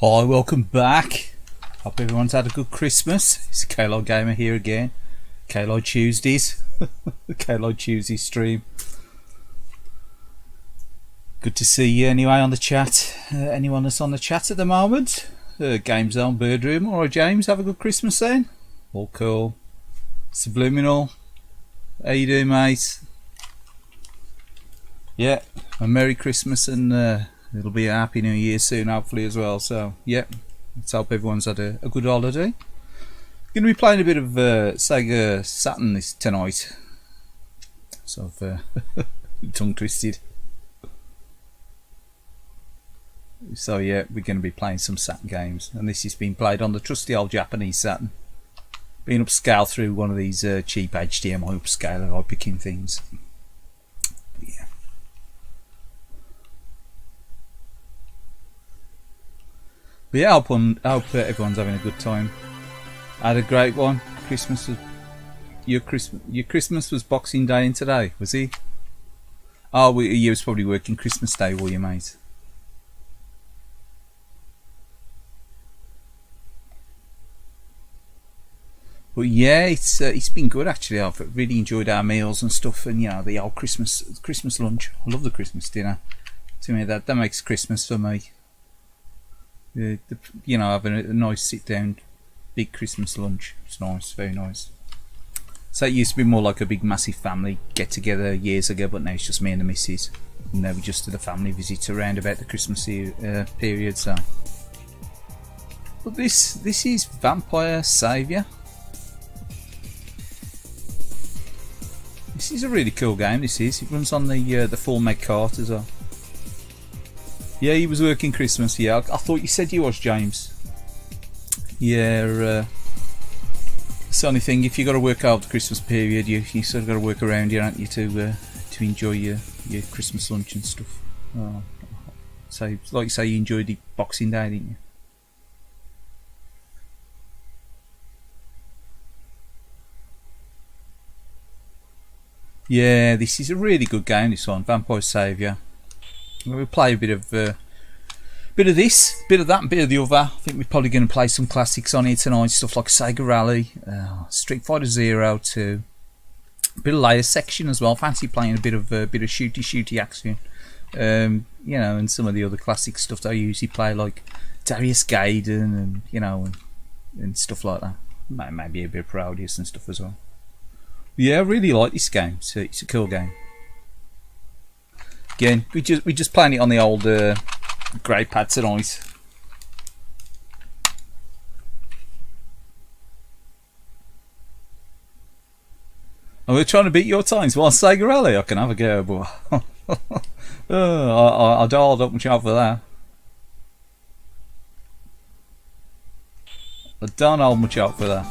Hi, welcome back. Hope everyone's had a good Christmas. It's Kaylied Gamer here again. Kaylied Tuesdays. The Kaylied Tuesday stream. Good to see you anyway on the chat. Anyone that's on the chat at the moment. Game Zone, Birdroom. Alright James, have a good Christmas then. All cool. Subliminal. How you doing mate? Yeah, a Merry Christmas and it'll be a Happy New Year soon hopefully as well. So yeah, let's hope everyone's had a good holiday. Going to be playing a bit of Sega Saturn tonight. So tongue twisted. So yeah, we're going to be playing some Saturn games, and this has been played on the trusty old Japanese Saturn. Being upscaled through one of these cheap HDMI upscaler eye picking things. But yeah. But yeah, I hope everyone's having a good time. I had a great one. Your Christmas was Boxing Day and today, was he? Oh, you was probably working Christmas Day, were you, mate? But yeah, it's been good actually. I've really enjoyed our meals and stuff, and you know the old Christmas lunch. I love the Christmas dinner. To me, that makes Christmas for me. You know, having a nice sit down, big Christmas lunch. It's nice, very nice. So it used to be more like a big massive family get together years ago, but now it's just me and the missus. And now we just did a family visit around about the Christmas period. So, but this is Vampire Saviour. This is a really cool game. This is. It runs on the full meg cart as well. Yeah, he was working Christmas. Yeah, I thought you said you was James. Yeah, it's the only thing. If you got to work over the Christmas period, you sort of got to work around here, aren't you, to enjoy your Christmas lunch and stuff. Oh, so like you say, you enjoyed the Boxing Day, didn't you? Yeah, this is a really good game. This one, Vampire Saviour. We'll play a bit of this, bit of that, and bit of the other. I think we're probably going to play some classics on here tonight. Stuff like Sega Rally, Street Fighter Zero 2, a bit of layer section as well. Fancy playing a bit of shooty action. You know, and some of the other classic stuff that I usually play, like Darius Gaiden and you know, and stuff like that. Maybe a bit of Parodius and stuff as well. Yeah, I really like this game. It's a cool game. Again, we just playing it on the old grey pad tonight. And we're trying to beat your times. Well, Sega Rally, I can have a go, but I don't hold much out for that. I don't hold much out for that.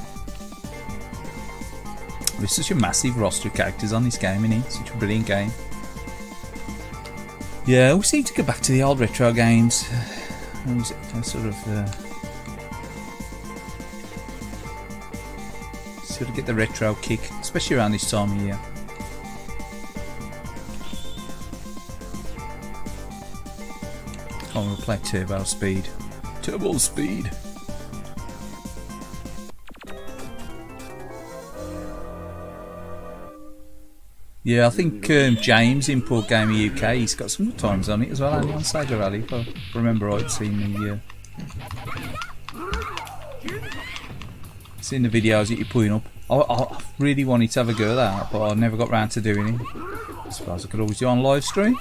There's such a massive roster of characters on this game, isn't it? Such a brilliant game. Yeah, we seem to go back to the old retro games. Sort of get the retro kick, especially around this time of year. Oh, we'll play Turbo Speed. Turbo Speed. Yeah, I think James in Port Gamer UK, he's got some good times on it as well, only on Sega Rally, if I remember right, seen the videos that you're putting up. I really wanted to have a go at that, but I never got round to doing it. I suppose I could always do it on live stream.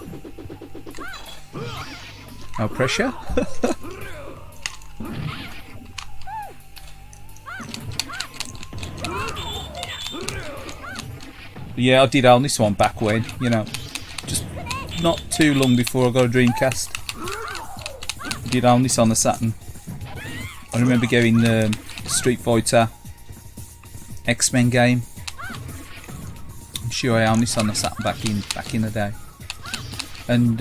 No pressure. Yeah, I did own this one back when, you know, just not too long before I got a Dreamcast. I did own this on the Saturn. I remember getting Street Fighter X-Men game. I'm sure I owned this on the Saturn back in the day. And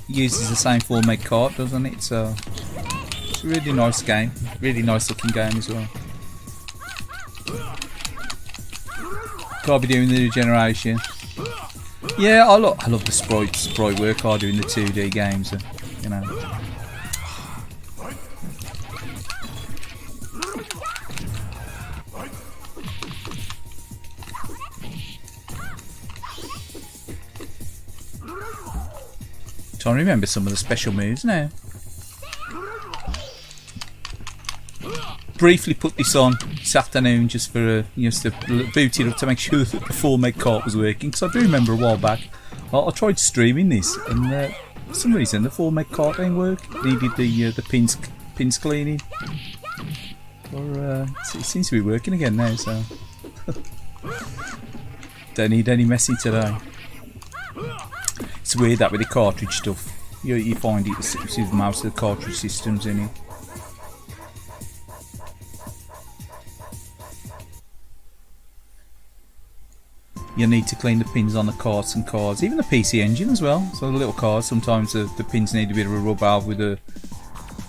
uses the same 4 meg cart, doesn't it? So it's a really nice game, really nice looking game as well. Gotta be doing the new generation. Yeah, I love the sprite work I do in the 2D games, you know. Trying to remember some of the special moves now. Briefly put this on this afternoon just for just to boot it up to make sure that the full meg cart was working, because I do remember a while back I tried streaming this and for some reason the full meg cart didn't work. It needed the pins cleaning. Or it seems to be working again now, so don't need any messing today. It's weird that with the cartridge stuff, you find it with most of the cartridge systems in it. You need to clean the pins on the carts and cards, even the PC Engine as well. So the little cards, sometimes the pins need a bit of a rub out with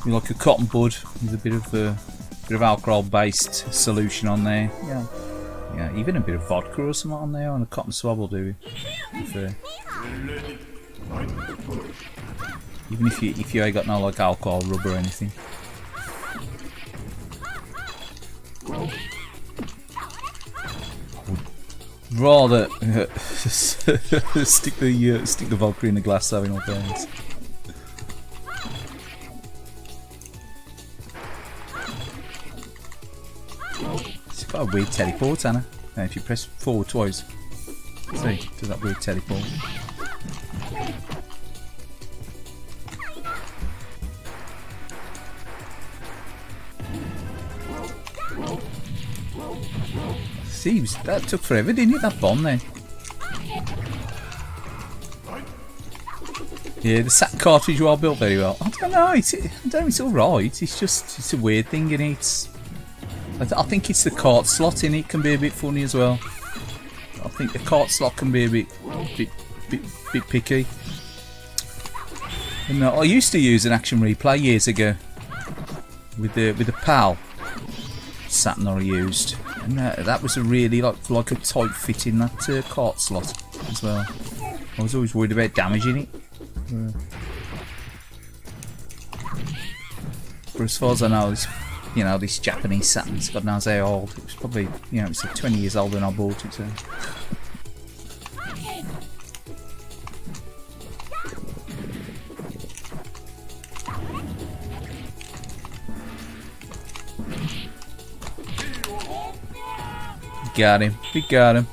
like a cotton bud with a bit of alcohol-based solution on there. Yeah, even a bit of vodka or something on there, and a cotton swab will do it. Even if you ain't got no like alcohol rub or anything. Rather stick the vodka in the glass, having all fairness. It's got a weird teleport, Anna. And if you press forward twice, see, it does that weird teleport. See, that took forever, didn't it? That bomb there. Yeah, the Saturn cartridge well built very well. I don't know. It's all right. It's a weird thing, and I think it's the cart slot in it can be a bit funny as well. I think the cart slot can be a bit picky. And I used to use an action replay years ago with the PAL Saturn I used. And that was a really like a tight fit in that cart slot as well. I was always worried about damaging it. But as far as I know, this Japanese Saturn's God knows how old. It was probably it's like 20 years old when I bought it. So. Got him. We got him.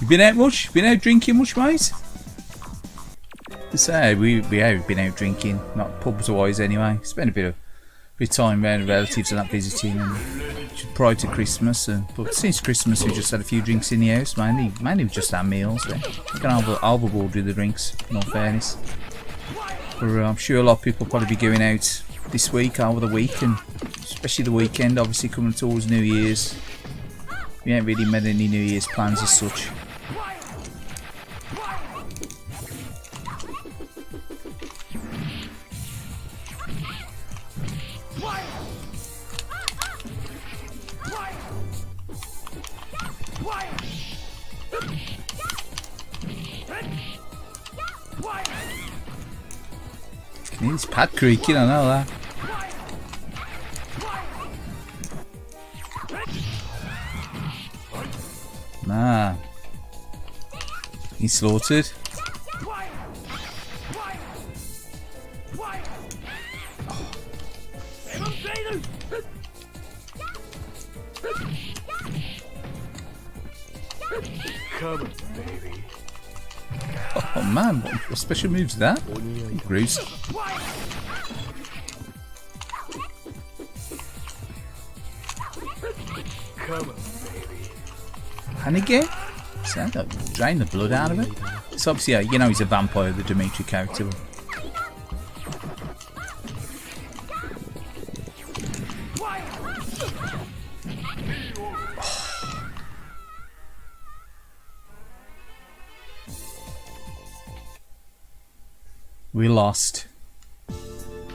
You been out much? Been out drinking much, mate? To say we have been out drinking, not pubs wise anyway. Spent a bit of time around relatives and that visiting, and prior to Christmas. But since Christmas, we just had a few drinks in the house. Mainly just our meals. We can overboard with the drinks, in all fairness. But I'm sure a lot of people will probably be going out this week, over the week, and especially the weekend. Obviously coming towards New Year's, we ain't really made any New Year's plans as such. It's pad creaking, I know that. Nah. He's slaughtered. Come on, baby. Oh man, what special moves that? Gross. Come on, baby. And again? So that drain the blood out of it. It's obviously, he's a vampire, the Dimitri character. We lost.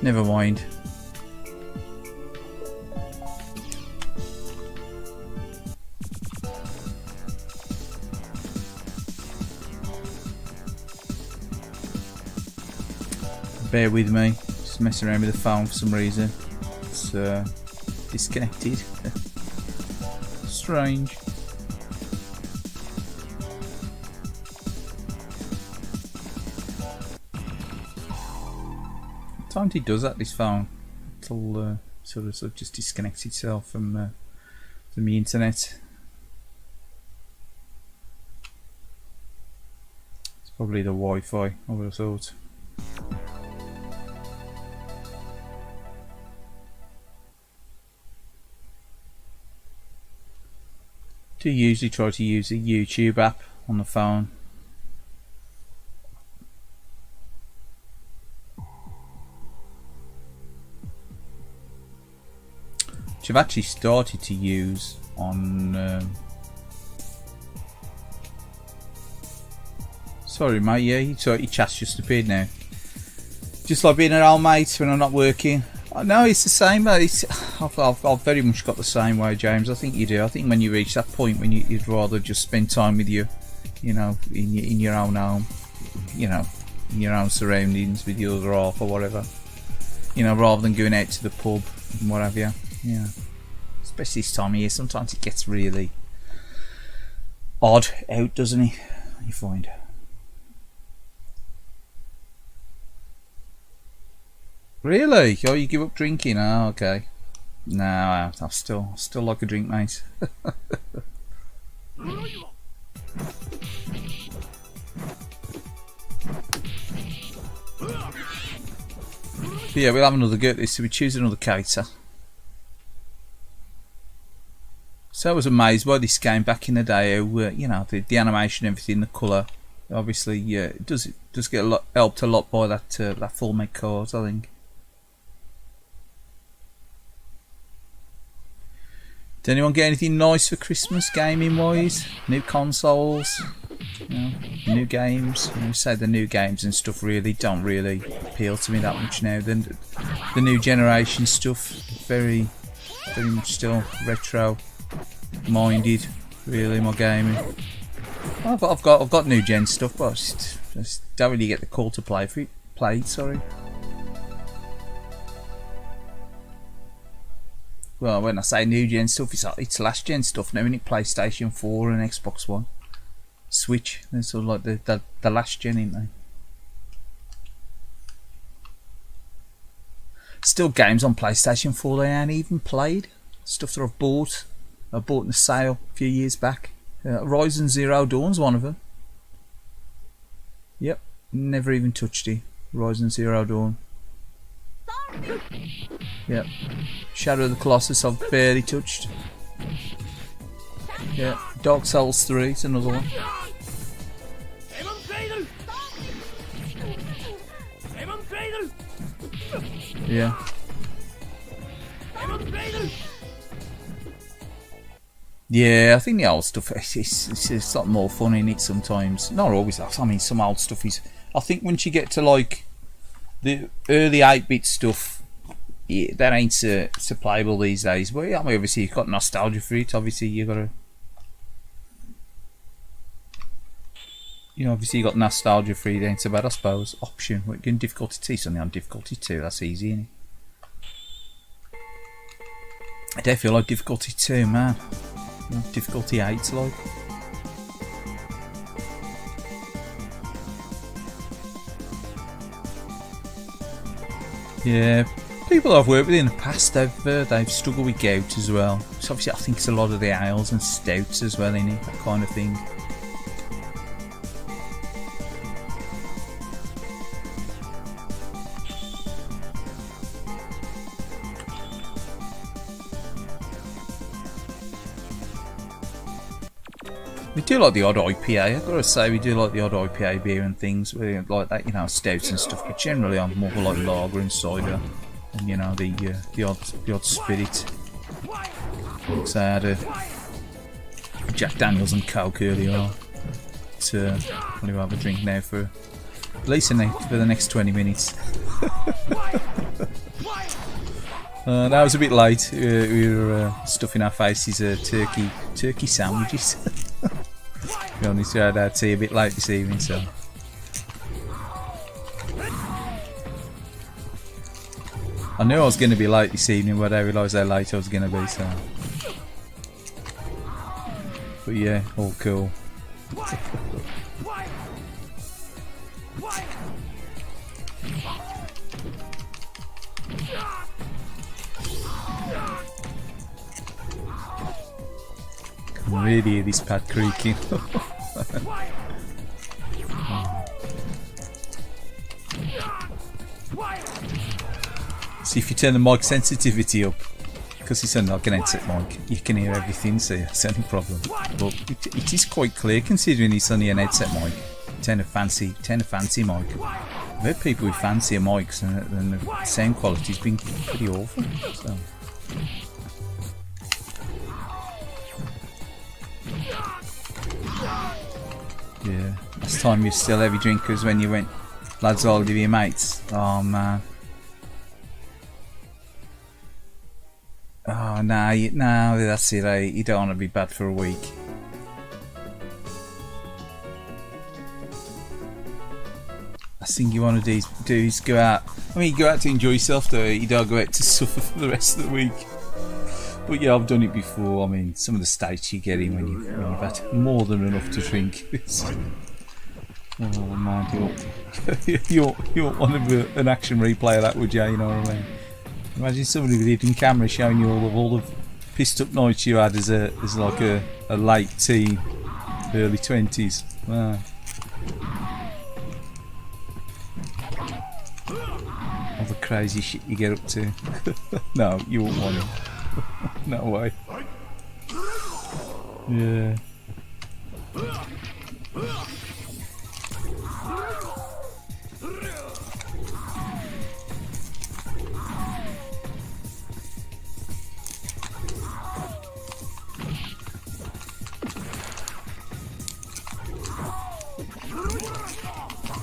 Never mind. Bear with me. Just messing around with the phone for some reason. It's disconnected. Strange. Sometimes it does that, this phone. It'll sort of just disconnect itself from the internet. It's probably the Wi-Fi, I would have thought. Do usually try to use a YouTube app on the phone. Which I've actually started to use on sorry mate, yeah, your chat's just appeared now. Just like being around mates when I'm not working. No, it's the same, mate. I've very much got the same way, James. I think you do. I think when you reach that point when you'd rather just spend time with you know, in your own home, you know, in your own surroundings with your other half or whatever, you know, rather than going out to the pub and what have you. Yeah, especially this time of year. Sometimes it gets really odd out, doesn't it? You find. Really? Oh, you give up drinking? Oh, okay. No, I still like a drink, mate. But yeah, we'll have another go at this. So we choose another character. So I was amazed by this game back in the day. How, you know, the animation, everything, the colour. Obviously, yeah, it does get helped a lot by that full make card, I think. Did anyone get anything nice for Christmas, gaming wise? New consoles, you know, new games. You know, say the new games and stuff really don't really appeal to me that much now. Then the new generation stuff, very much still retro minded. Really, my gaming. I've got new gen stuff, but I just don't really get the call to play for it. Sorry. Well, when I say new gen stuff, it's last gen stuff now, isn't it? PlayStation 4 and Xbox One, Switch. They're sort of like the last gen, ain't they? Still games on PlayStation 4 they ain't even played. Stuff that I've bought in a sale a few years back. Horizon Zero Dawn's one of them. Yep, never even touched it. Horizon Zero Dawn. Yep. Shadow of the Colossus I've barely touched. Yeah. Dark Souls 3 is another one. Yeah. Yeah, I think the old stuff it's a lot more fun in it sometimes. Not always. I mean, some old stuff is. I think once you get to like the early 8-bit stuff, yeah, that ain't so playable these days. But yeah, I mean, obviously you've got nostalgia for it. Obviously you gotta, obviously you got nostalgia for it. Ain't so bad, I suppose. Option. We're getting difficulty 2. Something on difficulty 2. That's easy, isn't it? I don't feel like difficulty 2, man. Difficulty 8's like. Yeah, people I've worked with in the past, they've struggled with gout as well. So obviously I think it's a lot of the ales and stouts as well, innit? That kind of thing. We do like the odd IPA, I've got to say, we do like the odd IPA beer and things, like that, stouts and stuff, but generally I'm more like lager and cider, and the odd spirit. So I had a Jack Daniels and Coke earlier on, but I'll have a drink now for at least for the next 20 minutes. That was a bit late, we were stuffing our faces turkey sandwiches. To be honest, I had our tea a bit late this evening, so. I knew I was going to be late this evening, but I realised how late I was going to be, so. But yeah, all cool. I can really hear this pad creaking. See, if you turn the mic sensitivity up, because it's like an headset mic, you can hear everything, so it's any problem. But it is quite clear considering it's only an headset mic. Turn a fancy mic. I've heard people with fancier mics and the sound quality's been pretty awful. So. Yeah, last time you still heavy drinkers when you went lads all with your mates. Oh man. Oh no, that's it, eh? You don't want to be bad for a week. Last thing you want to do is go out. I mean, you go out to enjoy yourself though, you don't go out to suffer for the rest of the week. But yeah, I've done it before. I mean, some of the states you get in when you've had more than enough to drink. Oh man, you won't want to be an action replay of that, would you? You know what I mean? Imagine somebody with a hidden camera showing you all the pissed up nights you had as like a late teen, early 20s. Wow. All the crazy shit you get up to. No, you won't want it. No way. Yeah.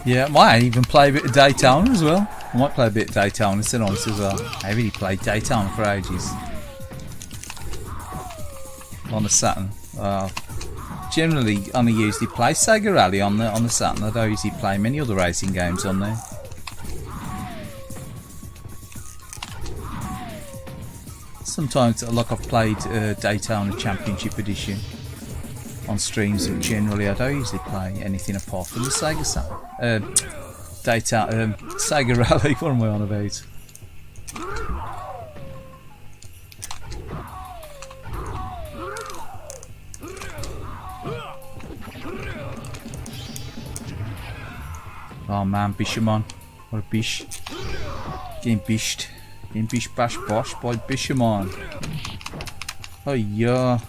Yeah, I might even play a bit of Daytona as well. I might play a bit of Daytona tonight as well. I really played Daytona for ages. On the Saturn. Generally only usually play Sega Rally on the Saturn. I don't usually play many other racing games on there. Sometimes, like I've played Daytona Championship Edition on streams, but generally I don't usually play anything apart from the Sega Saturn. Daytona, Sega Rally, what am I on about? Oh man, Bishamon. What a bish. Getting bished. Getting bish bash bosh by Bishamon. Oh yeah.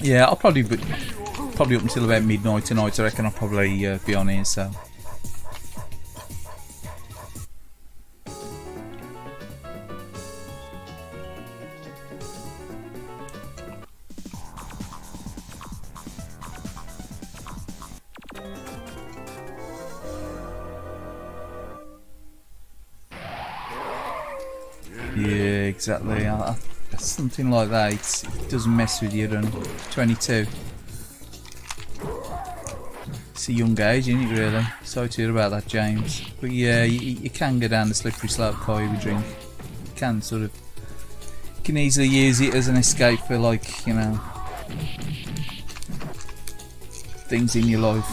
Yeah, I'll probably up until about midnight tonight. I reckon I'll probably be on here. So. Yeah, exactly. Something like that. It doesn't mess with you. And 22. It's a young age, isn't it? Really. Sorry to hear about that, James. But yeah, you can go down the slippery slope, Kai, with drink. You can sort of. You can easily use it as an escape for, like, you know, things in your life.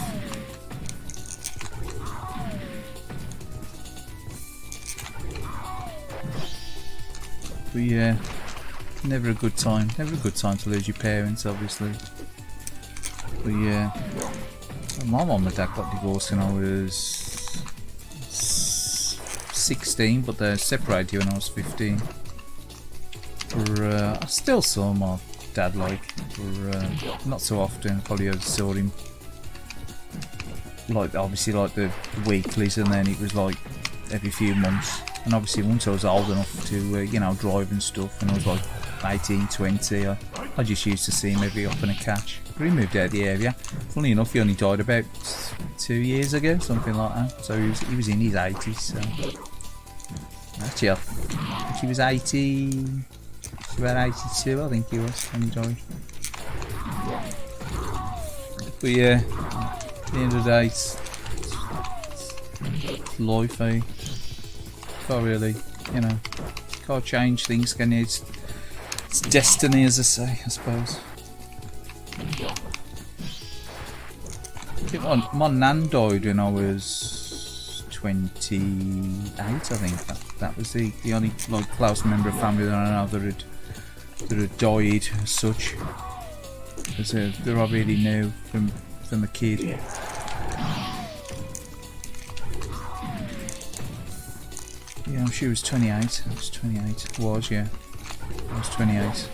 But yeah, never a good time. Never a good time to lose your parents, obviously. But yeah, my mum and dad got divorced when I was 16, but they separated when I was 15. I still saw my dad, like, not so often. Probably I saw him, like, obviously, like the weeklies, and then it was like every few months. And obviously once I was old enough to, you know, drive and stuff, and I was like 18, 20, I just used to see him every up in a catch. But he moved out of the area. Funny enough, he only died about 2 years ago, something like that. So he was in his 80s. So. Actually, I think he was 80, about 82, I think he was when he died. But yeah, at the end of the day, life, eh? Can't really, you know, can't change things, can you? It's destiny, as I say, I suppose. I think my nan died when I was 28, I think. That was the only like close member of family that I know that had died as such. Because they're all really new from a kid. Yeah, she was 28. I was 28. Was, yeah. I was 28.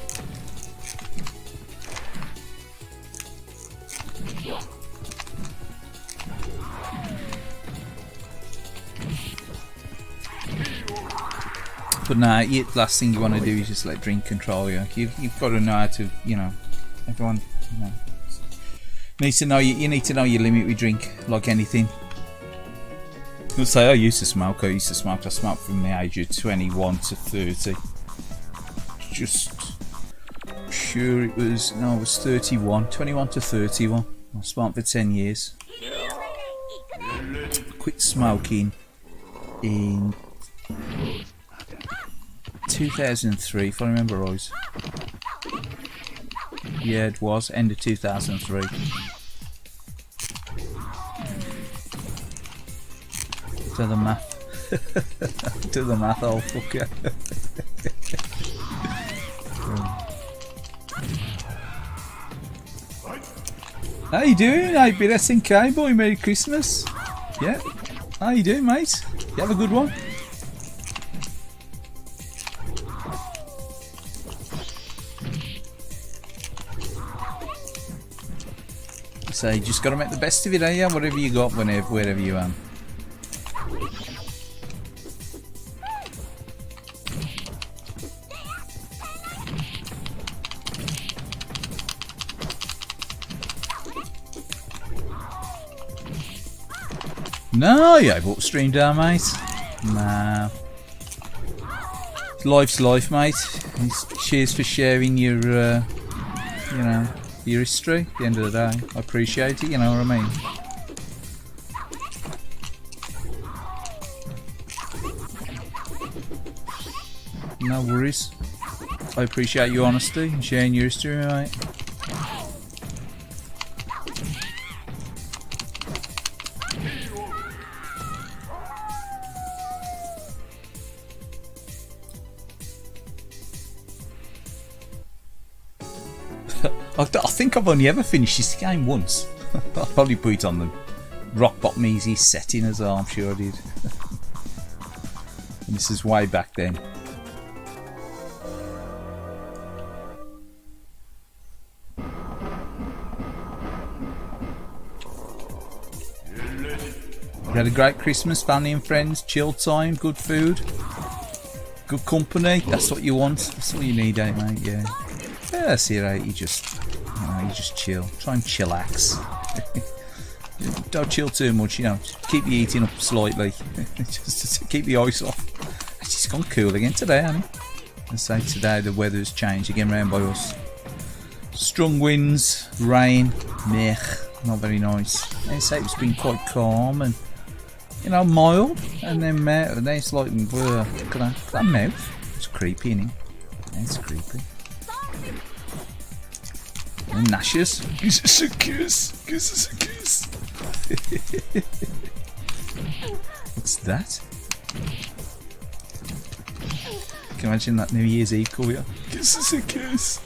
But nah, the last thing you want to do is just let drink control you. You've got to know how to, you know, everyone, you know, needs to know you need to know your limit with drink, like anything. Let's say I used to smoke. I smoked from the age of 21 to 30. Just sure it was, no, I was 31, 21 to 31. I smoked for 10 years. Quit smoking in 2003, if I remember right. Yeah, it was end of 2003. Do the math. Do the math, old fucker. How you doing? Hey, BSNK boy, Merry Christmas. Yeah. How you doing, mate? You have a good one. So you just got to make the best of it, eh? Whatever you got, wherever you are. No, you ain't bought stream down, mate. Nah. Life's life, mate. Cheers for sharing your, you know, your history at the end of the day. I appreciate it, you know what I mean? No worries. I appreciate your honesty and sharing your history, mate. I think I've only ever finished this game once. I'll probably put it on the rock bottom easy setting as well, I'm sure I did. And this is way back then. We had a great Christmas, family and friends, chill time, good food, good company. That's what you want. That's what you need, ain't mate? Yeah. Yeah, that's it, right? You just chill. Try and chillax. Don't chill too much, you know. Keep the eating up slightly. just to keep the ice off. It's gone cool again today, hasn't it? I say today the weather's changed again round by us. Strong winds, rain, meh, not very nice. They say it's been quite calm and, you know, mild, and then it's like, look at that mouth. It's creepy, isn't it? It's creepy. And Nashers. Give us a kiss. Give us a kiss. What's that? Can you imagine that New Year's Eve call you? Give us a kiss.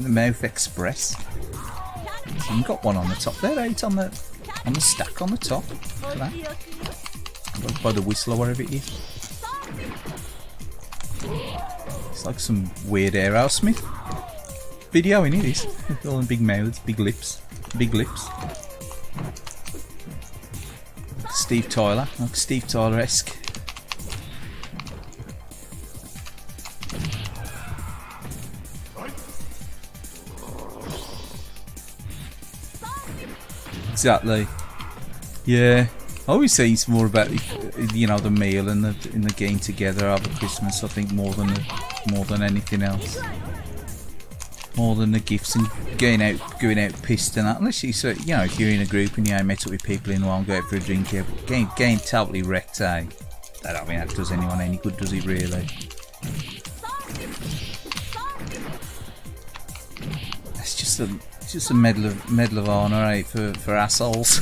The Mouth Express. So you've got one on the top there, 8 on the stack on the top. Look at that. By the whistle or whatever it is. It's like some weird Aerosmith video in it is. All in big mouths, big lips. Big lips. Steve Tyler, like Steve Tyler-esque. exactly. Yeah. I always say it's more about, you know, the meal and the getting together over Christmas. I think more than anything else. More than the gifts and going out pissed and that. Unless you, you know, if you're in a group and you ain't met up with people in one, go out for a drink, yeah, but getting totally wrecked, eh? I don't think that does anyone any good, does it really? It's just a medal of honour, eh, for assholes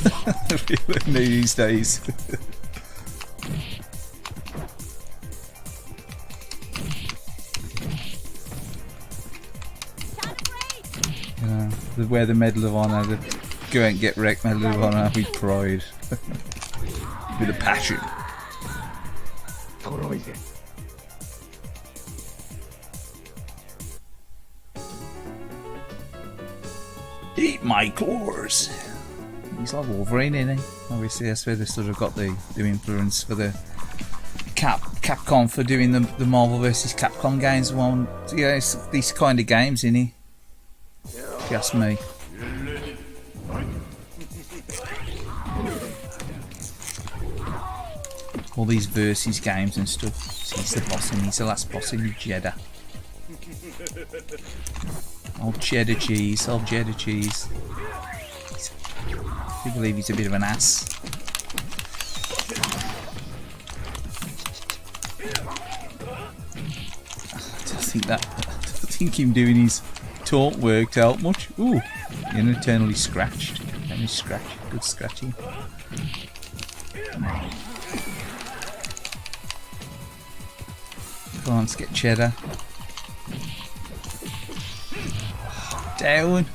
these days. They wear the medal of honour, they go out and get wrecked medal of honour with pride. With a passion. Eat my claws. He's like Wolverine, isn't he? Obviously that's where they sort of got the influence for the Capcom for doing the Marvel vs Capcom games. One, yeah, it's these kind of games, isn't he? If you ask me. All these versus games and stuff. He's the boss and he's the last boss in Jeddah. Old cheddar cheese, old cheddar cheese. I believe he's a bit of an ass. I don't think him doing his taunt worked out much. Ooh, and eternally scratched. Eternally scratch, good scratching. Come on, let's get cheddar. Down.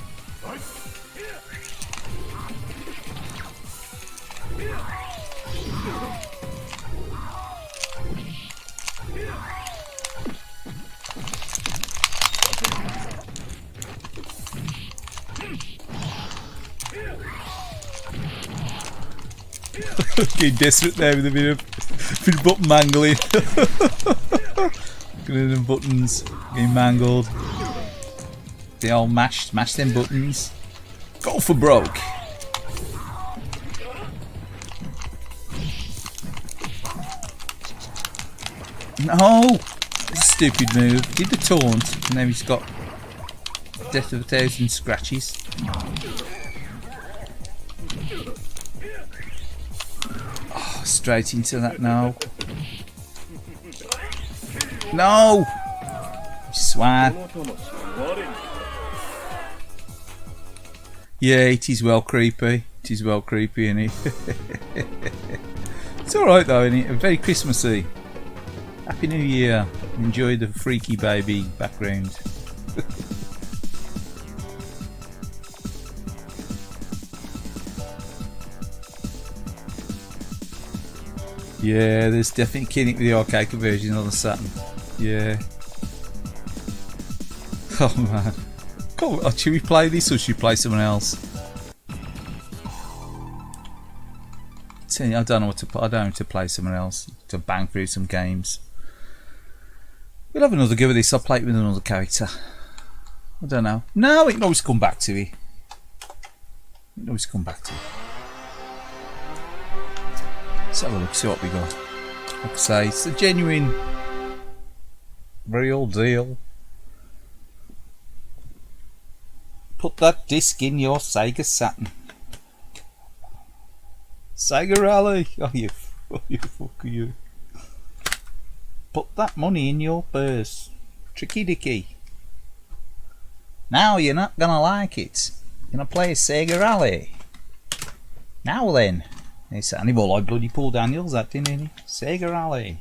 Getting desperate there with a bit of button mangling. Looking at them buttons getting mangled. They all mash them buttons. Go for broke. No! Stupid move. Did the taunt and now he's got death of 1,000 scratches. Oh, straight into that now. No! Swan. Yeah, it is well creepy. It is well creepy, isn't it? It's alright though, isn't it? Very Christmassy. Happy New Year. Enjoy the freaky baby background. Yeah, there's definitely Kaylied with the arcade conversion on the Saturn. Yeah. Oh man. Oh, should we play this or should we play someone else? I don't know what to. I don't know to play someone else to bang through some games. We'll have another go with this. I'll play it with another character. I don't know. No, it can always come back to it. It can always come back to it. Let's have a look. See what we got. Like I say, it's a genuine, real deal. Put that disc in your Sega Saturn. Sega Rally. Oh you fuck you. Put that money in your purse. Tricky Dicky. Now you're not gonna like it. You're gonna play Sega Rally. Now then. It's only more like bloody Paul Daniels, that didn't he? Sega Rally.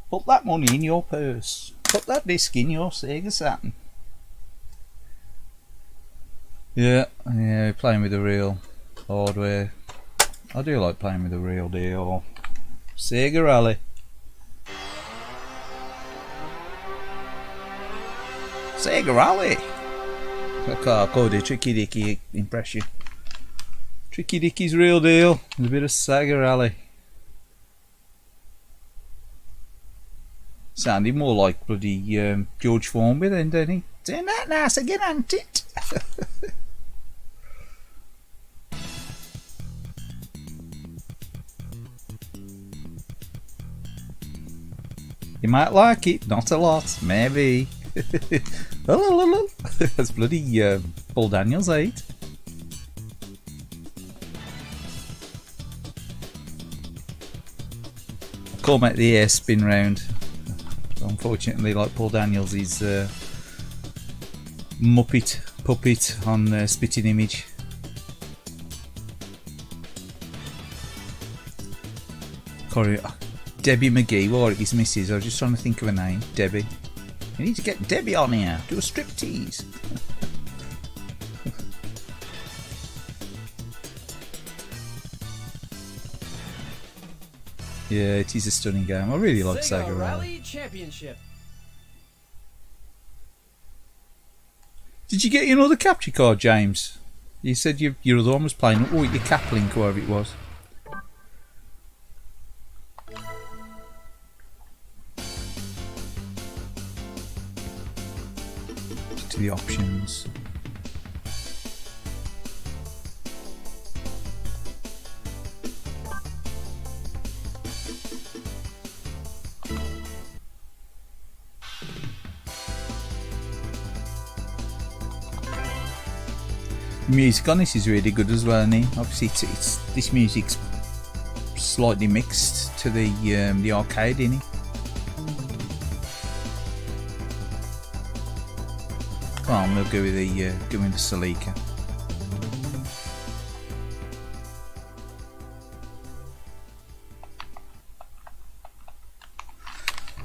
Put that money in your purse. Put that disc in your Sega Saturn. Yeah, playing with the real hardware. I do like playing with the real deal. Sega Rally. Sega Rally. I can't do Tricky Dicky impression. Tricky Dicky's real deal. There's a bit of Sega Rally. Sounded more like bloody George Formby then, didn't he? Turn that nice again, ain't it? You might like it, not a lot, maybe. That's bloody Paul Daniels, eh? Call make the air spin round. Unfortunately, like Paul Daniels, he's Muppet puppet on Spitting Image. Debbie McGee, Warwick's missus. I was just trying to think of a name. Debbie. You need to get Debbie on here. Do a striptease. Yeah, it is a stunning game. I really like Sega Rally. Championship. Did you get your other capture card, James? You said your other one was playing. Oh, your Caplink, whatever it was. To the options. The music on this is really good as well, isn't it? Obviously, it's this music's slightly mixed to the arcade, isn't it? Oh, we'll go with the Celica.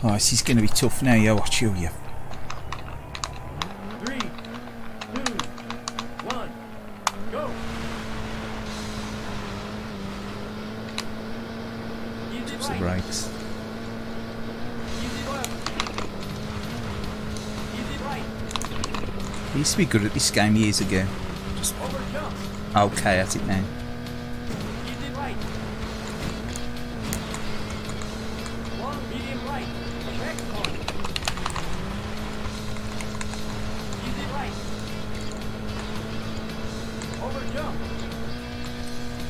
Oh, this is going to be tough now. Yeah, watch you. 3, 2, 1, go. Just the brakes. I used to be good at this game years ago. Just okay at it now.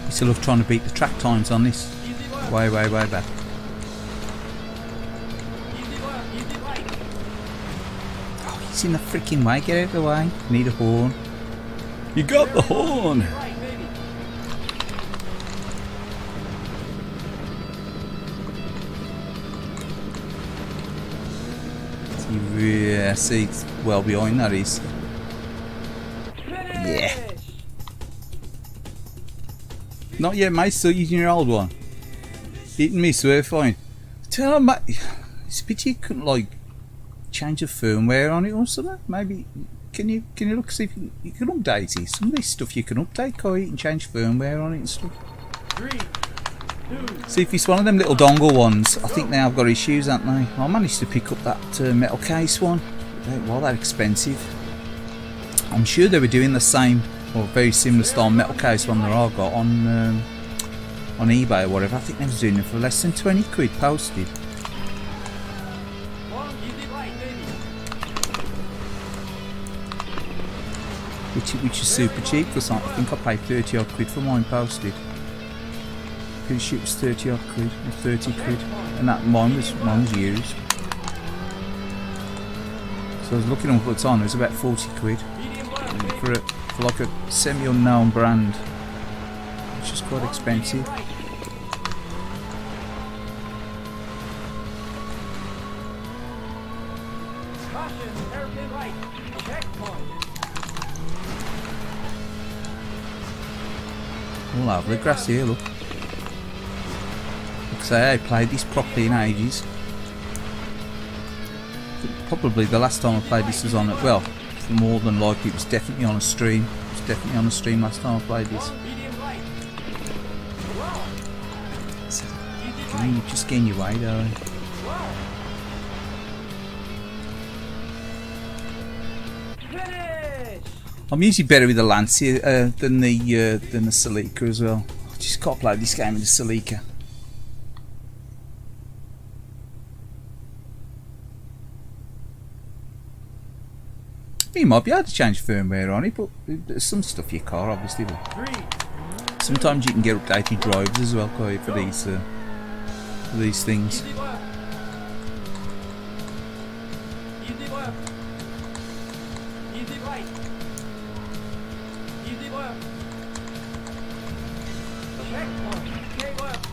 I used to love trying to beat the track times on this. Way back. It's in the freaking way, get out of the way. Need a horn. You got the horn! Yeah, see, it's well behind that is. Yeah. Not yet, mate, still using your old one. Hit and miss, we're fine. Tell him, mate, it's a pity you couldn't, like, change the firmware on it or something. Maybe can you look, see if you can update it. Some of this stuff you can update, Kaylied, and change firmware on it and stuff. 3, 2. See if it's one of them little dongle ones. I think they have got issues, haven't they? I managed to pick up that metal case one. Well, they're expensive. I'm sure they were doing the same or very similar style metal case one that I got on eBay or whatever. I think they was doing it for less than 20 quid posted. Which is super cheap because I think I paid 30 odd quid for mine posted. Pretty sure it was 30 odd quid or 30 quid, and that mine was used. So I was looking up what's on. It was about 40 quid for like a semi-unknown brand, which is quite expensive. Oh, lovely grass here, look. Like I say, I played this properly in ages. Probably the last time I played this was on it. Well, more than likely it was definitely on a stream. It was definitely on a stream last time I played this. So, just getting your way, darling. I'm usually better with the Lancia than the Celica as well. I just can't play this game with the Celica. You might be able to change firmware on it, but there's some stuff you can't, obviously. But sometimes you can get updated drivers as well, for these things. checkpoint. Stay left.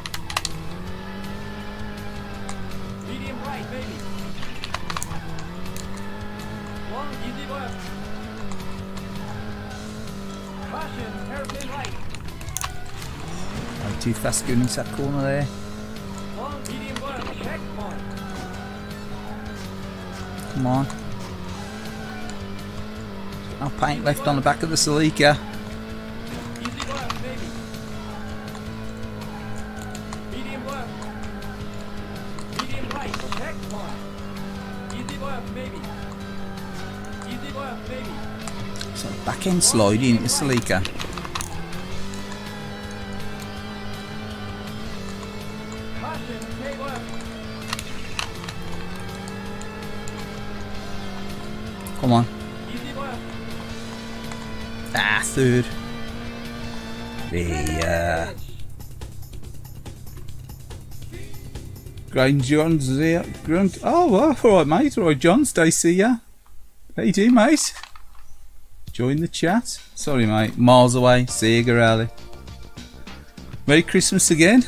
Medium right, baby. Long, easy left. Caution, hairpin right. I'm too fast going into that corner there. Long, medium left, checkpoint. Come on. No paint left on the back of the Celica. Easy left, baby. Medium left. Medium right, checkpoint. Easy left, baby. Easy left, baby. So back end slide into Celica. Caution, stay left. Come on. Easy left. Ah, third. Yeah. Grind John's there. Grunt. Oh, well, alright, mate. Alright, John. Stay see ya. How you doing, mate? Join the chat. Sorry, mate. Miles away. Sega Rally. Merry Christmas again.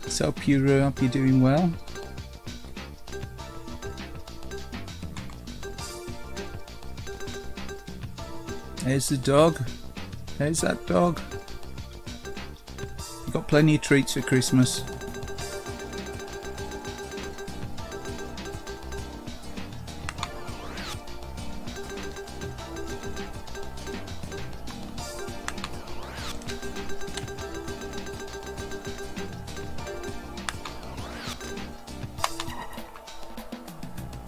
So hope you're doing well. There's the dog. There's that dog. Got plenty of treats for Christmas.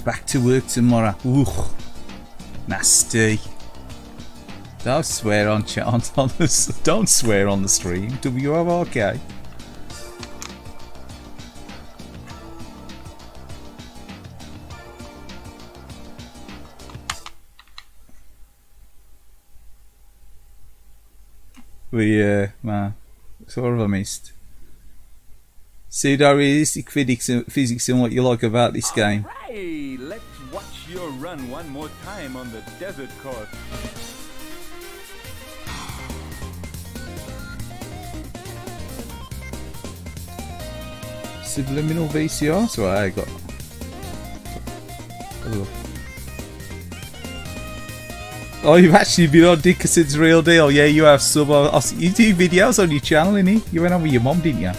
Back to work tomorrow. Ooh, nasty. Don't swear on chant on this. Don't swear on the stream. WRK. Man, sort of a missed. Pseudo-realistic physics and what you like about this game. Hey, let's watch your run one more time on the desert course. Subliminal VCR, so I got. Oh, you've actually been on Dickerson's Real Deal. Yeah, you have sub. You do videos on your channel, innit? You went on with your mum, didn't you?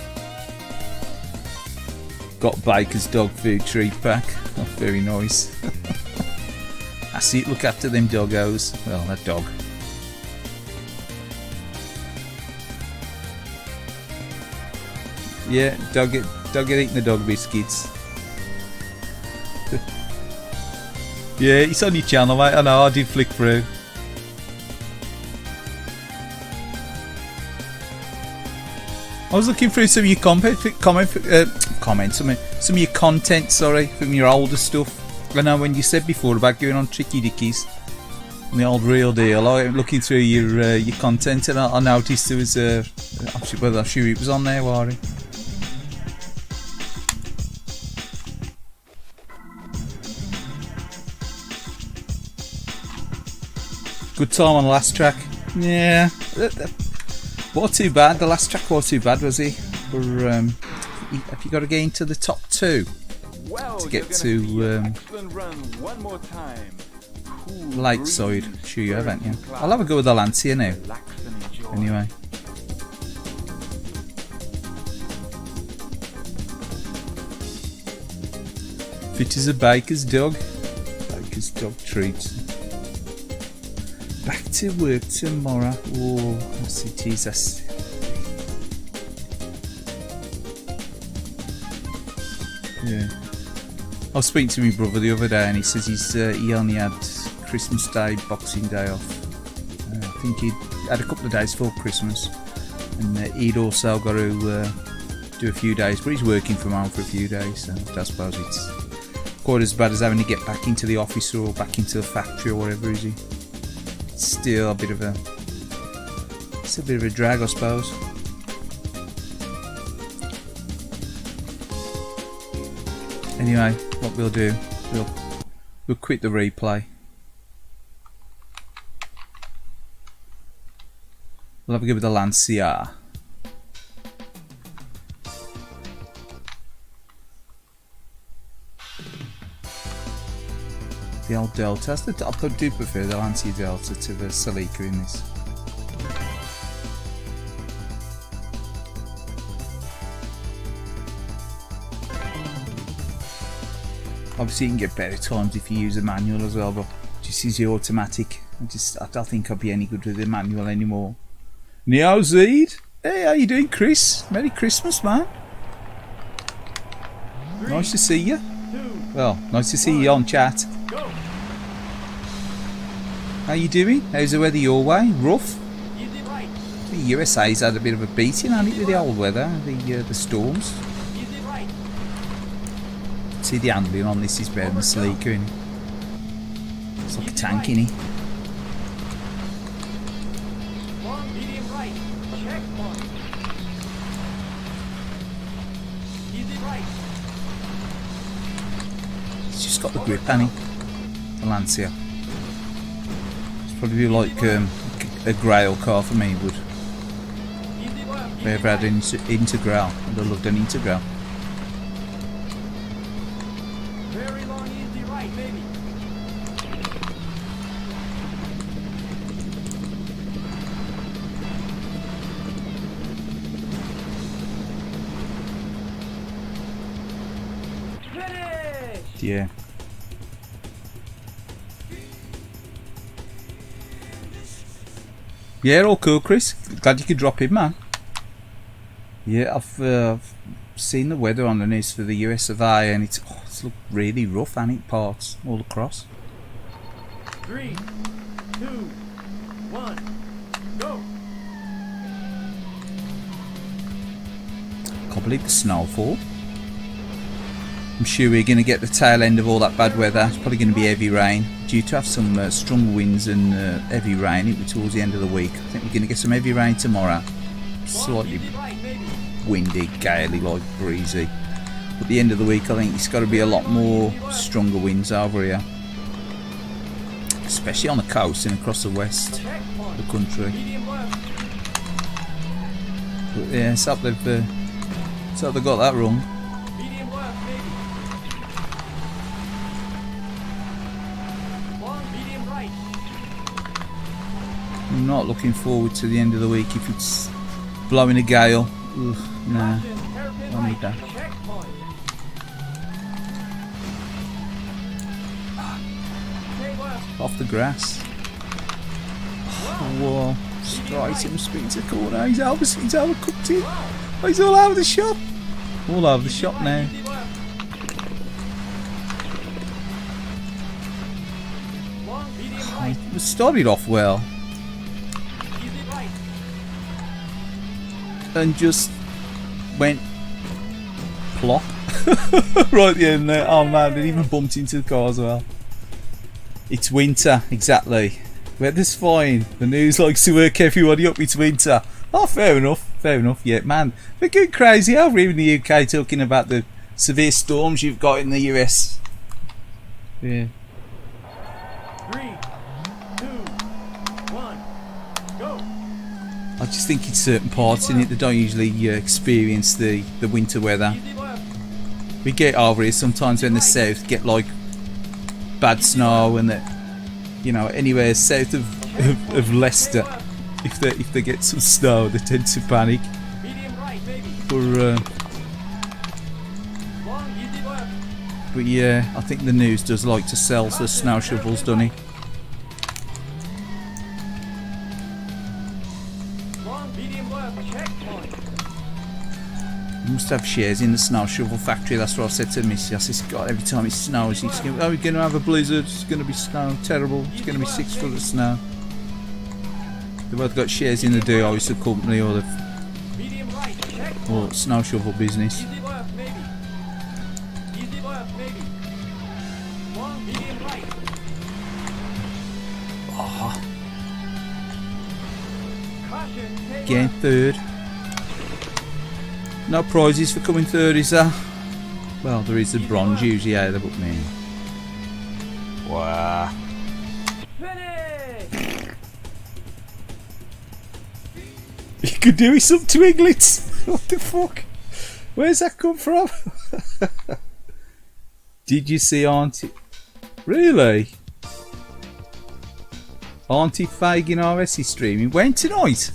Got Baker's dog food treat pack. Oh, very nice. I see it. Look after them doggos. Well, that dog. Yeah, dog get eating the dog biscuits. Yeah, it's on your channel, mate. I know. I did flick through. I was looking through some of your some of your content, sorry, from your older stuff. I know when you said before about going on Tricky Dickies and the old Real Deal, I was looking through your content and I noticed there was I'm sure it was on there, Wari. Good time on the last track. Yeah. Wasn't too bad. The last track wasn't too bad, was he? For have you got to get into the top two to get to excellent run one more time. Cool light side? Sure you have, haven't you? I'll have a go with the Lancia now. Relax and enjoy. Anyway. Fit as a baker's dog. Baker's dog treats. Back to work tomorrow. Oh, that's it, Jesus. Yeah. I was speaking to my brother the other day and he says he only had Christmas Day, Boxing Day off. I think he'd had a couple of days for Christmas. And he'd also got to do a few days, but he's working from home for a few days, so I suppose it's quite as bad as having to get back into the office or back into the factory or whatever, is he? Still a bit of a drag, I suppose. Anyway, what we'll do, we'll quit the replay. We'll have a go with the Lancia. The old Delta. I do prefer the Lancia Delta to the Celica in this. Obviously you can get better times if you use a manual as well, but just use the automatic. I don't think I'll be any good with the manual anymore. Neo Zed, hey, how you doing, Chris? Merry Christmas, man. Nice to see you. Well, nice to see you on chat. How you doing? How's the weather your way? Rough? The USA's had a bit of a beating on it with the old weather, the storms. See, the handling on this is better than the Celica, innit? It's like a tank, innit? Long, medium, right. Checkpoint. Easy right. It's just got the grip, hasn't it? The Lancia. It's probably like a Grail car for me would. If I ever had an Integral, I'd have loved an Integral. Very long, easy right, baby. Finish! Yeah. Yeah, all cool, Chris. Glad you could drop in, man. Yeah, I've seen the weather on the news for the US of A, and it's looked really rough, and it parts all across. 3, 2, 1, go! Can't believe the snowfall. I'm sure we're going to get the tail end of all that bad weather. It's probably going to be heavy rain, due to have some strong winds and heavy rain towards the end of the week. I think we're going to get some heavy rain tomorrow. Slightly windy, gaily, like breezy. But at the end of the week, I think it's got to be a lot more stronger winds over here, especially on the coast and across the west of the country. But yeah, it's up they've got that wrong. Medium left, baby. Long, medium right. I'm not looking forward to the end of the week if it's blowing a gale. Ugh, nah, I need that. Checkpoint. Stay left. Off the grass. Whoa, straight him, speed to the corner. He's overcooked it. Oh, he's all over the shop. All over the shop now. Easy left. Long, medium right. It started off well Easy right. and just went plop right at the end there. Oh man, they even bumped into the car as well. It's winter, exactly. Weather's fine. The news likes to work everybody up. It's winter. Oh, fair enough. Fair enough. Yeah, man, we're going crazy over here in the UK talking about the severe storms you've got in the US. Yeah. 3, 2, 1, go! I just think in certain parts in it they don't usually experience the winter weather. Easy left. We get over here sometimes when the south get like bad snow, and that, you know, anywhere south of Leicester, if they get some snow they tend to panic. Medium right, baby. But Long, easy left. yeah, I think the news does like to sell the snow shovels, doesn't it? Long, medium left. Checkpoint. You must have shares in the snow shovel factory. That's what I said to Missy. I said, God, every time it snows, it's going, oh, we're going to have a blizzard. It's going to be snow. Terrible. It's going to be 6 foot of snow. They've both got shares in the DOIS company or the Medium right. Checkpoint. or snow shovel business. Easy left, maybe. Easy left, maybe. Long, medium right. Oh, Caution, stay getting left. third. No prizes for coming third, is there? Well, there is the bronze usually either, but me. Wow. Finish! You could do with some twiglets. What the fuck? Where's that come from? Did you see Auntie? Really? Auntie Fagin RS is streaming. When tonight?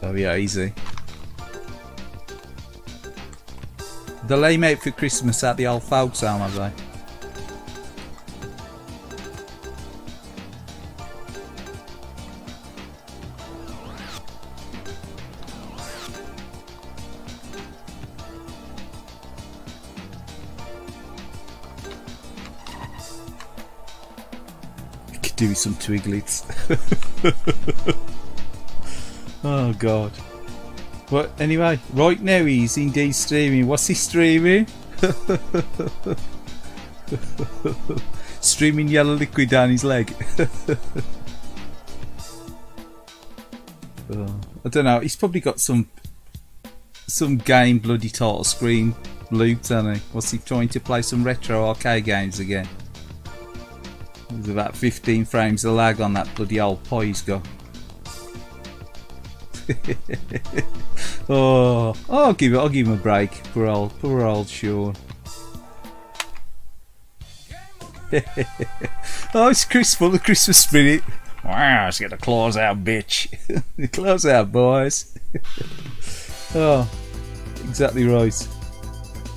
Oh yeah, easy. The lame out for Christmas at the old folks home, have they? Could do with some Twiglets. Oh god. But anyway, right now he's indeed streaming. What's he streaming? Streaming yellow liquid down his leg. Oh, I don't know, he's probably got some game bloody title screen loot, hasn't he? What's he trying to play some retro arcade games again? There's about 15 frames of lag on that bloody old pie he's got. Oh, I'll give him a break. Poor old Sean. Oh, it's Chris, full of Christmas spirit. Wow, let's get the claws out, bitch. The claws out, boys. Oh, exactly right.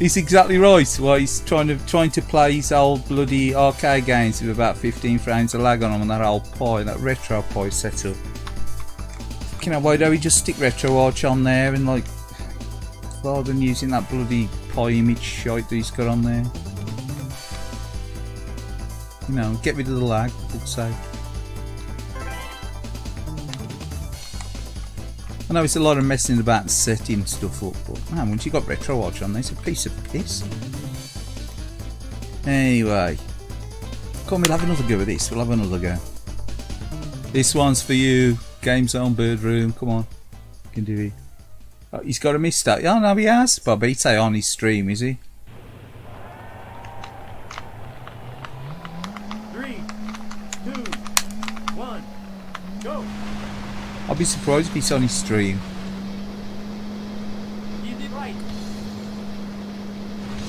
He's exactly right. Well, he's trying to play his old bloody arcade games with about 15 frames of lag on them on that old pie, that retro pie setup. You know, why don't we just stick RetroArch on there and like, rather than using that bloody pie image shite that he's got on there. You know, get rid of the lag, for fuck's sake. I know it's a lot of messing about and setting stuff up, but man, once you got RetroArch on there, it's a piece of piss. Anyway, come on, we'll have another go at this. We'll have another go. This one's for you. Game Zone Bird Room, come on. You can do it. Oh, he's got a mistake. Oh no, he has. But he'd say on his stream, is he? 3, 2, 1, go! I'll be surprised if he's on his stream. Easy right.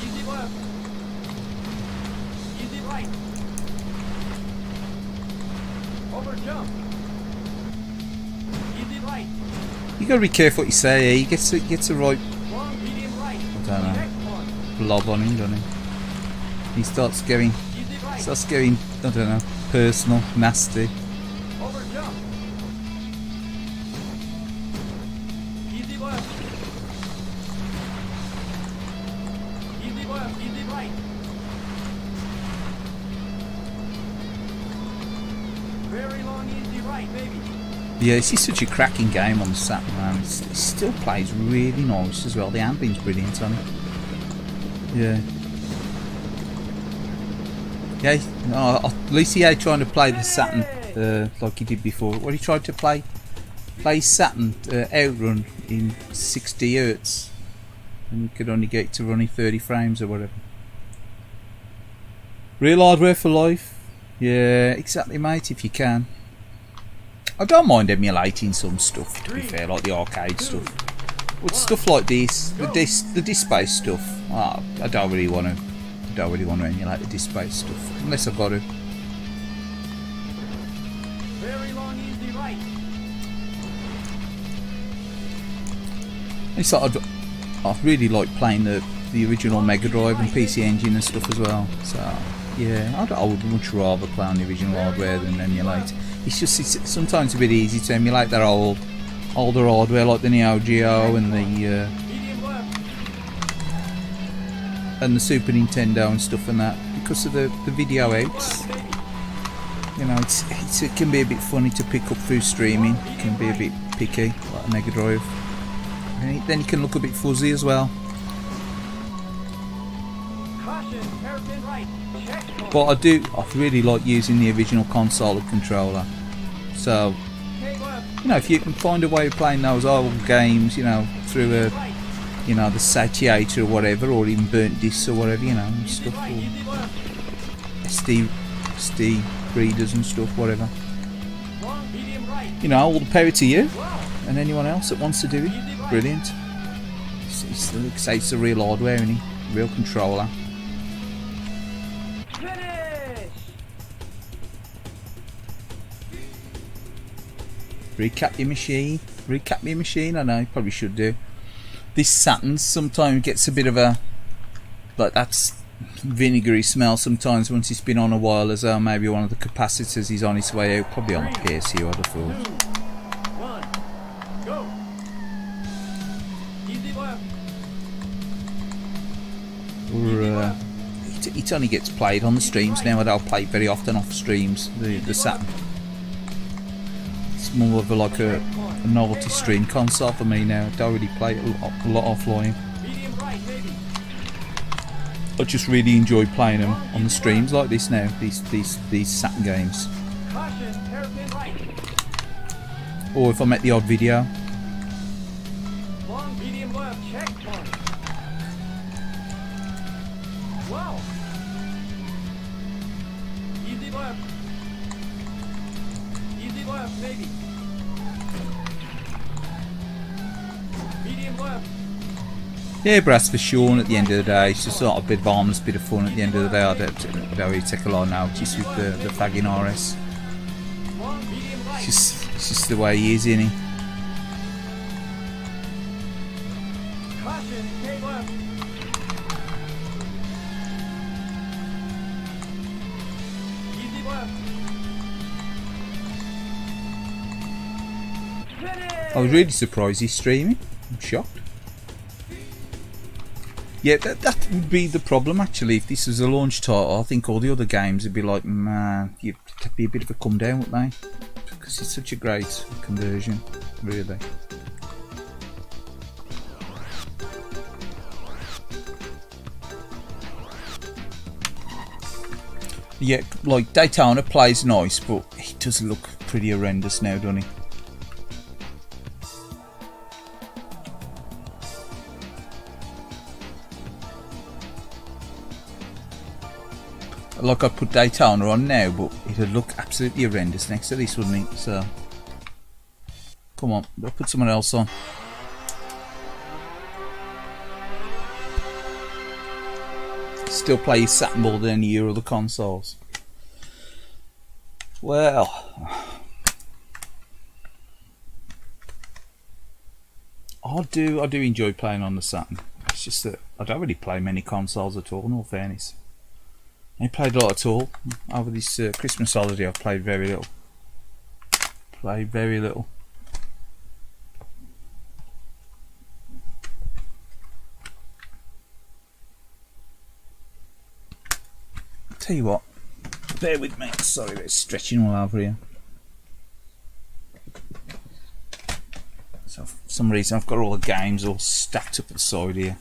Easy left. Easy right. Over jump. Easy right. You gotta be careful what you say. He gets a right, Long, medium right. I don't know, Next one. blob on him, doesn't he? He starts getting, Easy right. I don't know, personal, nasty. Over jump. Easy left. Easy left. Easy right. Very long, easy right, baby. Yeah, this is such a cracking game on the Saturn, man. It still plays really nice as well. The ambience brilliant on it. Yeah. Yeah, no, at least he ain't trying to play the Saturn like he did before. What he tried to play Saturn Outrun in 60 Hz, and you could only get to running 30 frames or whatever. Real hardware for life. Yeah, exactly, mate. If you can. I don't mind emulating some stuff, to be fair, like the arcade stuff. But stuff like this, the disc-based stuff, I don't really want to emulate the disc-based stuff unless I've got to. Very long, easy right. It's like I really like playing the original Mega Drive and PC Engine and stuff as well. So yeah, I would much rather play on the original hardware than emulate. It's sometimes a bit easy to emulate that older hardware like the Neo Geo and the Super Nintendo and stuff and that, because of the video outs. You know, it can be a bit funny to pick up through streaming. It can be a bit picky, like a Mega Drive. And then it can look a bit fuzzy as well. But I really like using the original console and controller. So, you know, if you can find a way of playing those old games, you know, through the satiator or whatever, or even burnt discs or whatever, you know, stuff, or SD readers and stuff, whatever. You know, all the power to you and anyone else that wants to do it. Brilliant. It's the real hardware, isn't it? Real controller. Finish! Recap your machine. Recap your machine. I know, you probably should do. This Saturn sometimes gets a bit of a like that's vinegary smell sometimes once it's been on a while, as maybe one of the capacitors is on its way out, probably on the PSU, I'd have thought. 2, 1, go! Easy boy. Or, it only gets played on the streams now. I don't play it very often off streams, the Saturn. It's more of a novelty stream console for me now. I don't really play it a lot offline. Medium right, baby. I just really enjoy playing them on the streams like this now, these Saturn games. Caution, hairpin right. Or if I'm at the odd video. Long, medium left, check one. Wow. Easy left. Easy left, maybe. Medium left. Yeah, but as for Sean, at the end of the day, it's just sort of a bit of harmless, bit of fun at the end of the day. I don't really take a lot of notice with the fagging RS. Long, medium right. It's just the way he is, isn't he? Caution, K left. Easy left. Finish! I was really surprised he's streaming. I'm shocked. Yeah, that would be the problem actually. If this was a launch title, I think all the other games would be like, man, it'd be a bit of a come down, wouldn't they? Because it's such a great conversion, really. Yeah, like Daytona plays nice, but he does look pretty horrendous now, doesn't he? Like I'd put Daytona on now, but it'd look absolutely horrendous next to this, wouldn't it? So, come on, I'll put someone else on. Still play Saturn more than any of the consoles. Well, I do enjoy playing on the Saturn. It's just that I don't really play many consoles at all, in all fairness. I played a lot at all. Over this Christmas holiday I've played very little. Played very little. Tell you what, bear with me, sorry it's stretching all over here. So for some reason I've got all the games all stacked up at the side here.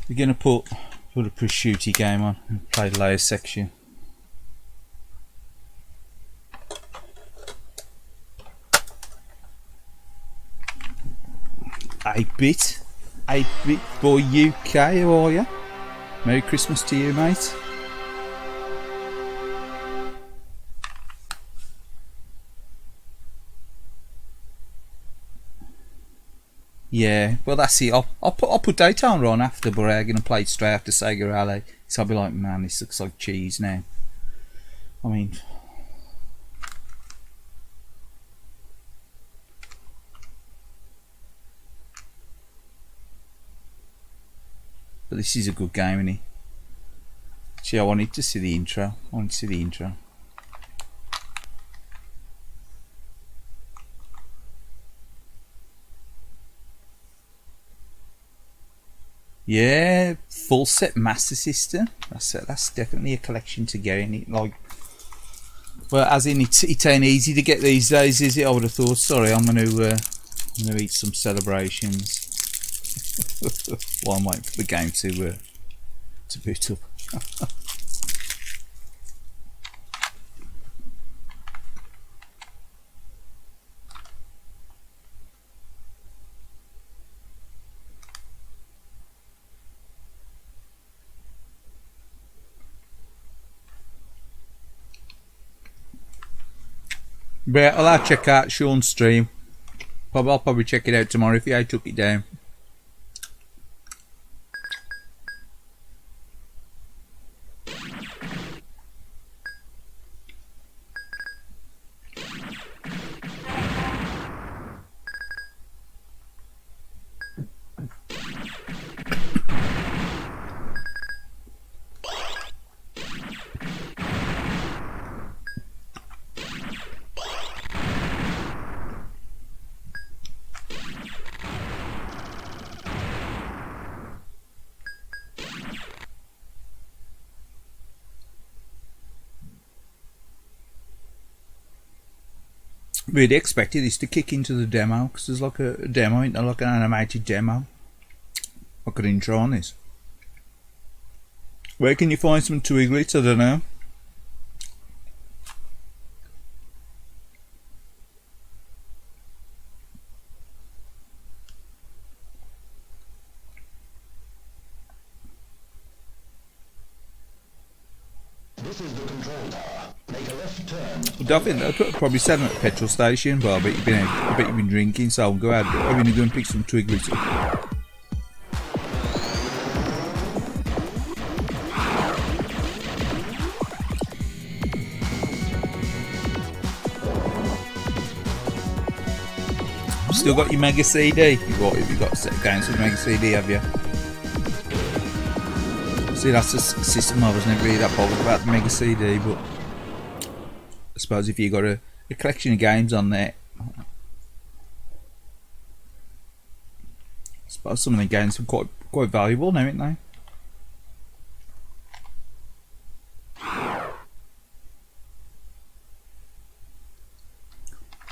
We're going to put a prosciutto game on and play the layers section. Eight-bit boy UK, how are you? Merry Christmas to you, mate. Yeah, well that's it. I'll put Daytona on after, but I'm gonna play it straight after Sega Rally. So I'll be like, man, this looks like cheese now. I mean, but this is a good game, isn't it? Gee, I wanted to see the intro. Yeah, full set Master System. That's definitely a collection to get in it. Like, well, as in it ain't easy to get these days, is it? I would have thought. Sorry, I'm gonna eat some celebrations while I'm waiting for the game to boot up. But I'll check out Sean's stream. I'll probably check it out tomorrow if he took it down. Really expected this to kick into the demo, because there's like a demo, isn't there? Like an animated demo. Like an intro on this. Where can you find some Twiglets? I don't know. This is the control tower. Make a left turn. I think they'll probably sell them at a petrol station, but I bet you've been drinking, so I'll go out. I'm going to go and pick some Twiglets up. Still got your Mega CD? You've got a set of games with Mega CD, have you? See, that's the system. I was never really that bothered about the Mega CD, but I suppose if you got a collection of games on there, I suppose some of the games are quite valuable now, aren't they?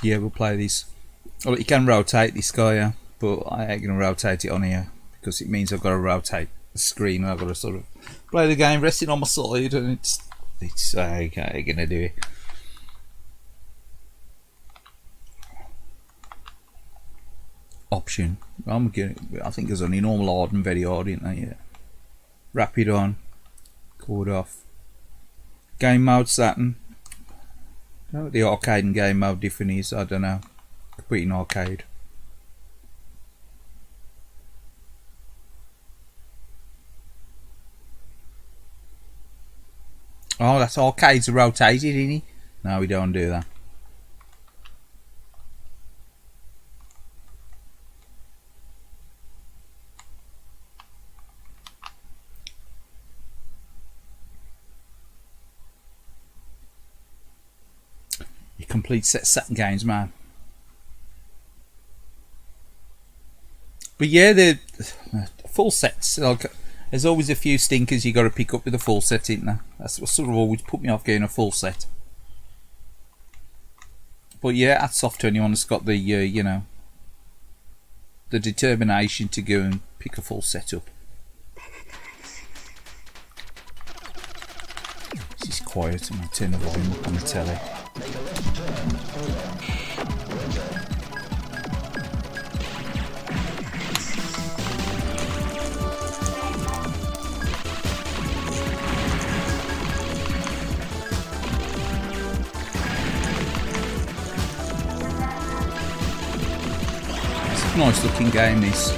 Yeah, we'll play this. Well, you can rotate this guy, yeah, but I ain't gonna rotate it on here because it means I've got to rotate the screen and I've got to sort of play the game resting on my side, and it's I ain't gonna do it. Option. I think there's only normal hard and very hard, isn't there? Yeah. Rapid on. Chord off. Game mode Saturn. I don't know what the arcade and game mode different is. I don't know. Completing arcade. Oh, that's arcades are rotated, isn't he? No, we don't do that. You complete Saturn games, man. But yeah, the full sets, like, there's always a few stinkers you got to pick up with a full set, isn't there? That's what sort of always put me off getting a full set. But yeah, hats off to anyone that's got the, you know, the determination to go and pick a full set up. This is quiet, I'm going to turn the volume up on the telly. Nice looking game, this.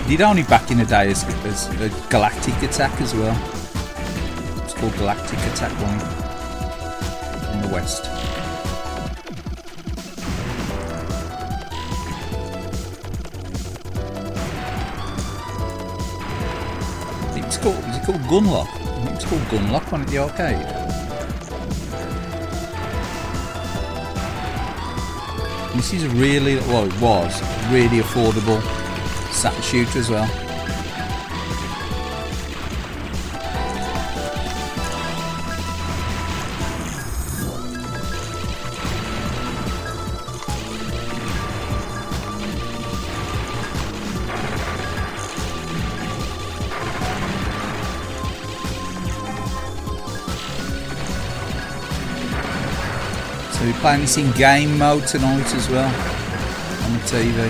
Did only back in the day as a Galactic Attack as well. It's called Galactic Attack 1 in the West. I think it's called, is it called Gunlock? I think it's called Gunlock on at the arcade. This is really, well, it was really affordable Saturn shooter as well. So we're playing this in game mode tonight as well on the TV.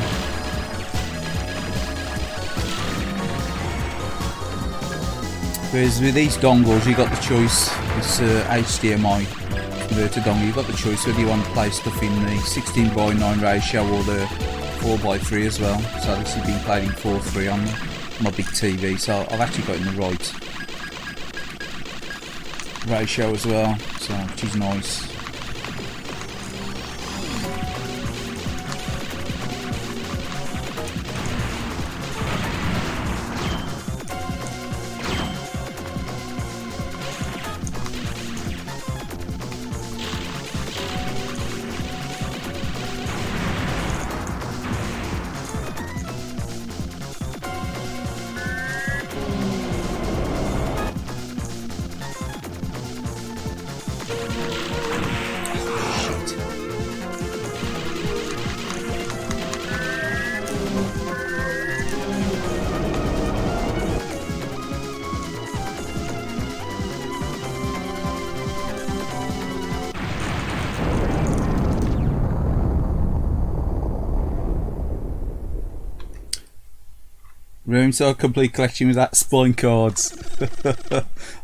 Whereas with these dongles, you got the choice. This HDMI converter dongle, you got the choice whether you want to play stuff in the 16:9 ratio or the 4:3 as well. So this has been played in 4:3 on my big TV. So I've actually got in the right ratio as well. So which is nice. Room to a complete collection with that spine cards.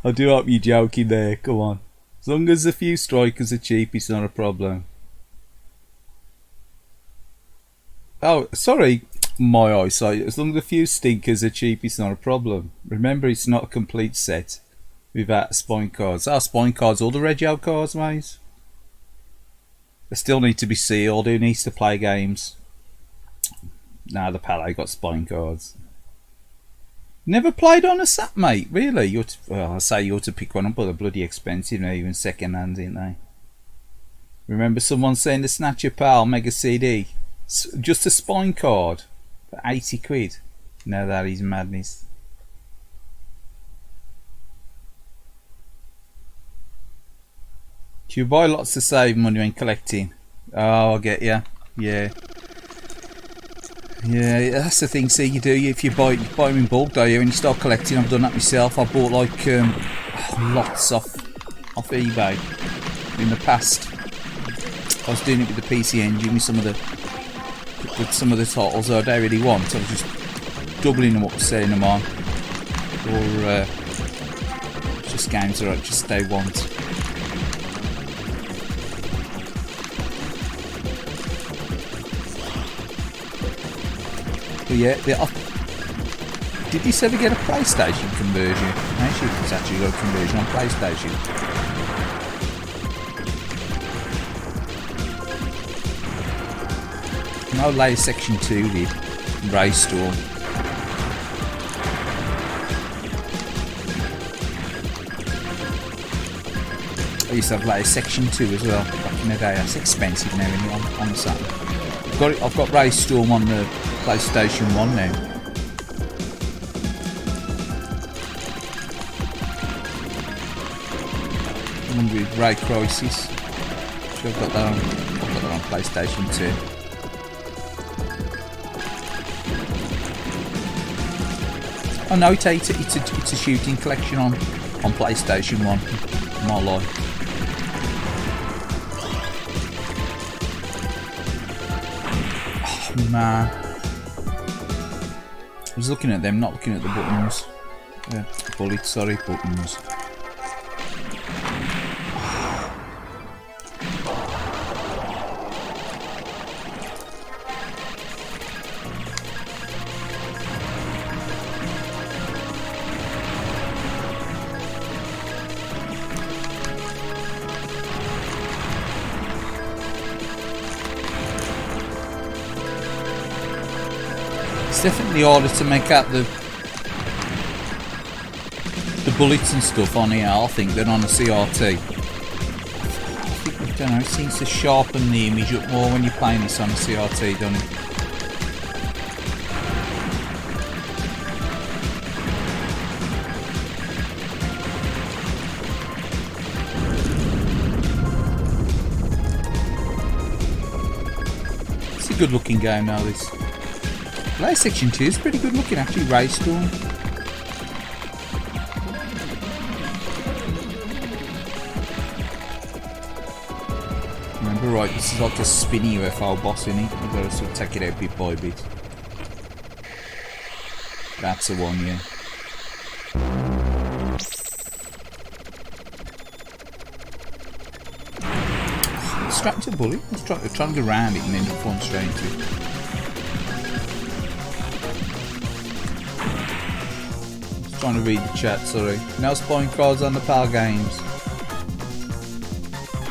I do hope you're joking there. Come on. As long as a few strikers are cheap, it's not a problem. Oh, sorry, my eyesight. As long as a few stinkers are cheap, it's not a problem. Remember, it's not a complete set without spine cards. Our spine cards, all the Regio cards, mate. They still need to be sealed. Who needs to play games? Now the Palais got spine cards. Never played on a sat, mate. Really? Well, I say you ought to pick one up, but they're bloody expensive now, even second hand, ain't they? Remember someone saying the Snatcher Pal Mega CD? Just a spine card for 80 quid. Now that is madness. Do you buy lots to save money when collecting? Oh, I get ya. Yeah. Yeah, that's the thing. See, you do. If you buy them in bulk, do you? When you start collecting, I've done that myself. I bought like lots off eBay in the past. I was doing it with the PC Engine with some of the titles I don't really want. I was just doubling them up, selling them on, or just games that I just don't want. But yeah, did this ever get a PlayStation conversion? Actually, it's actually got a conversion on PlayStation. No layer section 2 did. Ray Storm. I used to have layer section 2 as well back in the day. That's expensive now on the Saturn. I've got Ray Storm on the PlayStation 1 now. One with Ray Crisis. I've got that on PlayStation 2. Oh no, it's a shooting collection on PlayStation 1. My life. Oh man. I was looking at them, not looking at the buttons. Bullets, sorry, buttons. It's definitely harder to make out the bullets and stuff on here, I think, than on a CRT. I don't know, it seems to sharpen the image up more when you're playing this on a CRT, doesn't it? It's a good looking game now, this. Layer Section 2 is pretty good looking actually, Ray Storm. Remember right, this is like a spinny UFO boss in it. You've got to sort of take it out bit by bit. That's the one, yeah. Straight into the bullet. Let's try to go around it and then fall straight into it. Trying to read the chat, sorry. No spine cards on the PAL games.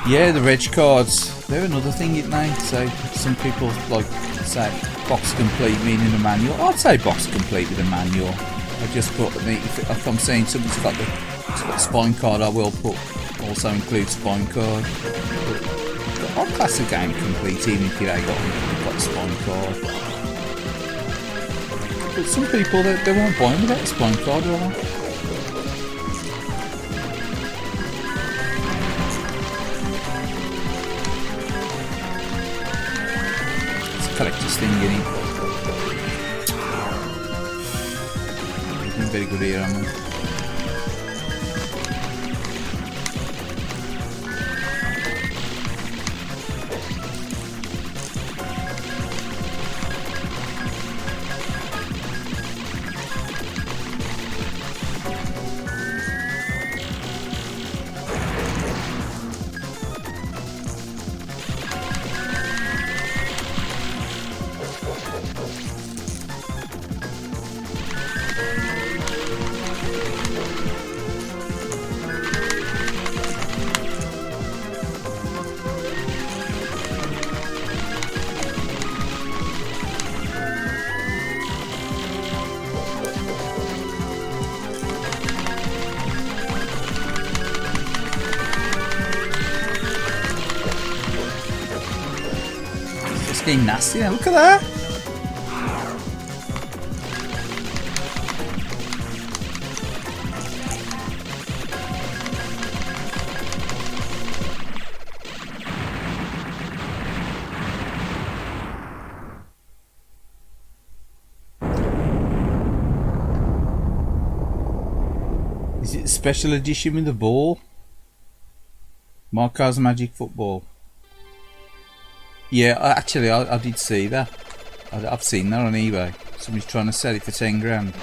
Yeah, the reg cards, they're another thing, isn't they? So some people like say box complete meaning a manual. I'd say box complete with a manual. I just put if I'm saying something's got the spine card, I will put also include spine card. But I'll class a game complete even if you ain't got the spine card. But some people, they won't buy them without a spine card, will they? It's a collector's thing, isn't it? They've been very good here, haven't they? getting nasty now. Look at that. Is it a special edition with the ball? Marco's Magic Football. Yeah, actually, I did see that. I've seen that on eBay. Somebody's trying to sell it for 10 grand.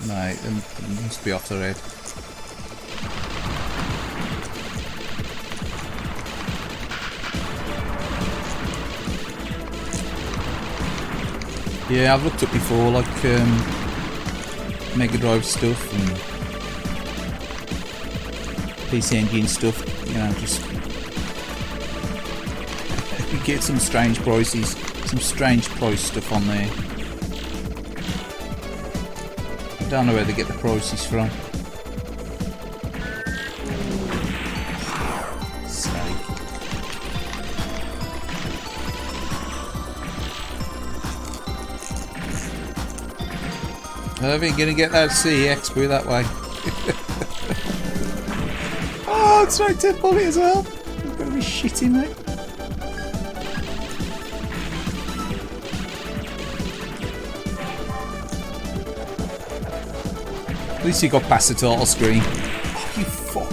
Mate, they must be off their head. Yeah, I've looked up before, like Mega Drive stuff and PC Engine stuff. You know, just you get some strange prices, some strange price stuff on there. I don't know where they get the prices from. I think you're gonna get that CEX through that way. Oh, it's right to pull it as well. I'm gonna be shitting me. At least you got past the title screen. Oh, you fuck.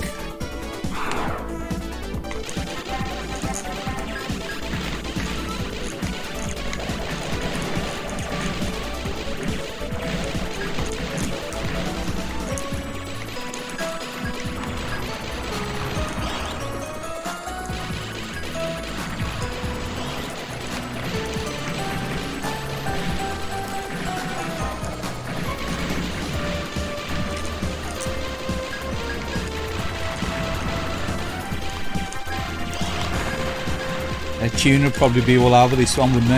A tune would probably be all over this one, wouldn't he?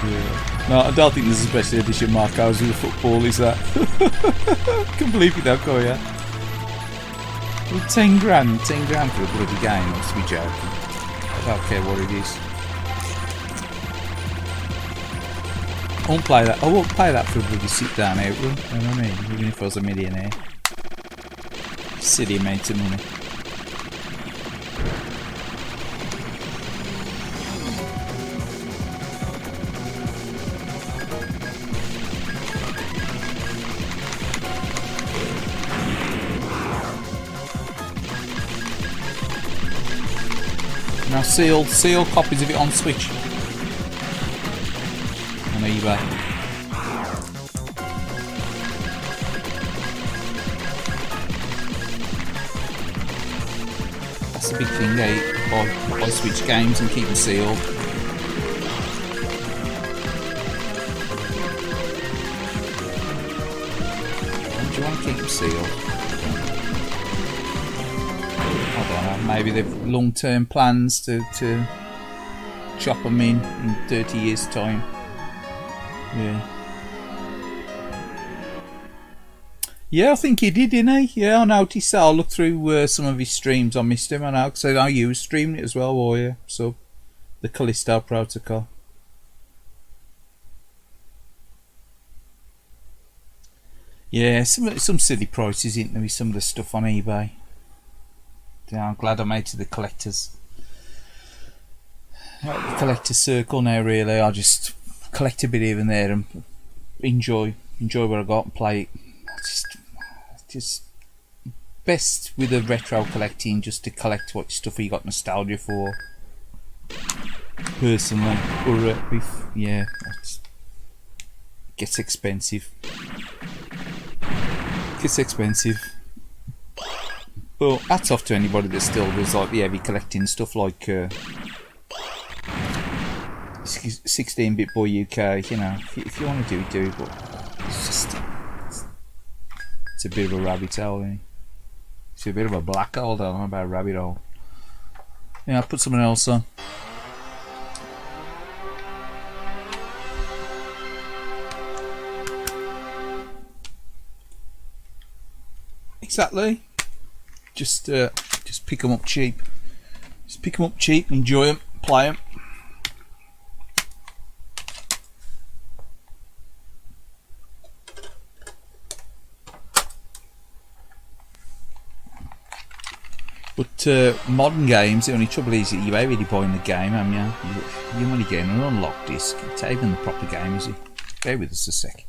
Yeah. No, I don't think there's a special edition Marco's with the football, is that? Can't believe it, that guy, yeah. Well, 10 grand for a bloody game, must be joking. I don't care what it is. I won't play that for a bloody sit down out room, you know what I mean? Even if I was a millionaire. Silly amount of money. Now sealed copies of it on Switch. On eBay. That's a big thing, buy Switch games and keep them sealed. Why do you want to keep them sealed? I don't know, maybe they've long-term plans to chop them in 30 years' time. Yeah. Yeah, I think he did, didn't he? Yeah, I noticed that. I looked through some of his streams. I missed him, I know, because I know you were streaming it as well, were you? So, the Callisto Protocol. Yeah, some silly prices, isn't there, with some of the stuff on eBay. Yeah, I'm glad I made it to the collectors. The collector's circle now, really. I just collect a bit here and there and enjoy what I got and play it. Just best with the retro collecting, just to collect what stuff you got nostalgia for. Personally, or yeah, it gets expensive. But hats off to anybody that still does like the heavy collecting stuff, like 16-bit boy UK. You know, if you want to do it, but it's just. It's a bit of a rabbit hole, isn't it? It's a bit of a black hole, I don't know about a rabbit hole. Yeah, I'll put something else on. exactly. Just pick them up cheap. Just pick them up cheap, enjoy them, play them. But modern games, the only trouble is that you ain't really buying the game, haven't you? You're only getting an unlocked disc. It's not even the proper game, is it? Bear with us a sec.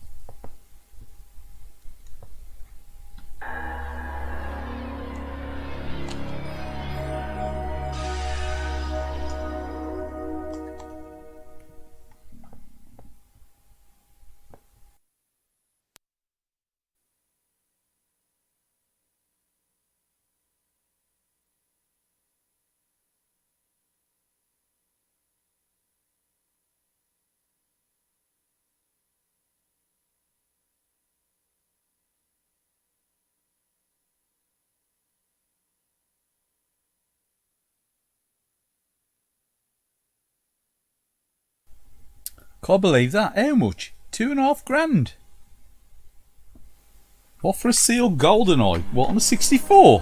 Can't believe that. How much? £2,500. What for a sealed GoldenEye? What, on a 64?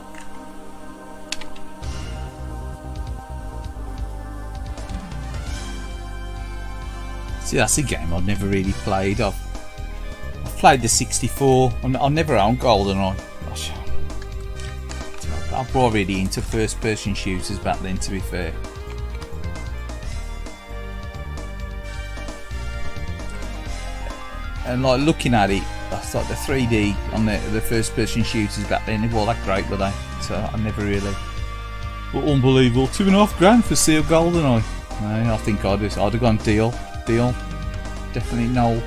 See, that's a game I've never really played. I've played the 64. I never owned GoldenEye. Gosh. I brought really into first person shooters back then, to be fair. And like looking at it, I thought the 3D on the first person shooters back then, they weren't that great, were they? So I never really. But unbelievable, £2,500 for sealed GoldenEye. No, I think I'd have gone deal. Definitely no.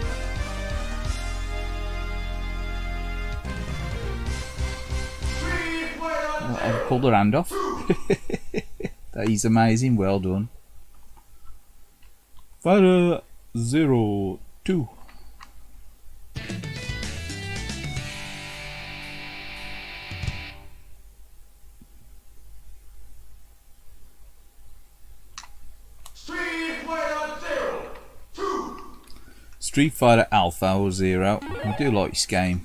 I've pulled her hand off. That is amazing, well done. Fighter 02. Street Fighter Alpha or Zero. I do like this game.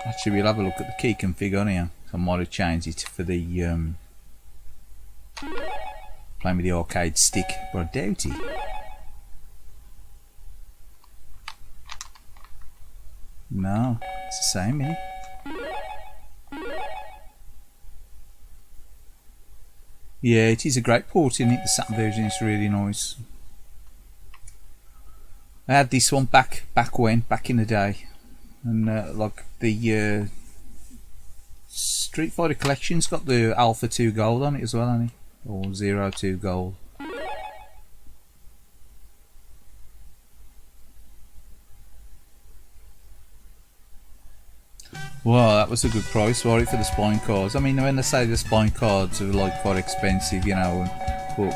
Actually, we'll have a look at the key config on here. I might have changed it for the playing with the arcade stick, but I doubt it. No, it's the same, isn't it? Yeah, it is a great port, isn't it? The Saturn version is really nice. I had this one back in the day, and like the Street Fighter Collection's got the Alpha 2 Gold on it as well, hasn't it? Or 02 Gold. Wow, that was a good price for it, for the spine cards. I mean, when they say the spine cards are like quite expensive, you know, but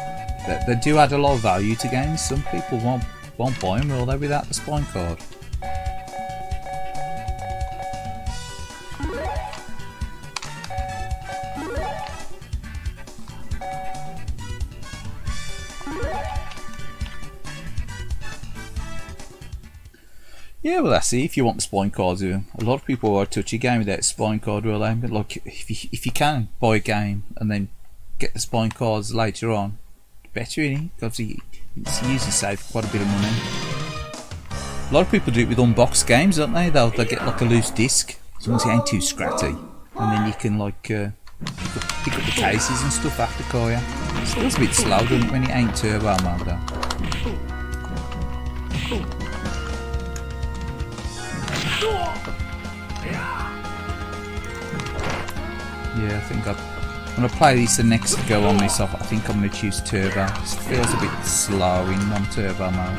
they do add a lot of value to games. Some people won't buy them, will they, without the spine card? Yeah, well, that's it. If you want the spine cards, a lot of people won't touch a game without a spine card, will they? But like, if you can buy a game and then get the spine cards later on, better, innit? Because it's usually save quite a bit of money. A lot of people do it with unboxed games, don't they? They'll get like a loose disc, as long as it ain't too scratchy, and then you can like pick up the cases and stuff after, can't you? It feels a bit slow, doesn't it, when it ain't turbo mode though. Yeah, I think I'm going to play this the next go on this. I think I'm going to choose turbo. It feels a bit slow in non-turbo mode.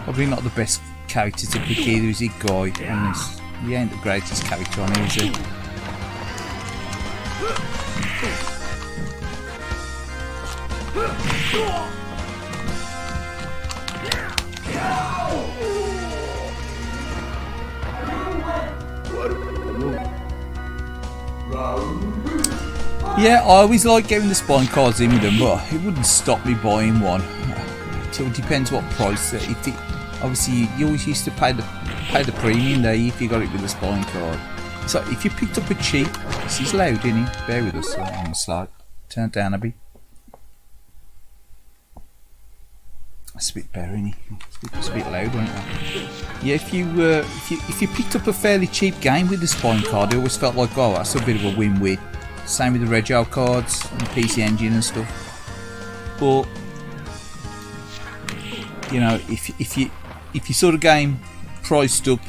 Probably not the best character to pick either, is he, Guy? On this, he ain't the greatest character on here, is he? Yeah, I always like getting the spine cards in with them, but it wouldn't stop me buying one. So it depends what price. If it, obviously, you always used to pay the premium there if you got it with the spine card. So if you picked up a cheap, this is loud, isn't it? Bear with us on the slide. Turn it down a bit. That's a bit better, isn't it? It's a bit loud, isn't it? Yeah, if you picked up a fairly cheap game with the spine card, I always felt like, oh, that's a bit of a win-win. Same with the Rego cards and the PC Engine and stuff. But you know, if you sort of game priced up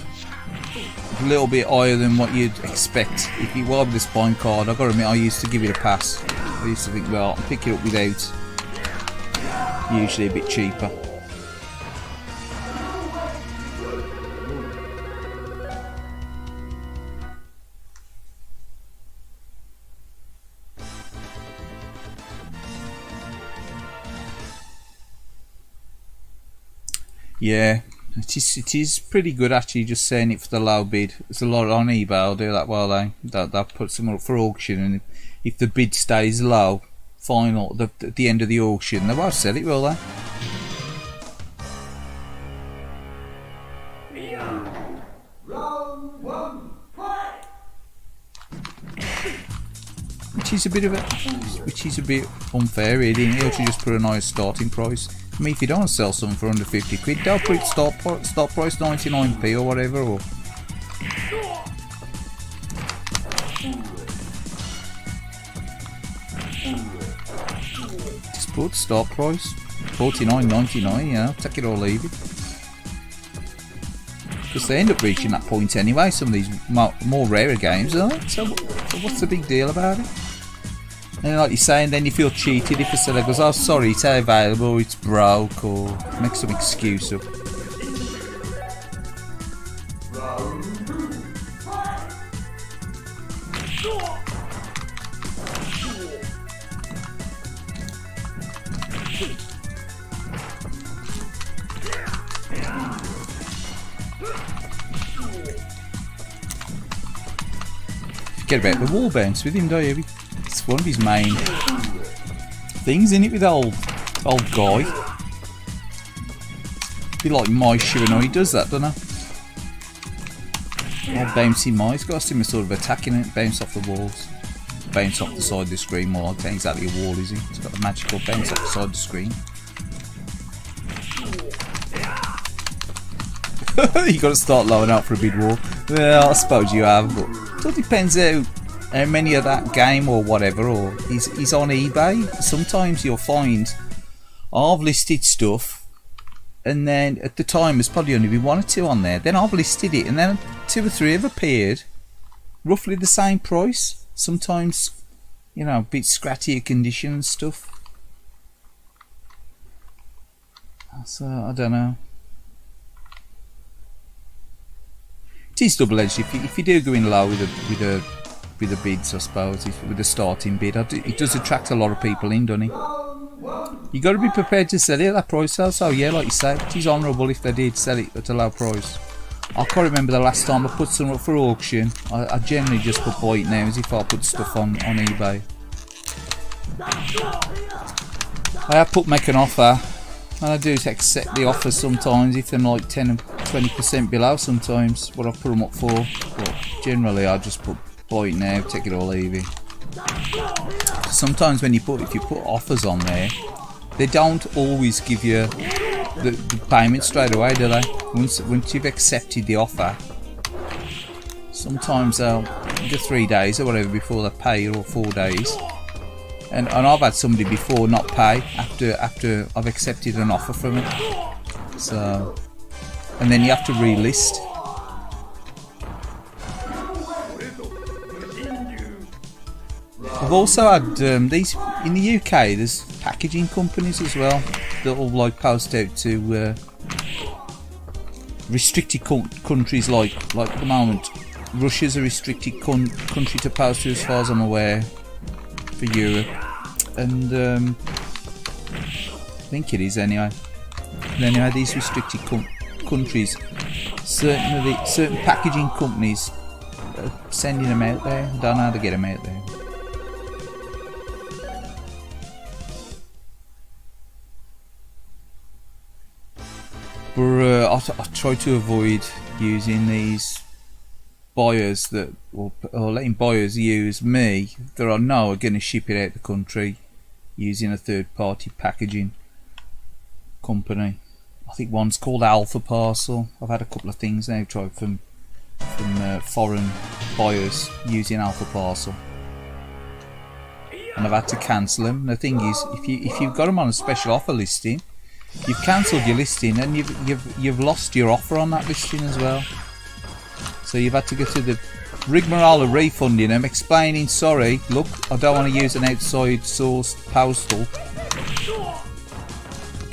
a little bit higher than what you'd expect, if you were with the spine card, I've got to admit I used to give it a pass. I used to think, well, I'll pick it up without, usually a bit cheaper. Yeah, it is pretty good actually, just saying it for the low bid. There's a lot on eBay, I'll do that while they'll put some up for auction, and if the bid stays low, final at the end of the auction, they won't sell it, will they? Which is a bit unfair, really. You should just put a nice starting price. I mean, if you don't sell something for under 50 quid, they'll put start price 99p or whatever. Or just put start price 49.99. You know, take it or leave it. Because they end up reaching that point anyway. Some of these more rarer games, aren't? So what's the big deal about it? And like you're saying, then you feel cheated if the seller goes, oh sorry, it's available, it's broke, or make some excuse up. Forget about the wall bounce with him, don't you? It's one of his main things, isn't it, with the old guy? Be like my Shirano, he does that, doesn't he? Old bouncy mice, got a similar sort of attacking it, bounce off the walls. Bounce off the side of the screen more, it ain't exactly a wall, is he? It's got a magical bounce off the side of the screen. You got to start lowering out for a big wall. Well, I suppose you have, but it all depends how many of that game or whatever, or is on eBay. Sometimes you'll find I've listed stuff, and then at the time there's probably only been one or two on there. Then I've listed it, and then 2 or 3 have appeared, roughly the same price. Sometimes, you know, a bit scratchier condition and stuff. So I don't know. It is double-edged. If you do go in low with the bids, I suppose, with the starting bid, it does attract a lot of people in, doesn't it? You got to be prepared to sell it at that price, so yeah, like you say, it is honourable if they did sell it at a low price. I can't remember the last time I put some up for auction. I generally just put buy it now as if I put stuff on eBay. I have put make an offer, and I do accept the offer sometimes if they're like 10 and 20% below sometimes what I put them up for. But generally I just put buy it now, take it or leave it. Sometimes when if you put offers on there, they don't always give you the payment straight away, do they? Once you've accepted the offer, sometimes they'll give 3 days or whatever before they pay you, or 4 days. And I've had somebody before not pay after I've accepted an offer from it. So, and then you have to relist. I've also had these in the UK. There's packaging companies as well that will like post out to restricted countries like at the moment. Russia's a restricted country to post to, as far as I'm aware, for Europe. And think it is anyway. And anyway, these restricted countries, certain packaging companies are sending them out there. I don't know how to get them out there. But I try to avoid using these buyers or letting buyers use me that I know are going to ship it out the country using a third-party packaging company. I think one's called Alpha Parcel. I've had a couple of things now tried from foreign buyers using Alpha Parcel, and I've had to cancel them. The thing is, if you've got them on a special offer listing, you've cancelled your listing and you've lost your offer on that listing as well. So you've had to go to the rigmarole of refunding them, explaining, sorry, look, I don't want to use an outside sourced postal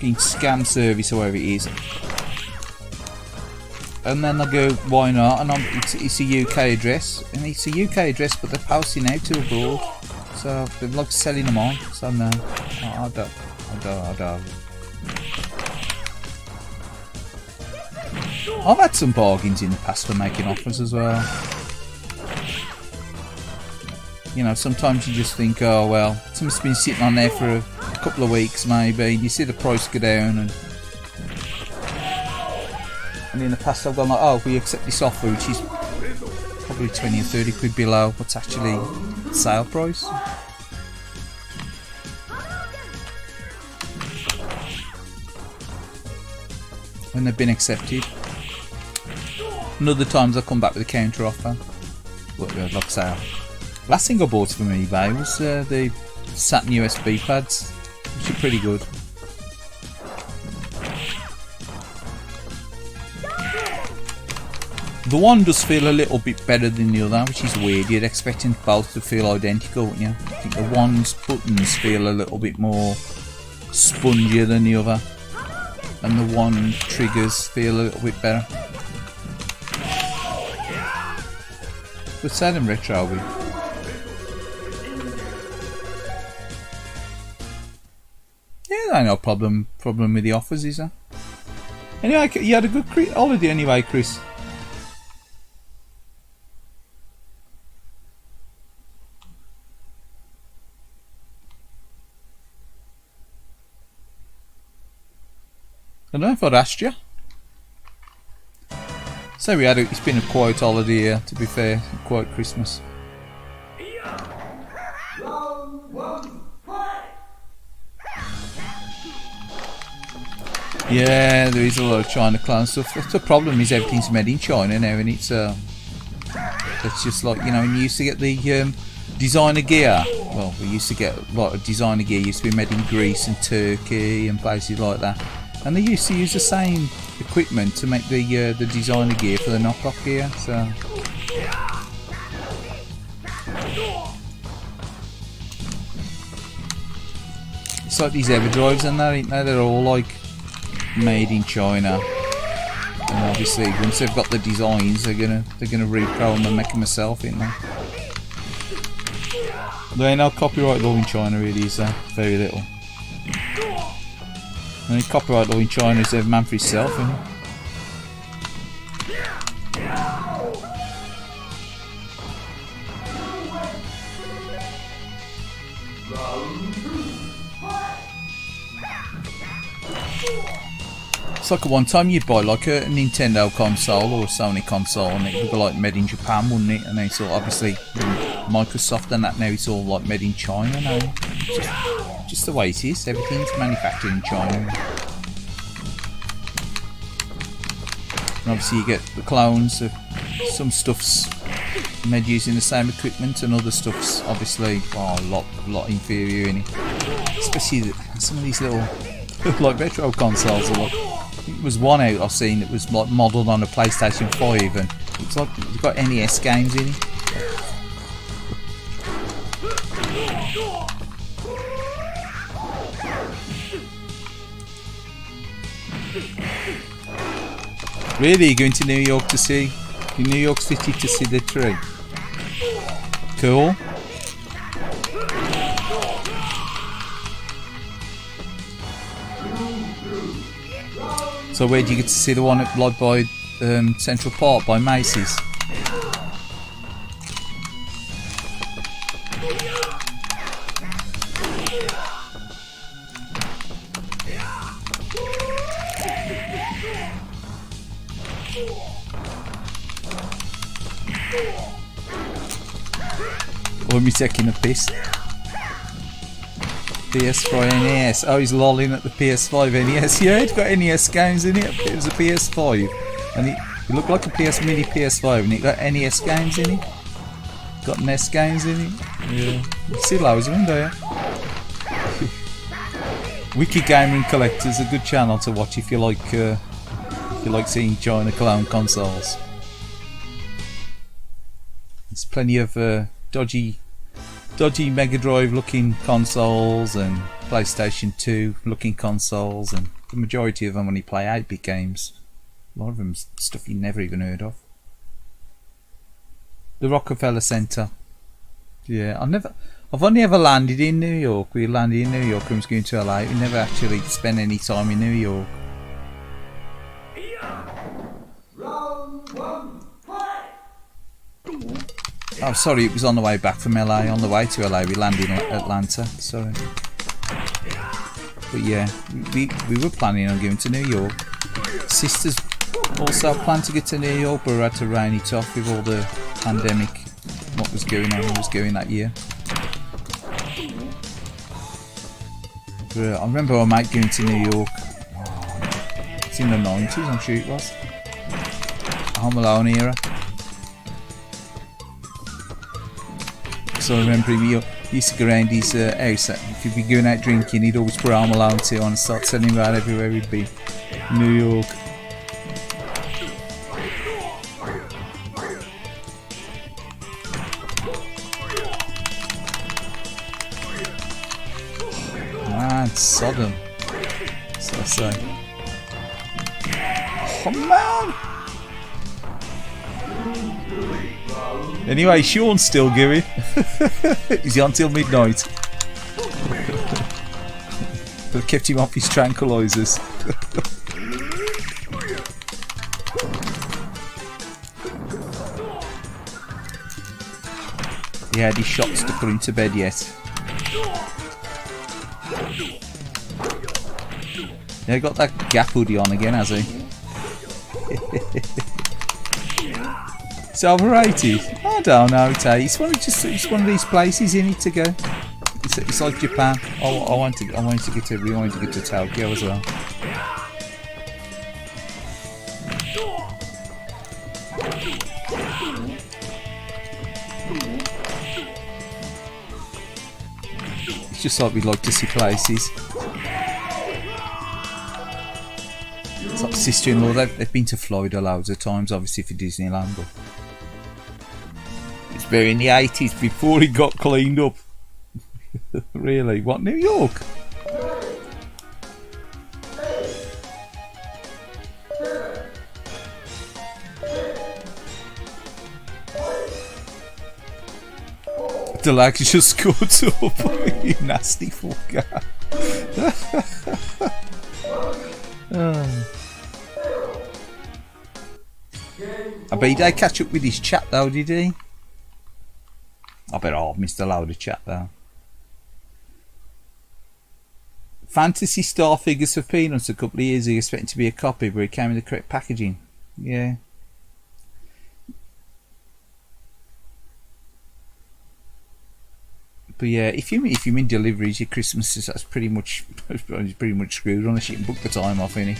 fucking scam service or whatever it is. And then I go, why not? And it's a UK address, and it's a UK address, but they're posting out to abroad, so they're like selling them on. So no, I don't. I've had some bargains in the past for making offers as well. You know, sometimes you just think, oh well, something's been sitting on there for a couple of weeks maybe, you see the price go down, and in the past I've gone like, oh, we accept this offer, which is probably 20 or 30 quid below what's actually sale price. When they've been accepted. And other times I come back with a counter offer. But like I say, last thing I bought from eBay was the Saturn USB pads, which are pretty good. The one does feel a little bit better than the other, which is weird. You'd expect them both to feel identical, wouldn't you? I think the one's buttons feel a little bit more spongier than the other, and the one triggers feel a little bit better. But say them retro with. Yeah, there ain't no problem with the offers, is there? Anyway, you had a good holiday anyway, Chris. I don't know if I'd asked you. So it's been a quiet holiday here, to be fair, a quiet Christmas. Yeah, there is a lot of China clown stuff. The problem is everything's made in China now, and it's just like, you know, we used to get the designer gear. Well, we used to get a lot of designer gear used to be made in Greece and Turkey and places like that. And they used to use the same equipment to make the designer gear for the knockoff gear. So it's like these EverDrives and that, ain't they? They're all like made in China. And obviously, once they've got the designs, they're gonna repro them and make them themselves, ain't they? There ain't no copyright law in China, really, is there? Very little. The only copyright law in China is every man for himself, isn't it? It's like at one time you'd buy like a Nintendo console or a Sony console, and it would be like made in Japan, wouldn't it? And then it's all obviously Microsoft and that, now it's all like made in China now. Just the way it is, everything's manufactured in China. And obviously you get the clones, some stuff's made using the same equipment and other stuff's obviously a lot inferior in it. Especially some of these little like retro consoles are like, I think there was one out I've seen that was like modelled on a PlayStation 5, and it's like it's got NES games in it. Really, you're going to New York New York City to see the tree? Cool. So where do you get to see the one at like by Central Park by Macy's? Or me taking a piss? PS5 NES. Oh, he's lolling at the PS5 NES. Yeah, it's got NES games in it. It was a PS5, and it looked like a PS Mini PS5, and it got NES games in it. Got NES games in it. Yeah, you see loads of them, do you? Wiki Gaming Collector's a good channel to watch if you like seeing China clone consoles. There's plenty of dodgy Mega Drive looking consoles and PlayStation 2 looking consoles, and the majority of them only play 8-bit games. A lot of them stuff you never even heard of. The Rockefeller Center. Yeah, I've only ever landed in New York. We landed in New York and was going to LA. We never actually spent any time in New York. Oh, sorry, it was on the way back from LA. On the way to LA, we landed in Atlanta. Sorry. But yeah, we were planning on going to New York. Sisters also planned to get to New York, but we had to rain it off with all the pandemic, what was going on, was going that year. But I remember our mate going to New York. It's in the 90s, I'm sure it was. Home Alone era. So I remember he used to go around his house. If he'd be going out drinking, he'd always put Home Alone 2 on and start telling him about everywhere he'd be. New York. Man, Sodom. So I say. Oh man! Anyway, Sean's still going. He's on till midnight. But kept him off his tranquilizers. He had his shots to put him to bed yet. Yeah, got that Gap hoodie on again, has he? It's overrated. I don't know. It's one of these places you need to go. It's like Japan. I want to get to. We wanted to get to Tokyo as well. It's just like we'd like to see places. It's like sister-in-law. They've been to Florida loads of times, obviously for Disneyland. But it's very in the 80s before it got cleaned up. Really? What, New York? The legs just cut up. You nasty fucker. I bet he did catch up with his chat though, did he? I bet I've missed a load of chat though. Fantasy Star figures for Peanuts a couple of years ago, expecting to be a copy, but it came in the correct packaging. Yeah. But yeah, if you mean deliveries, your Christmas that's pretty much screwed unless you can book the time off, innit?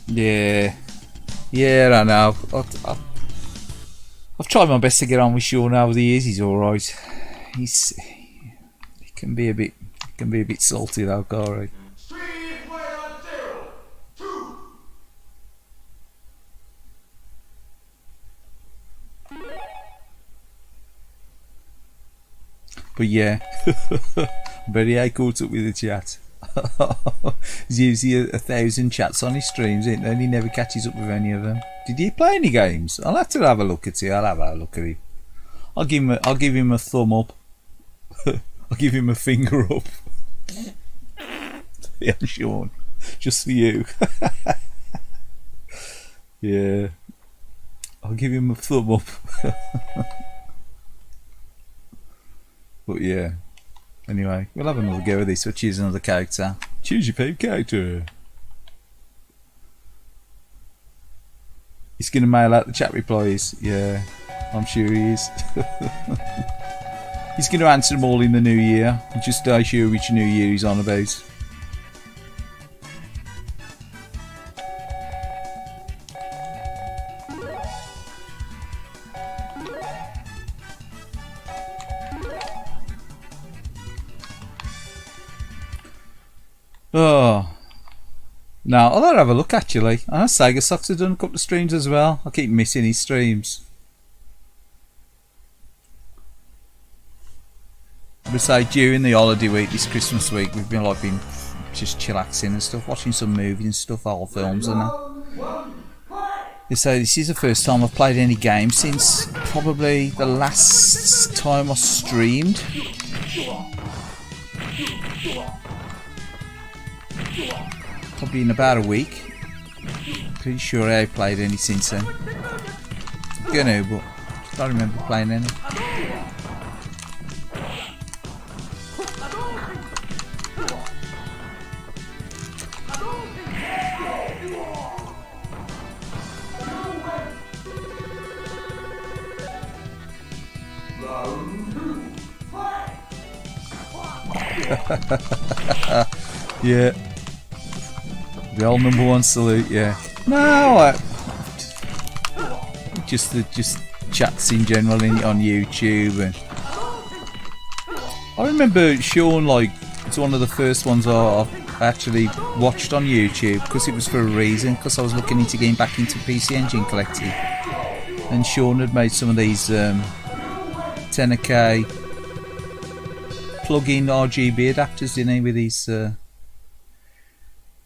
Yeah, I know. I've tried my best to get on with Sean over the years. He's all right. He can be a bit salty though, can't he? But yeah, but he ain't caught up with the chat. There's usually 1,000 chats on his streams, isn't there? And he never catches up with any of them. Did he play any games? I'll have to have a look at it. I'll have a look at him. I'll give him a thumb up. I'll give him a finger up. Yeah, Sean. Just for you. Yeah. I'll give him a thumb up. But yeah. Anyway, we'll have another go at this. We'll choose another character. Choose your favourite character. He's going to mail out the chat replies. Yeah, I'm sure he is. He's going to answer them all in the new year. I'm just sure which new year he's on about. Oh. Now, I'll have a look actually. I know Sega Saturn have done a couple of streams as well. I keep missing his streams. But say during the holiday week, this Christmas week, we've been just chillaxing and stuff, watching some movies and stuff, old films and that. They say this is the first time I've played any game since probably the last time I streamed. Probably in about a week. Pretty sure I played any since then. Gonna, but I don't remember playing any. Yeah. The old #1 salute, yeah. No, just chats in general on YouTube, and I remember Sean, like, it's one of the first ones I actually watched on YouTube because it was for a reason, because I was looking into getting back into PC Engine collecting, and Sean had made some of these 10K plug-in RGB adapters, didn't he, with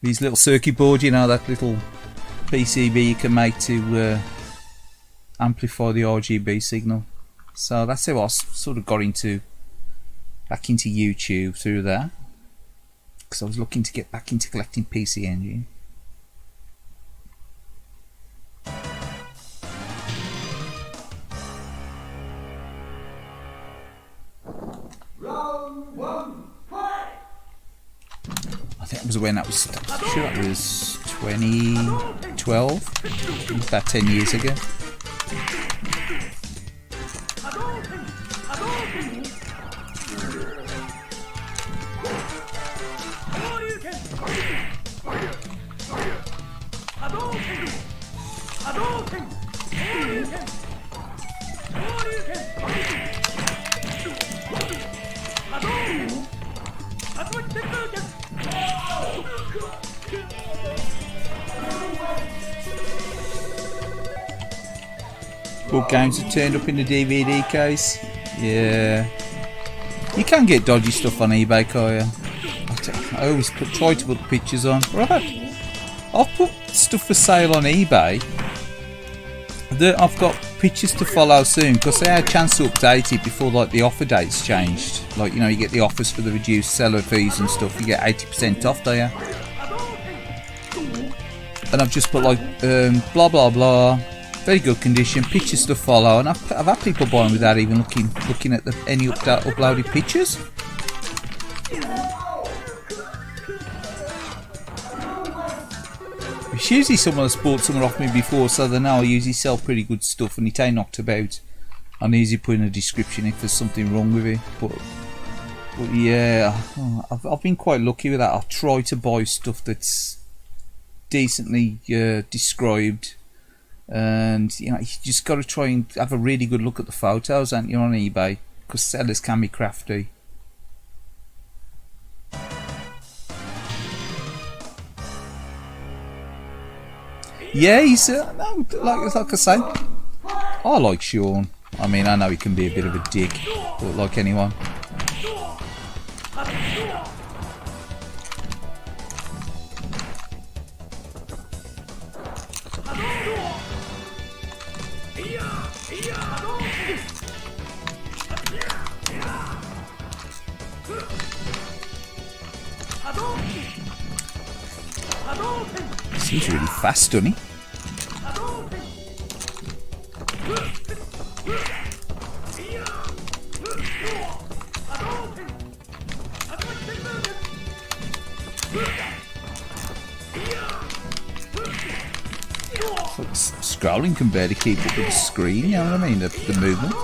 these little circuit boards, you know, that little PCB you can make to amplify the RGB signal. So that's how I sort of got back into YouTube through that, because I was looking to get back into collecting PC Engine. I think it was when I'm sure that was 2012, about 10 years ago. What games have turned up in the DVD case? Yeah. You can get dodgy stuff on eBay, can't you? I always try to put pictures on. Right. I've put stuff for sale on eBay that I've got pictures to follow soon, because they had a chance to update it before, like, the offer dates changed. Like, you know, you get the offers for the reduced seller fees and stuff. You get 80% off, don't you? And I've just put, like, blah blah blah. Very good condition, pictures to follow, and I've had people buying without even looking at any uploaded pictures. It's usually someone that's bought something off me before, so they know I usually sell pretty good stuff, and it ain't knocked about. I'm easy putting a description if there's something wrong with it. But yeah, I've been quite lucky with that. I try to buy stuff that's decently described. And you know, you just got to try and have a really good look at the photos, aren't you, on eBay, because sellers can be crafty. Yeah, he's no, like I say, I like Sean. I mean, I know he can be a bit of a dick, but like anyone. He's really fast, doesn't he? Scrolling can barely keep up with the screen, you know what I mean? The movement.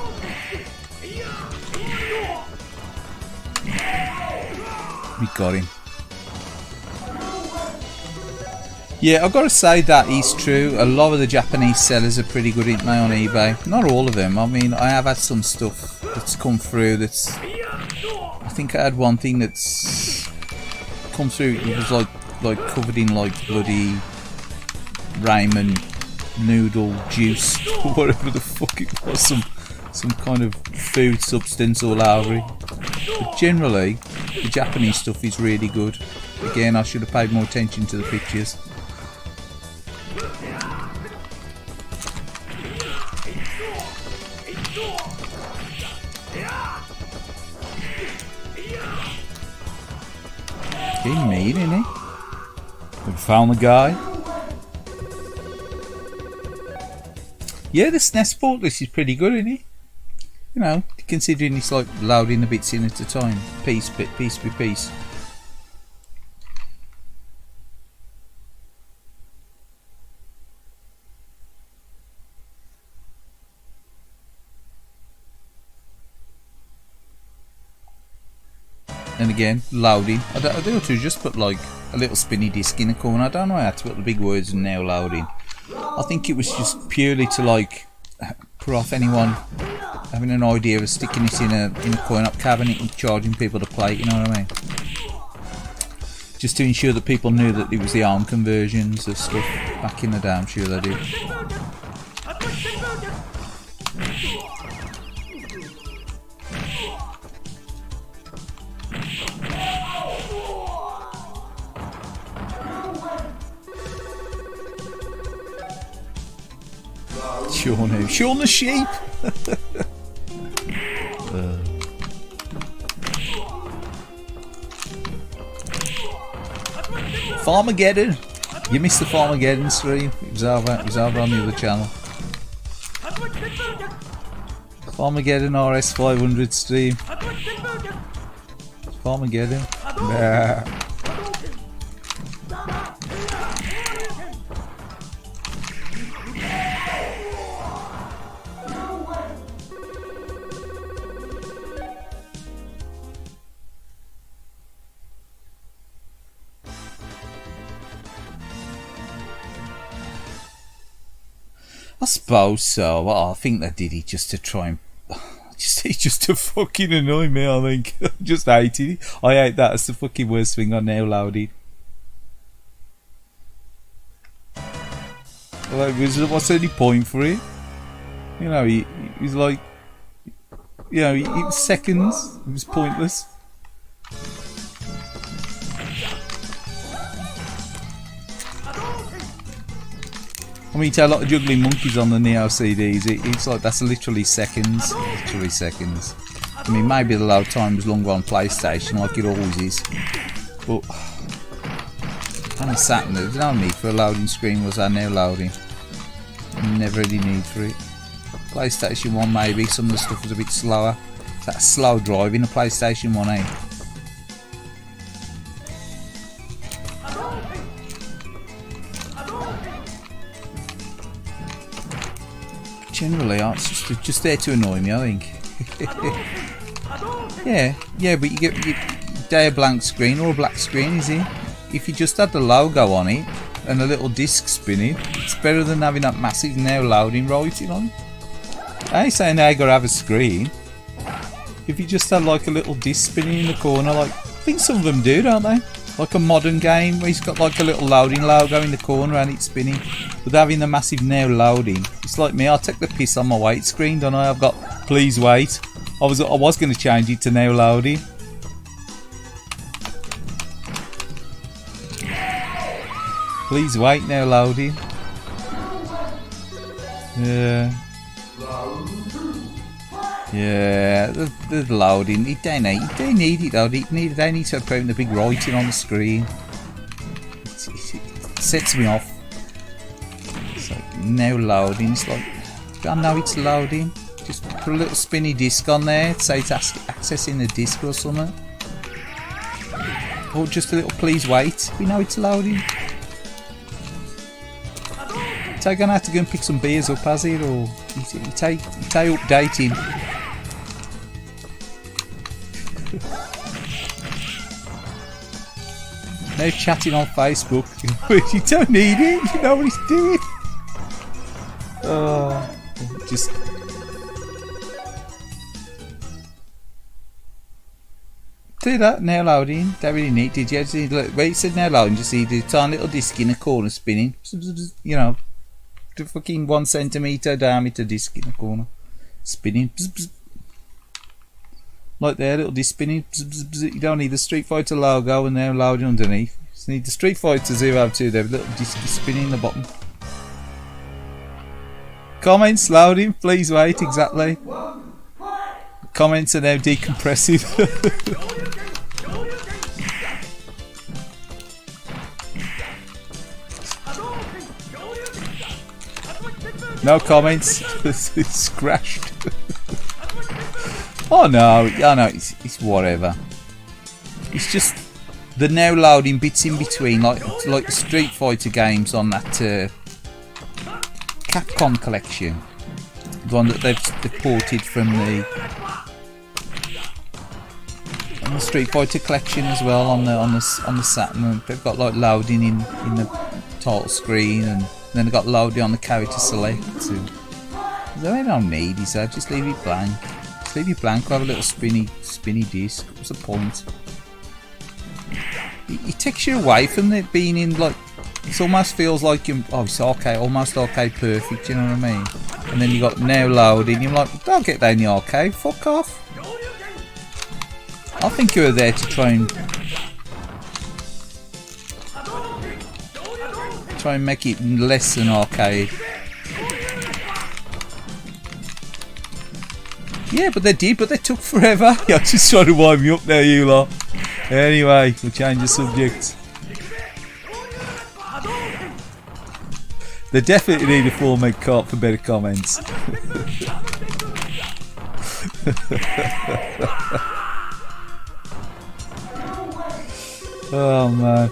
We got him. Yeah, I've got to say that is true. A lot of the Japanese sellers are pretty good, aren't they, on eBay? Not all of them. I mean, I have had some stuff that's come through that's... I think I had one thing that's come through. It was like covered in like bloody ramen noodle juice or whatever the fuck it was. Some kind of food substance all over it. But generally, the Japanese stuff is really good. Again, I should have paid more attention to the pictures. Getting mean, isn't he? We found the guy. Yeah, the SNES port list is pretty good, isn't he? You know, considering it's like loading the bits in at a time, piece by piece. And again, loading. I do to just put like a little spinny disc in the corner. I don't know how to put the big words in now loading. I think it was just purely to like put off anyone having an idea of sticking it in a coin-op cabinet and charging people to play it, you know what I mean? Just to ensure that people knew that it was the ARM conversions of stuff back in the day. I'm sure they did. Shaun the sheep. Farmageddon. You missed the Farmageddon stream. It was over on the other channel. Farmageddon RS 500 stream. Farmageddon. Nah. I suppose so. Well, I think they did it just to try and just to fucking annoy me. I think just hated it. I hate that. It's the fucking worst thing I now loaded. Like, what's any point for it? You know, he's like, you know, it was seconds. It was pointless. I mean, you tell a lot of juggling monkeys on the Neo CDs. It's like that's literally seconds. Literally seconds. I mean, maybe the load time was longer on PlayStation, like it always is. But on the Saturn, there's no need for a loading screen. Was there now loading? Never any need for it. PlayStation 1 maybe. Some of the stuff was a bit slower. It's that slow driving a PlayStation 1, eh? Generally, it's just there to annoy me, I think. yeah, but you get a blank screen or a black screen, is it? If you just had the logo on it and a little disc spinning, it's better than having that massive now loading writing on. I ain't saying I gotta have a screen. If you just had like a little disc spinning in the corner, like I think some of them do, don't they? Like a modern game where he's got like a little loading logo in the corner and it's spinning. But having the massive now loading, it's like me, I'll take the piss on my wait screen, don't I? I've got please wait. I was going to change it to now loading. Please wait, now loading. Yeah, the loading. They need it though. They need to put the big writing on the screen. It sets me off. now loading. It's like, I know it's loading. Just put a little spinny disc on there to say it's accessing the disc or something. Or just a little please wait. We know it's loading. So I'm gonna have to go and pick some beers up, has it? Or you take updating. Now chatting on Facebook. You don't need it. You know what he's doing. Oh, just. Do that now loading. That really neat. Did you? Just, look, where it said now loading, just see the tiny little disc in the corner spinning. You know. The fucking 1 centimetre diameter disc in the corner spinning, bzz, bzz. Like there, little disc spinning, bzz, bzz, bzz. You don't need the Street Fighter logo and they're loading underneath. You just need the Street Fighter 002 there, little disc spinning in the bottom. Comments loading, please wait, exactly. Comments are now decompressing. No comments. It's crashed. Oh no, it's whatever. It's just the now loading bits in between, like the Street Fighter games on that Capcom collection, the one that they've ported from the Street Fighter collection as well on the Saturn. They've got like loading in the title screen and. Then I got loaded on the character select. I don't need it, so just leave it blank. Just leave it blank, we'll have a little spinny disc. What's the point? It takes you away from it being in like. It almost feels like you're. Oh, it's arcade, almost arcade perfect. You know what I mean? And then you got now loading. You're like, don't get that in the arcade. Fuck off. I think you were there to try and make it less than arcade. Yeah, but they did, but they took forever. You're just trying to wind me up there, you lot. Anyway, we'll change the subject. They definitely need a full meg cart for better comments. Oh man.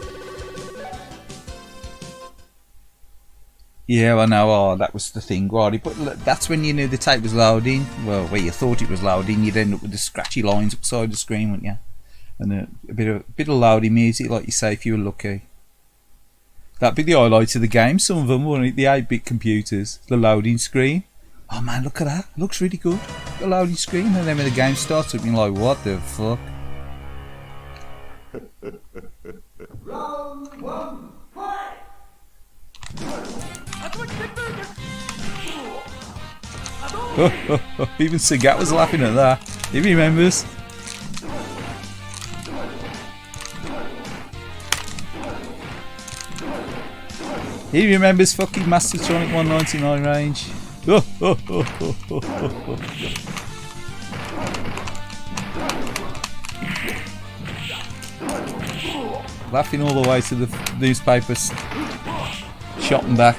Yeah, I know. Oh, that was the thing, right? But look, that's when you knew the tape was loading. Well, where you thought it was loading, you'd end up with the scratchy lines upside the screen, wouldn't you? And a bit of louding music, like you say, if you were lucky. That'd be the highlight of the game. Some of them, wouldn't it? The 8-bit computers, the loading screen. Oh man, look at that! It looks really good. The loading screen, and then when the game starts, you're like, what the fuck? Round one, fight! Even Sagat was laughing at that. He remembers. He remembers fucking Mastertronic 199 range. Laughing all the way to the newspapers. Shot and back.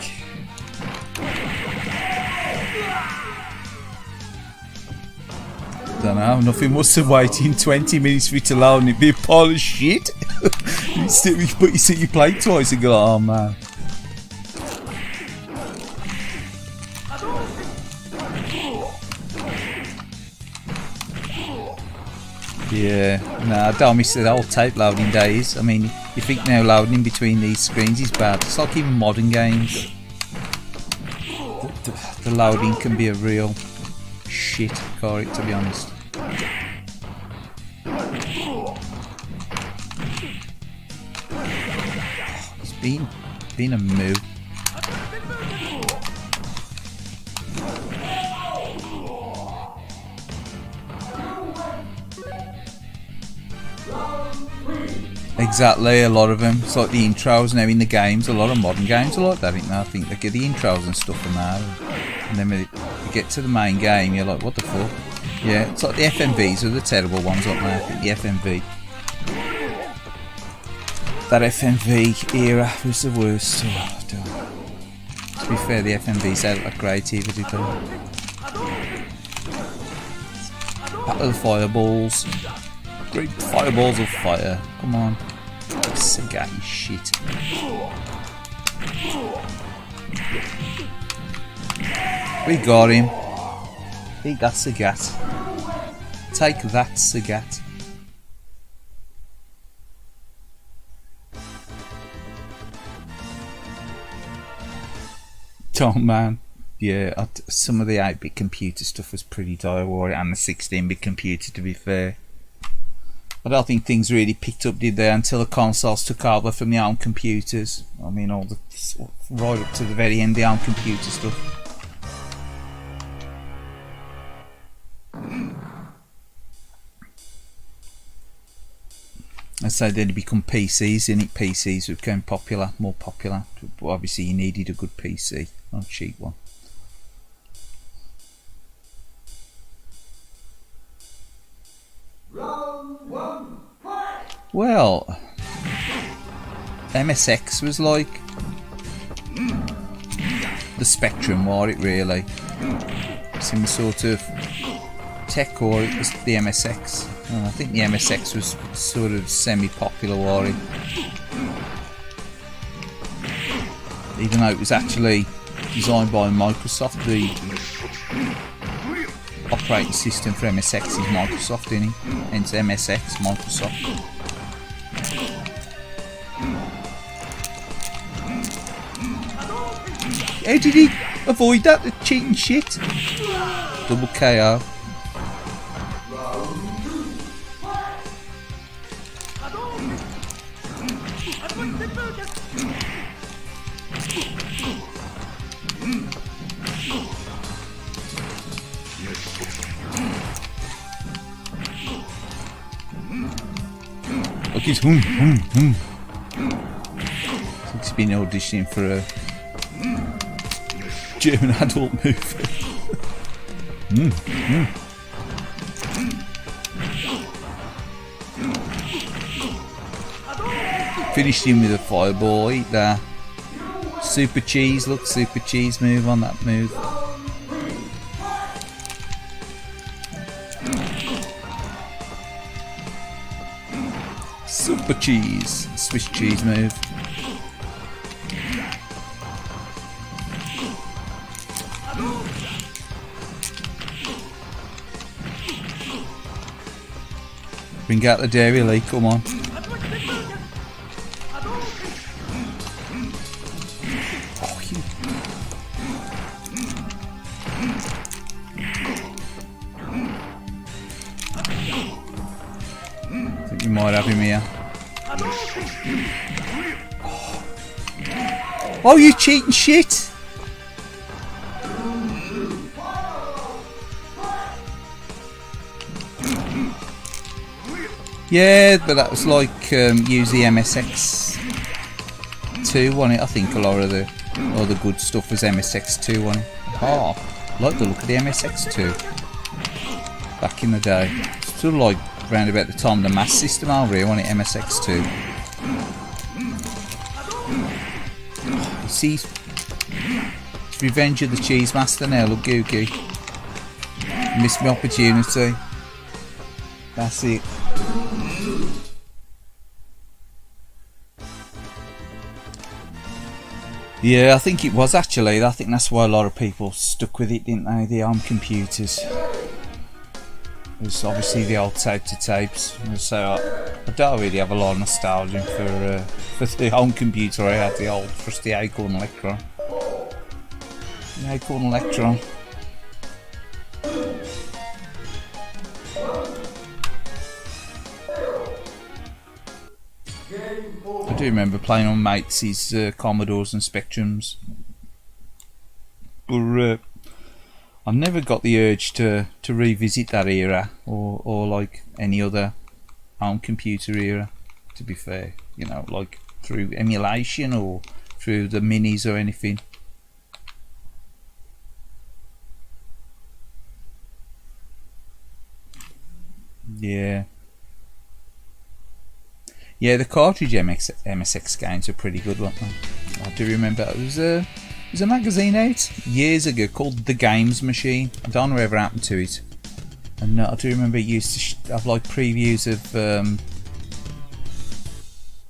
Don't know, nothing must have waited 20 minutes for it to load and it'd be a pile of shit. But you see you play twice and go, oh man. Yeah, nah, I don't miss the old tape loading days. I mean, you think now loading between these screens is bad. It's like even modern games. The loading can be a real shit, Corey, to be honest. It's been a moo. Exactly, a lot of them. It's like the intros now in the games. A lot of modern games are like that, I think they get the intros and stuff from that. And then when you get to the main game, you're like, what the fuck? Yeah, it's like the FMVs are the terrible ones, aren't they? I think the FMV. That FMV era was the worst. Oh, To be fair, the FMV's out like great either, did they? Battle of fireballs. Great fireballs of fire. Come on. Sega shit. We got him. He got Sagat. Take that, Sagat. Oh man, yeah, some of the 8-bit computer stuff was pretty dire, and the 16-bit computer, to be fair. I don't think things really picked up, did they, until the consoles took over from the home computers. I mean, all the right up to the very end, the home computer stuff. I say then it become PCs, and PCs became popular, more popular. But obviously, you needed a good PC, not a cheap one. Round 1, fight! Well, MSX was like the Spectrum, war it really? Some sort of tech, or it was the MSX. I think the MSX was sort of semi-popular, war it? Even though it was actually designed by Microsoft, the operating system for MSX is Microsoft, isn't it? Hence MSX, Microsoft. How did he avoid that? The cheating shit. Double KO. Look, he's He's been auditioning for a German adult movie. Finished him with a fireball. Eat that. Super cheese. Look, super cheese move on that move. Super cheese. Swiss cheese move. Bring out the dairy leak, come on. Oh, you. I think we might have him here. Oh, you cheating shit! Yeah, but that was like use the MSX2 on it. I think a lot of the all the good stuff was MSX2 on it. Oh, I like the look of the MSX2 back in the day. Sort of like around about the time the Mass System over here on it, MSX2. You see, it's Revenge of the Cheese Master now. Look, Googie, missed my opportunity. That's it. Yeah, I think it was actually. I think that's why a lot of people stuck with it, didn't they? The home computers. It was obviously the old tape-to-tapes. So I don't really have a lot of nostalgia for the home computer I had, the old trusty Acorn Electron. The Acorn Electron. I do remember playing on mates' Commodores and Spectrums, but I've never got the urge to revisit that era or like any other home computer era, to be fair, you know, like through emulation or through the minis or anything. Yeah, the cartridge MSX games are pretty good, weren't they? I do remember it was There's a magazine out years ago called The Games Machine. I don't know whatever happened to it. And I do remember it used to have like previews of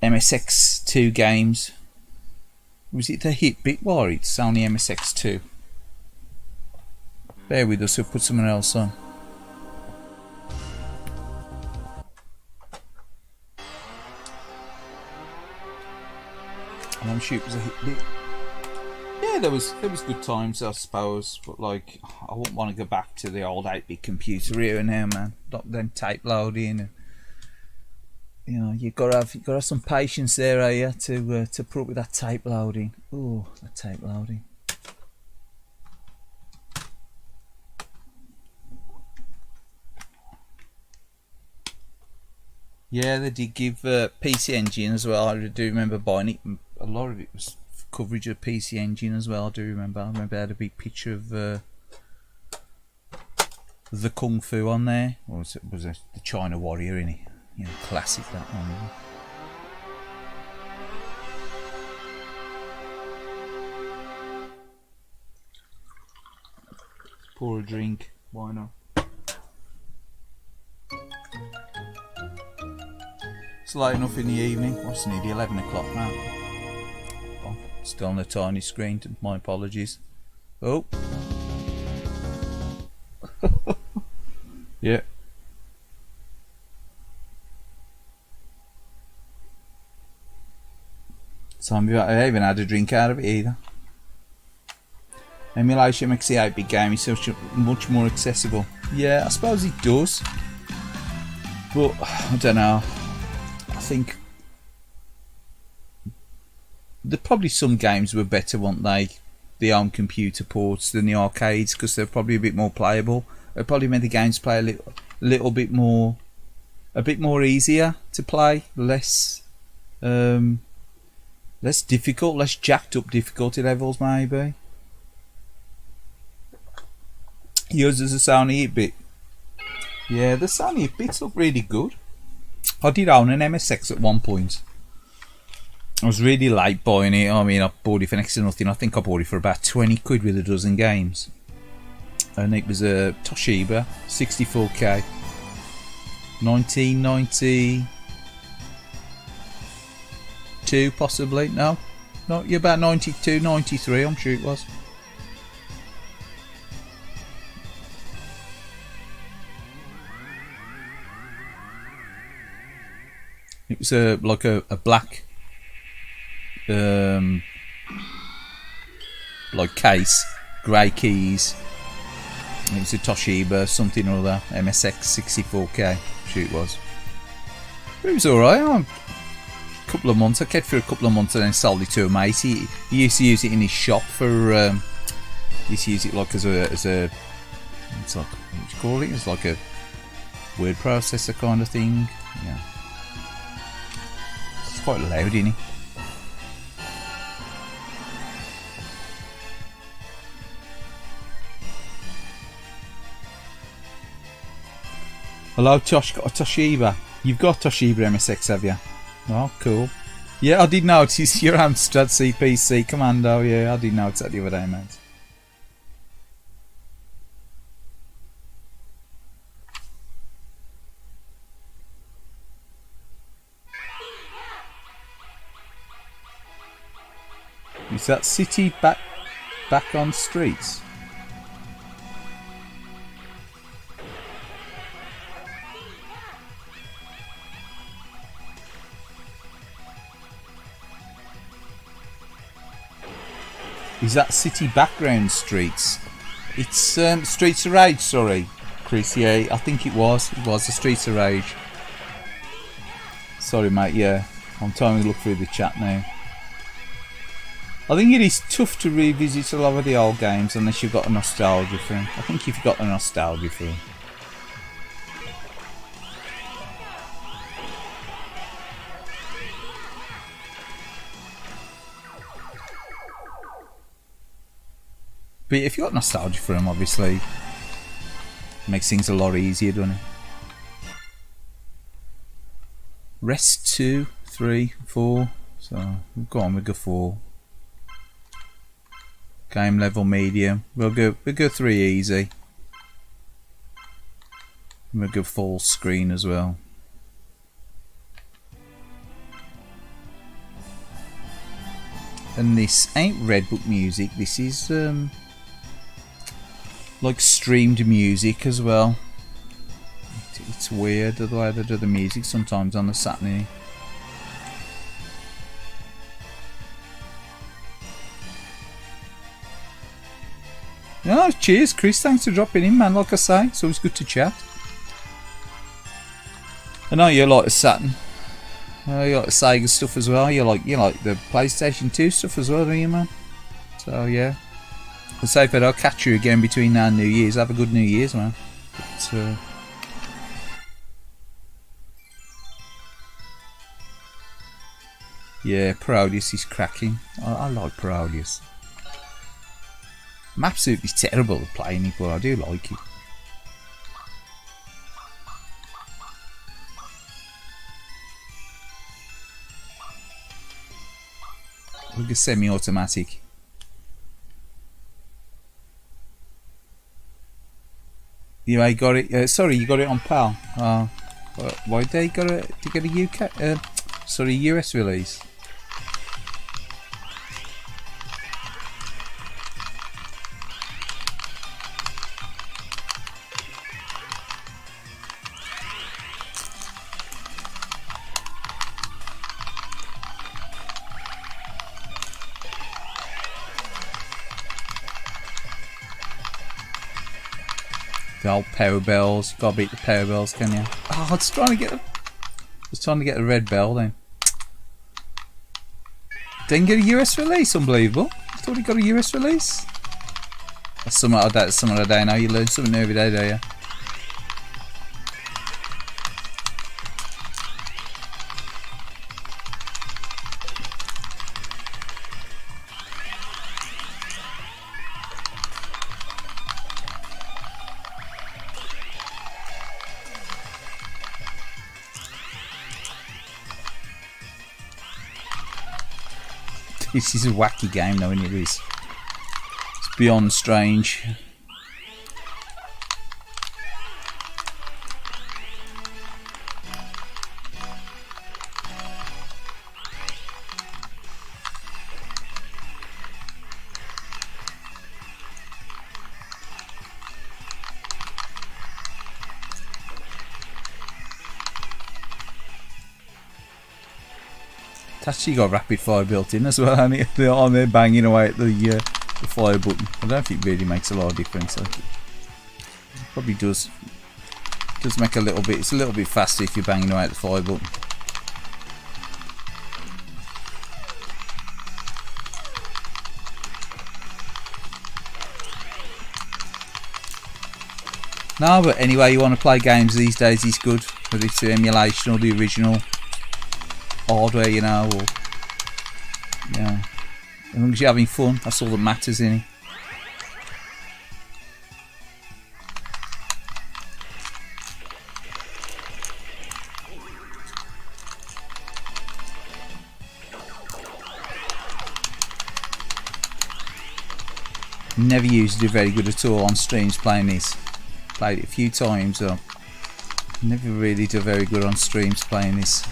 MSX2 games. Was it the hit bit war? It's only MSX2. Bear with us, we'll put someone else on. I'm sure it was a hit bit. Yeah, there was good times, I suppose, but like I wouldn't want to go back to the old 8-bit computer era now, man. Not then tape loading, and you know you gotta have some patience there, to put up with that tape loading. Oh, that tape loading. Yeah, they did give PC Engine as well. I do remember buying it. A lot of it was coverage of PC Engine as well. I remember I had a big picture of the Kung Fu on there. Or was it the China Warrior in it? You know, classic that one. Pour a drink. Why not? It's late enough in the evening. What's nearly 11 o'clock now? Oh, still on a tiny screen. My apologies. Oh. Yeah. So I haven't had a drink out of it either. Emulation makes the 8-bit gaming so much more accessible. Yeah, I suppose it does. But I don't know. I think there probably some games were better, weren't they? The home computer ports than the arcades, because they're probably a bit more playable. It probably made the games play a little bit more, easier to play, less difficult, less jacked up difficulty levels maybe. Yours is a Sony 8-bit. Yeah, the Sony 8-bits look really good. I did own an MSX at one point. I was really late buying it. I mean, I bought it for next to nothing. I think I bought it for about 20 quid with a dozen games. And it was a Toshiba 64K. 1992 possibly. No, you're about 92, 93 I'm sure it was. It was like a black like case, grey keys. It was a Toshiba something or other, MSX 64K, I'm sure it was. But it was alright. A couple of months. I kept it for a couple of months and then sold it to a mate. He used to use it in his shop for. He used to use it like as a. It's like, what do you call it? It's like a word processor kind of thing. Yeah. It's quite loud, isn't it? Hello, Tosh. Got a Toshiba. You've got a Toshiba MSX, have you? Oh, cool. Yeah, I did notice your Amstrad CPC Commando. Yeah, I did notice that the other day, mate. Is that city back on streets? Is that city background streets? It's Streets of Rage, sorry, Chris. Yeah, I think it was. It was the Streets of Rage. Sorry, mate. Yeah, I'm trying to look through the chat now. I think it is tough to revisit a lot of the old games unless you've got a nostalgia for them. I think if you've got a nostalgia for them. But if you've got nostalgia for them, obviously, it makes things a lot easier, doesn't it? Rest 2, 3, 4. So, go on, we go 4. Game level medium. We'll go 3 easy. And we'll go full screen as well. And this ain't Redbook music, this is like streamed music as well. It's weird the way they do the music sometimes on the Saturn. Oh, cheers Chris, thanks for dropping in, man. Like I say, it's always good to chat. I know you like the Saturn. You like the Sega stuff as well. You like the PlayStation 2 stuff as well, don't you, man? So yeah. I'll say that I'll catch you again between now and New Year's. Have a good New Year's, man. But, yeah, Parodius is cracking. I like Parodius. I'm absolutely terrible at playing it, but I do like it. Look at semi-automatic. You got it. Sorry, you got it on PAL. Why did they got it? To get a UK? Sorry, US release. The old power bells. You gotta beat the power bells, can you? Oh, I was trying to get the red bell then. Didn't get a US release, unbelievable. I thought he got a US release. That's something I don't know. You learn something new every day, don't you? This is a wacky game though, isn't it? It's beyond strange. It's actually got rapid fire built in as well, and they're on there banging away at the fire button. I don't think it really makes a lot of difference. It probably does make a little bit. It's a little bit faster if you're banging away at the fire button. No, but anyway, you want to play games these days, it's good. Whether it's the emulation or the original hardware, you know, or yeah, as long as you're having fun, that's all that matters in it. Never used to do very good at all on streams playing this. Played it a few times, though. Never really do very good on streams playing this.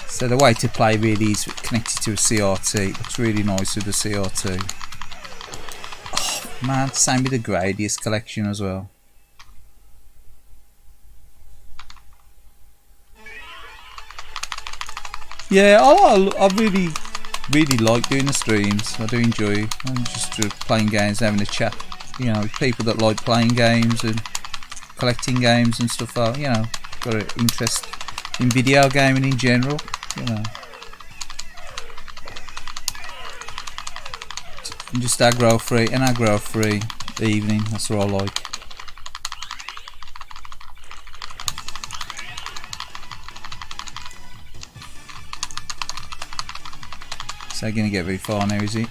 So the way to play really is connected to a CRT. It looks really nice with the CRT. Oh man, same with the Gradius collection as well. Yeah, I really like doing the streams. I do enjoy it. I'm just playing games, having a chat. You know, with people that like playing games and collecting games and stuff. You know, got an interest in video gaming in general. You know, and just aggro free evening. That's what I like. So gonna get very far now, is it?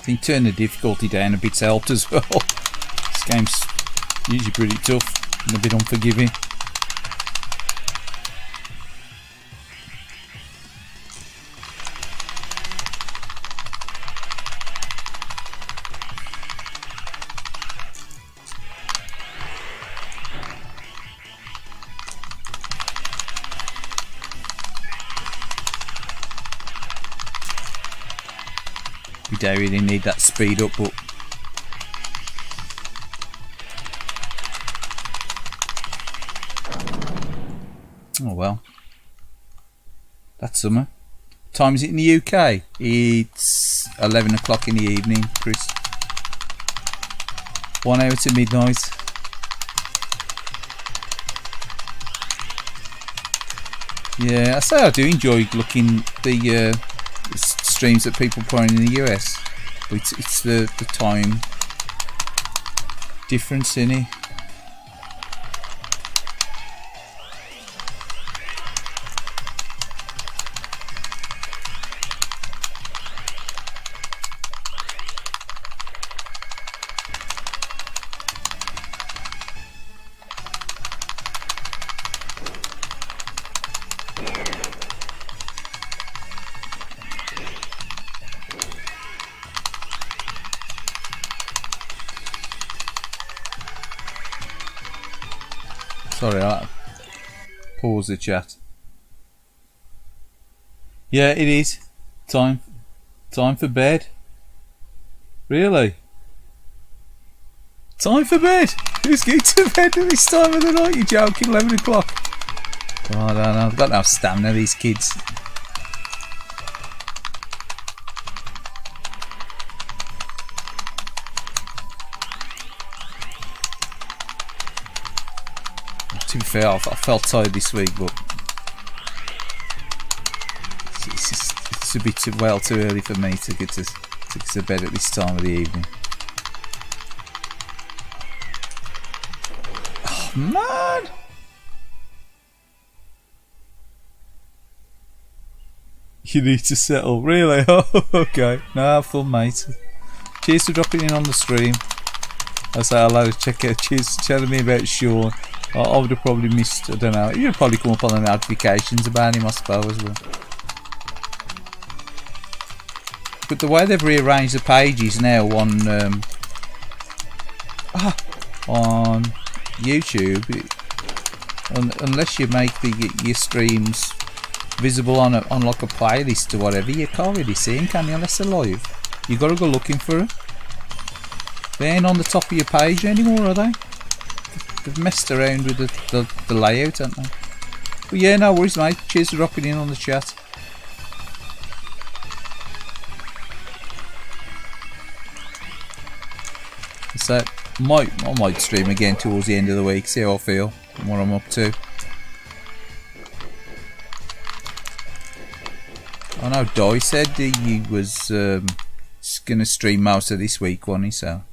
I think turn the difficulty down a bit's helped as well. This game's usually pretty tough and a bit unforgiving. We don't really need that speed up, but oh well. That's summer. Time is it in the UK? It's 11 o'clock in the evening, Chris. 1 hour to midnight. Yeah, I say I do enjoy looking at the streams that people put on in the US, but it's the time difference in it. Sorry, I pause the chat. Yeah, it is. Time for bed. Really? Time for bed? Who's going to bed at this time of the night? You're joking, 11 o'clock. Oh, I don't know, I've got no stamina, these kids. To be fair, I felt tired this week, but it's a bit too early for me to get to bed at this time of the evening. Oh man! You need to settle, really? Oh, okay. No, have fun, mate. Cheers for dropping in on the stream. I say hello, check out. Cheers for telling me about Sean. I would have probably missed, I don't know, you'd probably come up on the notifications about him, I suppose. But the way they've rearranged the pages now on YouTube, unless you make your streams visible on like a playlist or whatever, you can't really see them, can you, unless they're live? You got to go looking for them. They ain't on the top of your page anymore, are they? They've messed around with the layout, haven't they? But yeah, no worries, mate. Cheers for dropping in on the chat. So, I might stream again towards the end of the week, see how I feel and what I'm up to. I know Di said he was going to stream most of this week, wasn't he? So.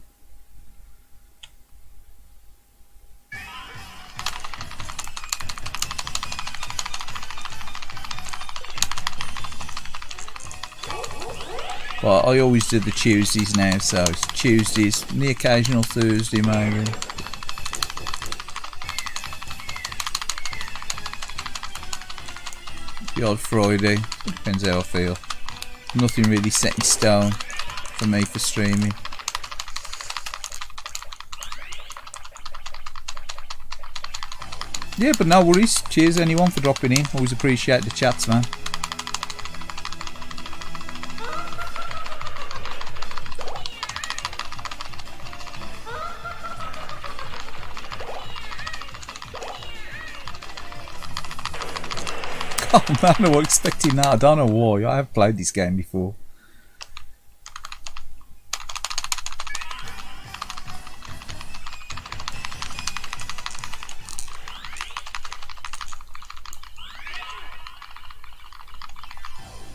Well, I always do the Tuesdays now, so it's Tuesdays, and the occasional Thursday maybe. The odd Friday, depends how I feel. Nothing really set in stone for me for streaming. Yeah, but no worries. Cheers anyone for dropping in. Always appreciate the chats, man. Oh man, I was expecting that. I don't know why. I have played this game before.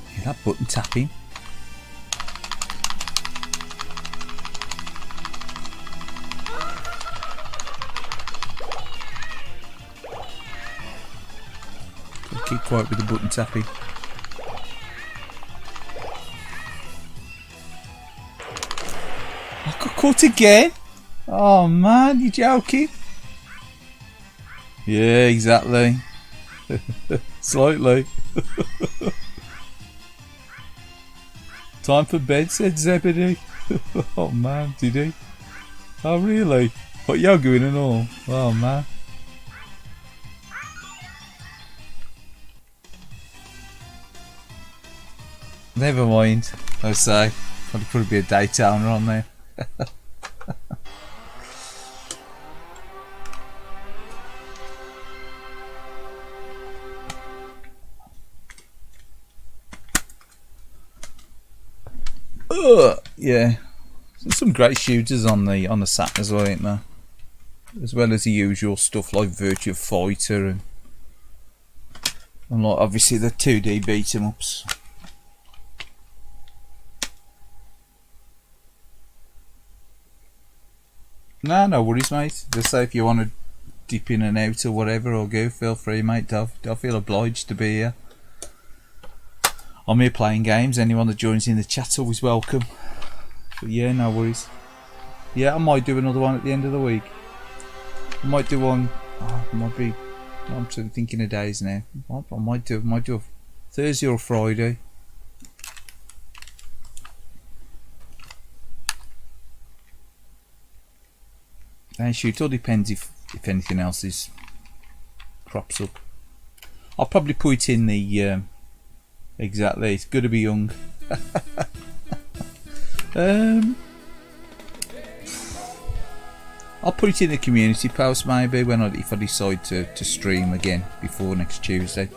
Hear that button tapping? Keep quiet with the button tapping. I got caught again. Oh man, you joking? Yeah, exactly. Slightly. Time for bed, said Zebedee. Oh man, did he? Oh really? What you going and all? Oh man. Never mind, I say. I'd put a bit of Daytona on there. Yeah. There's some great shooters on the Saturn as well, ain't there? As well as the usual stuff like Virtua Fighter and like obviously the 2D beat 'em ups. No worries, mate. Just say if you want to dip in and out or whatever, or go, feel free, mate. Don't feel obliged to be here. I'm here playing games. Anyone that joins in the chat's always welcome. But yeah, no worries. Yeah, I might do another one at the end of the week. I might do one. Might be. I'm sort of thinking of days now. I might do a Thursday or Friday. And shoot, it all depends if anything else is crops up. I'll probably put in the exactly. It's good to be young. I'll put it in the community post maybe if I decide to stream again before next Tuesday.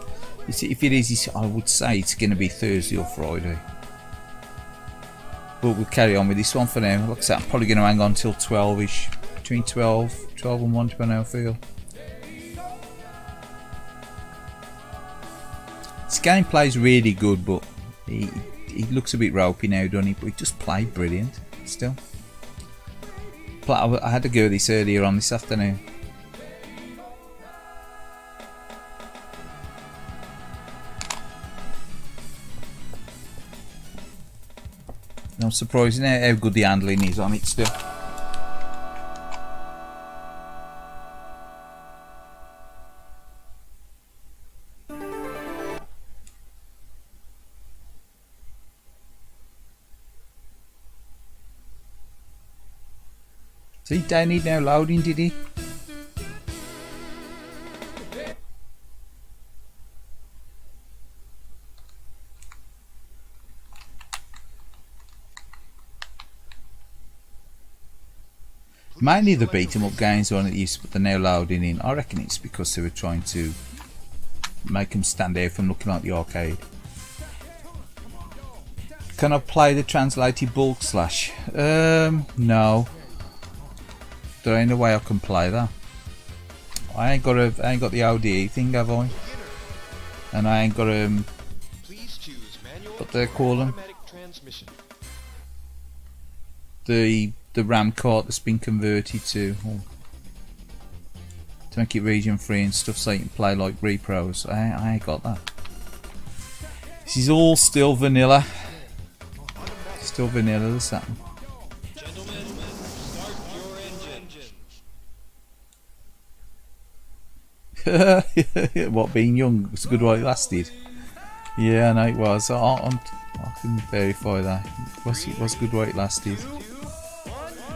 If it is, I would say it's going to be Thursday or Friday. But we'll carry on with this one for now. Like I said, I'm probably going to hang on till 12ish. Between 12 and 1, depending on how I feel. This gameplay is really good, but he looks a bit ropey now, doesn't he? But he just played brilliant still. I had to go this earlier on this afternoon. Not surprising how good the handling is on it still. See, Danny now loading, did he? Mainly the beat 'em up games on it used to put the now loading in. I reckon it's because they were trying to make them stand out from looking like the arcade. Can I play the translated bulk slash? No. There ain't a way I can play that. I ain't got the ODE thing, have I? And I ain't got what they call them? The RAM card that's been converted to make it region free and stuff, so you can play like repros. I ain't got that. This is all still vanilla. Still vanilla, the Saturn. What, being young was good while it lasted? Yeah, I know it was. I can verify that. It was good while it lasted.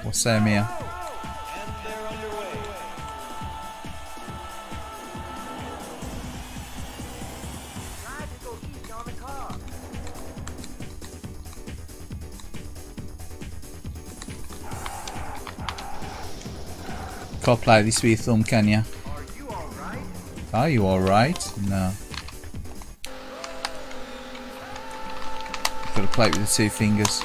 What's Sam here? Can't play this with your thumb, can you? Are you alright? No. Gotta play it with the 2 fingers.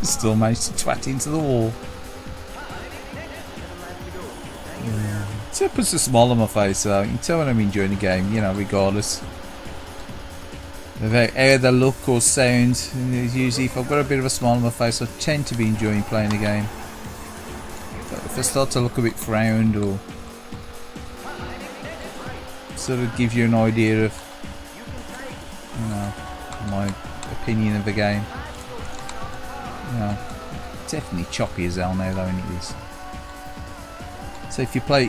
Still managed to twat into the wall. It puts a smile on my face, so you can tell when I'm enjoying the game, you know, regardless. About how they look or sound. Usually if I've got a bit of a smile on my face I tend to be enjoying playing the game. But if I start to look a bit frowned or sort of gives you an idea of, you know, my opinion of the game. You know, definitely choppy as hell now though, and it is. So if you play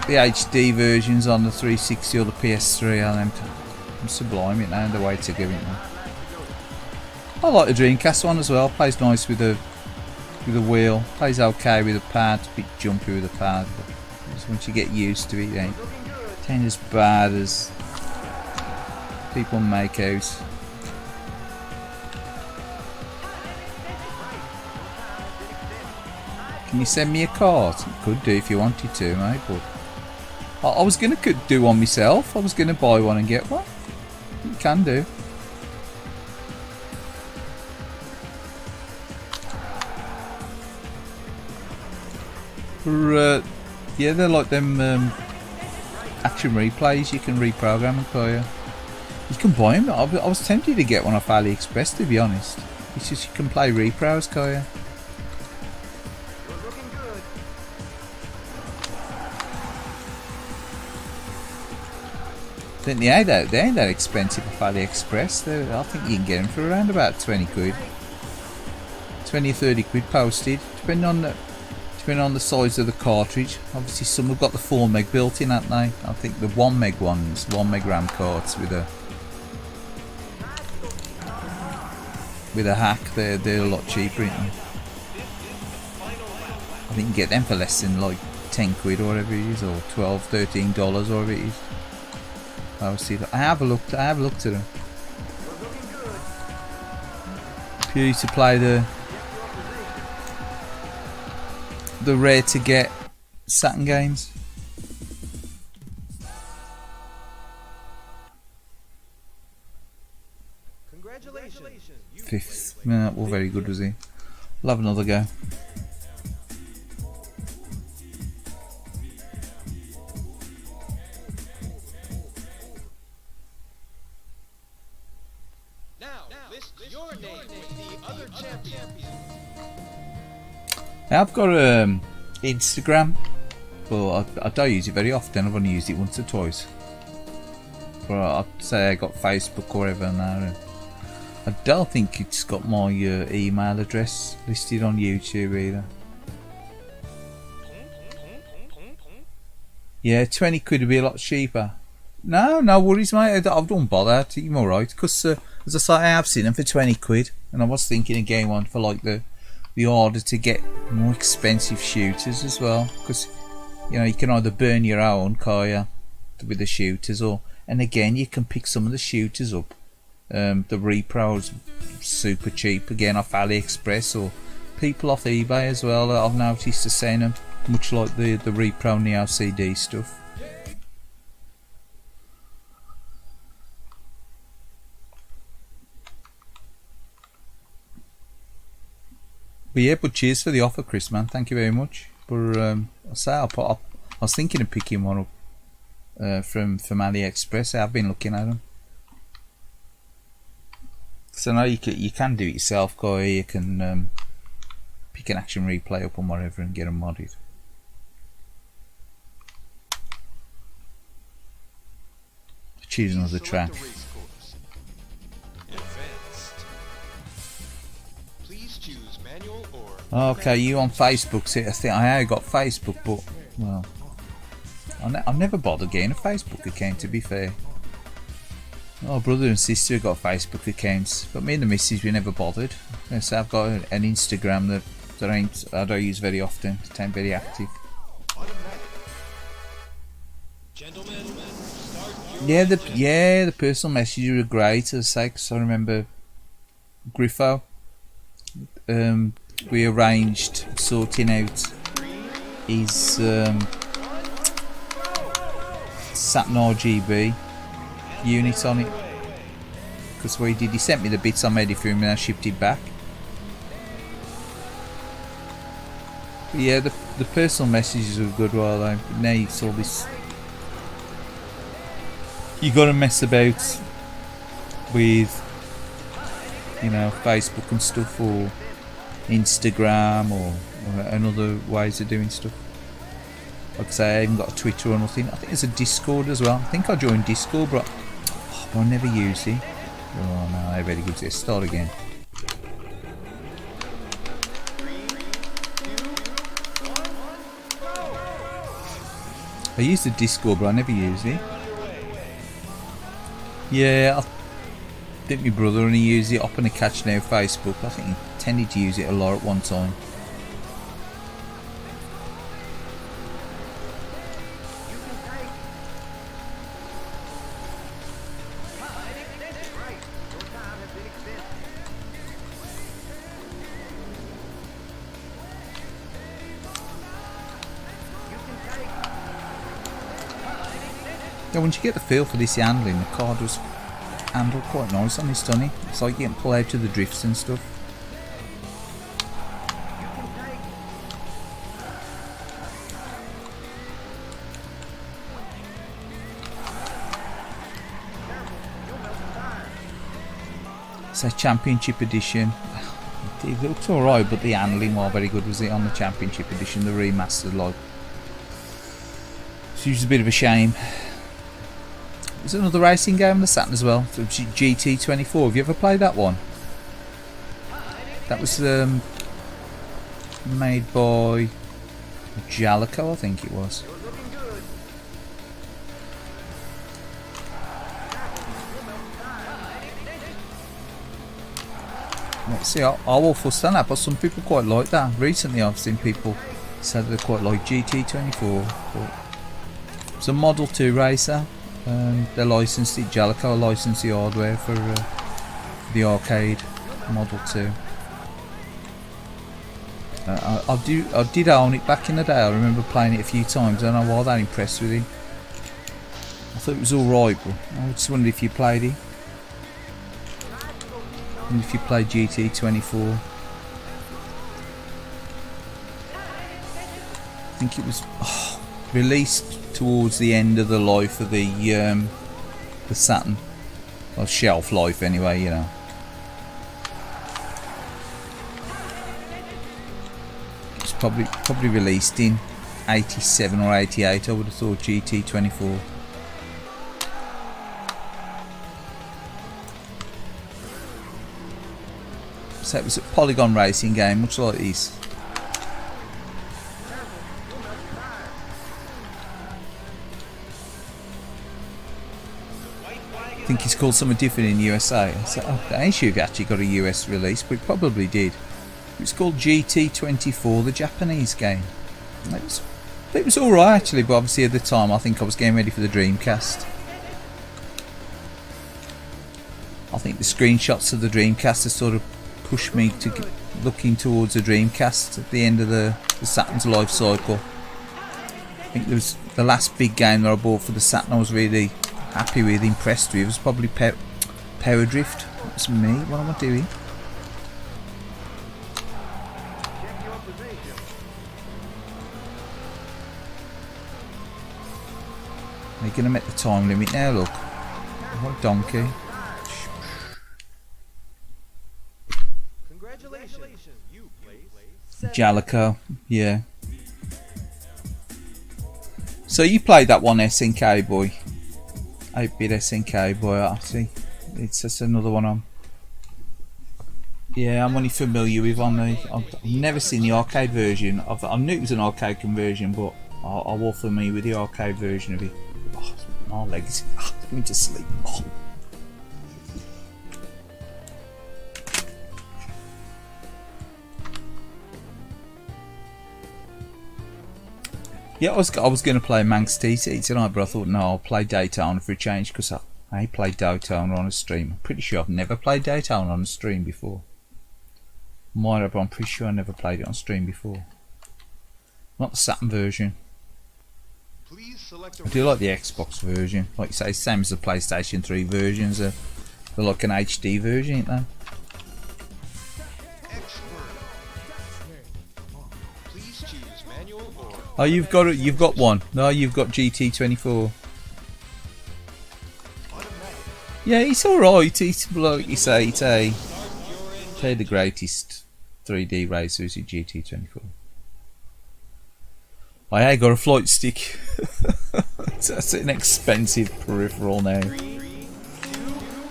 the HD versions on the 360 or the PS3, I'm sublime it now, the way to give it now. I like the Dreamcast one as well, plays nice with a wheel, plays okay with a pad, a bit jumpy with a pad, but just once you get used to it, it ain't as bad as people make out. Can you send me a card? You could do if you wanted to, mate, but I was going to do one myself. I was going to buy one and get one. You can do. Yeah, they're like them action replays. You can reprogram them for you. You can buy them. I was tempted to get one off AliExpress, to be honest. It's just you can play repros, can you? I think they ain't that expensive off AliExpress. I think you can get them for around about 20 quid. 20 or 30 quid posted, depending on the size of the cartridge. Obviously some have got the 4 meg built in, haven't they? I think the 1 meg ones, 1 meg RAM cards with a hack, they're a lot cheaper, aren't they? I think you can get them for less than like 10 quid or whatever it is, or $12, $13 or whatever it is. I have looked at them. Purely to play the rare to get Saturn games. Congratulations. 5th. Yeah, well, very good was he. I'll have another go. I've got Instagram, but I don't use it very often. I've only used it once or twice. But I'd say I got Facebook or whatever now. I don't think it's got my email address listed on YouTube either. Yeah, 20 quid would be a lot cheaper. No worries, mate. I don't bother. I'm alright. Because, as I say, I have seen them for 20 quid. And I was thinking of getting one for like the order to get more expensive shooters as well, because you know you can either burn your own car with the shooters, and again you can pick some of the shooters up. The repros super cheap again off AliExpress, or people off eBay as well that I've noticed are selling them, much like the repro Neo CD stuff. But yeah, but cheers for the offer, Chris, man. Thank you very much. But I was thinking of picking one up from AliExpress. I've been looking at them. So now you can do it yourself, guy. You can pick an action replay up on whatever and get them modded. Choose another track. Okay, you on Facebook? See, I think I got Facebook, but well, I've never bothered getting a Facebook account, to be fair. Oh, brother and sister have got Facebook accounts, but me and the missus, we never bothered. So I've got an Instagram that I don't use very often. It ain't very active. Yeah, the personal messages were great. As I say, 'cause I remember Griffo. We arranged sorting out his Saturn RGB unit on it, because what he sent me the bits I made it for him and I shipped it back. But yeah, the personal messages were good while though. Now it's all this, you gotta mess about with, you know, Facebook and stuff, or Instagram, or another ways of doing stuff. Like I say, I haven't got a Twitter or nothing. I think there's a Discord as well. I think I joined Discord, but I never used it. Oh no, I better give this a start again. I used the Discord, but I never used it. Yeah, I think my brother only used it up on the catch now Facebook. I think he tended to use it a lot at one time. Yeah, once you get the feel for this handling, the car does handle quite nice on this, doesn't it? It's like getting pulled out to the drifts and stuff. It's a Championship Edition. It looks alright, but the handling wasn't very good, was it, on the Championship Edition, the remastered, like. It's usually a bit of a shame. There's another racing game on the Saturn as well, GT24. Have you ever played that one? That was made by Jalico, I think it was. Let's see, I will fuss on that, but some people quite like that. Recently I've seen people say they quite like GT24. But it's a Model 2 racer. They licensed it, Jalico licensed the hardware for the arcade Model 2. I did own it back in the day. I remember playing it a few times. I don't know why that impressed with it. I thought it was alright, but I just wondered if you played it. And if you played GT24. I think it was released towards the end of the life of the Saturn, or shelf life anyway, you know. It's probably released in 87 or 88, I would have thought, GT24. So it was a polygon racing game, much like this. I think it's called something different in USA. So, I ain't sure it actually got a US release, but it probably did. It's called GT24, the Japanese game. It was alright actually, but obviously at the time I think I was getting ready for the Dreamcast. I think the screenshots of the Dreamcast have sort of pushed me to looking towards the Dreamcast at the end of the Saturn's life cycle. I think there was the last big game that I bought for the Saturn I was really happy with, impressed with, was probably Power Drift. That's me. What am I doing? Are you going to make the time limit now? Look. What a donkey. Congratulations, you place. Jalico, yeah. So you played that one SNK boy. 8-bit SNK boy, I see. It's just another one I'm only familiar with on the. I've never seen the arcade version. I knew it was an arcade conversion, but I was familiar with the arcade version of it. Oh, my legs. I'm going to sleep. Oh. Yeah, I was going to play Manx TT tonight, but I thought no, I'll play Daytona for a change, because I played Daytona on a stream. I'm pretty sure I've never played Daytona on a stream before. Might have, but I'm pretty sure I never played it on stream before. Not the Saturn version. I do like the Xbox version. Like you say, same as the PlayStation 3 versions. They're like an HD version, ain't they? Oh, you've got it. You've got one. No, you've got GT24. Yeah, it's alright. It's like you say, it's the greatest 3D racer is a GT24. I got a flight stick. That's an expensive peripheral now.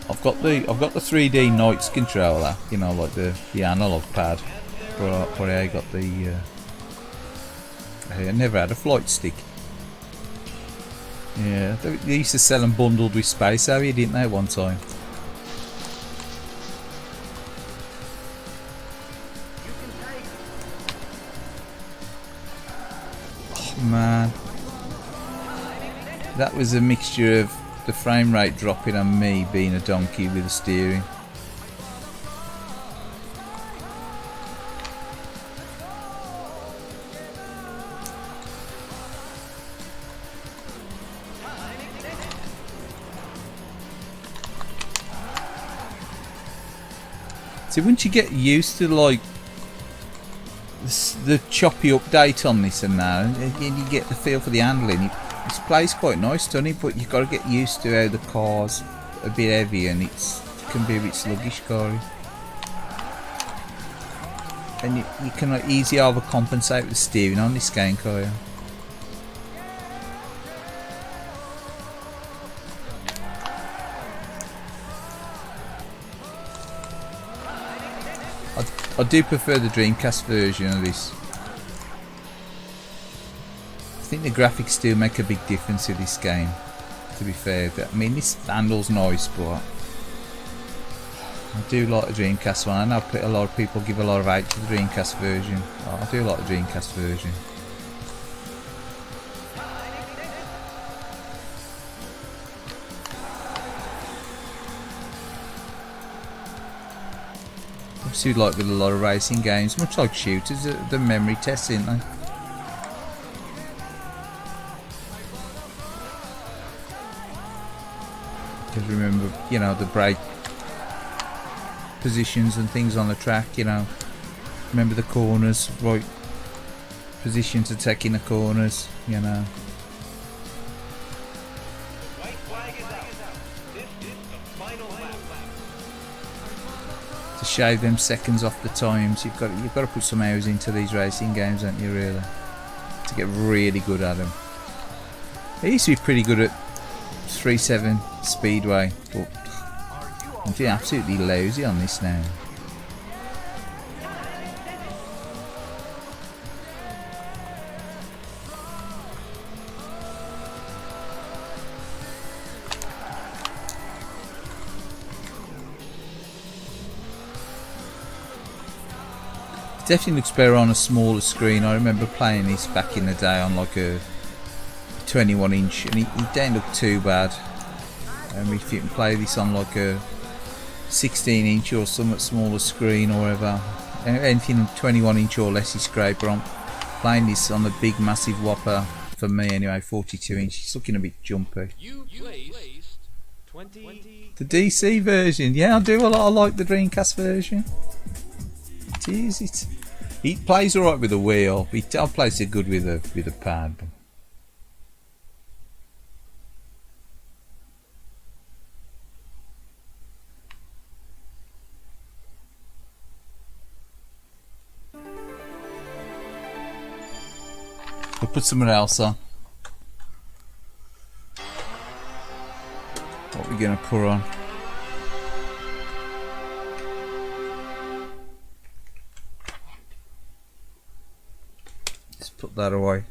I've got the 3D Knights controller, you know, like the analog pad. But I got the. I never had a flight stick. Yeah, they used to sell them bundled with Space Harrier, didn't they, one time? Oh man, that was a mixture of the frame rate dropping and me being a donkey with the steering. See, once you get used to like the choppy update on this and that, and you get the feel for the handling, this plays quite nice, doesn't it? But you've got to get used to how the car's a bit heavy and it can be a bit sluggish, car. And you can like, easily overcompensate with the steering on this game, car. I do prefer the Dreamcast version of this. I think the graphics do make a big difference in this game, to be fair. I mean, this handle's nice, but I do like the Dreamcast one. I know a lot of people give a lot of hate to the Dreamcast version. I do like the Dreamcast version. Obviously, like with a lot of racing games, much like shooters, the memory tests, isn't they? Because remember, you know, the brake positions and things on the track, you know. Remember the corners, right position to take in the corners, you know. To shave them seconds off the times, you've got to put some hours into these racing games, haven't you, really, to get really good at them. I used to be pretty good at 3.7 Speedway, but I'm feeling absolutely lousy on this now. Definitely looks better on a smaller screen. I remember playing this back in the day on like a 21 inch and it didn't look too bad. And if you can play this on like a 16 inch or somewhat smaller screen or whatever, anything 21 inch or less is great, but I'm playing this on the big massive whopper, for me anyway, 42 inch. It's looking a bit jumpy. The DC version, yeah, I do a lot. I like the Dreamcast version. It plays alright with the wheel, but it plays it good with a pad. We'll put something else on. What are we gonna put on? Put that away.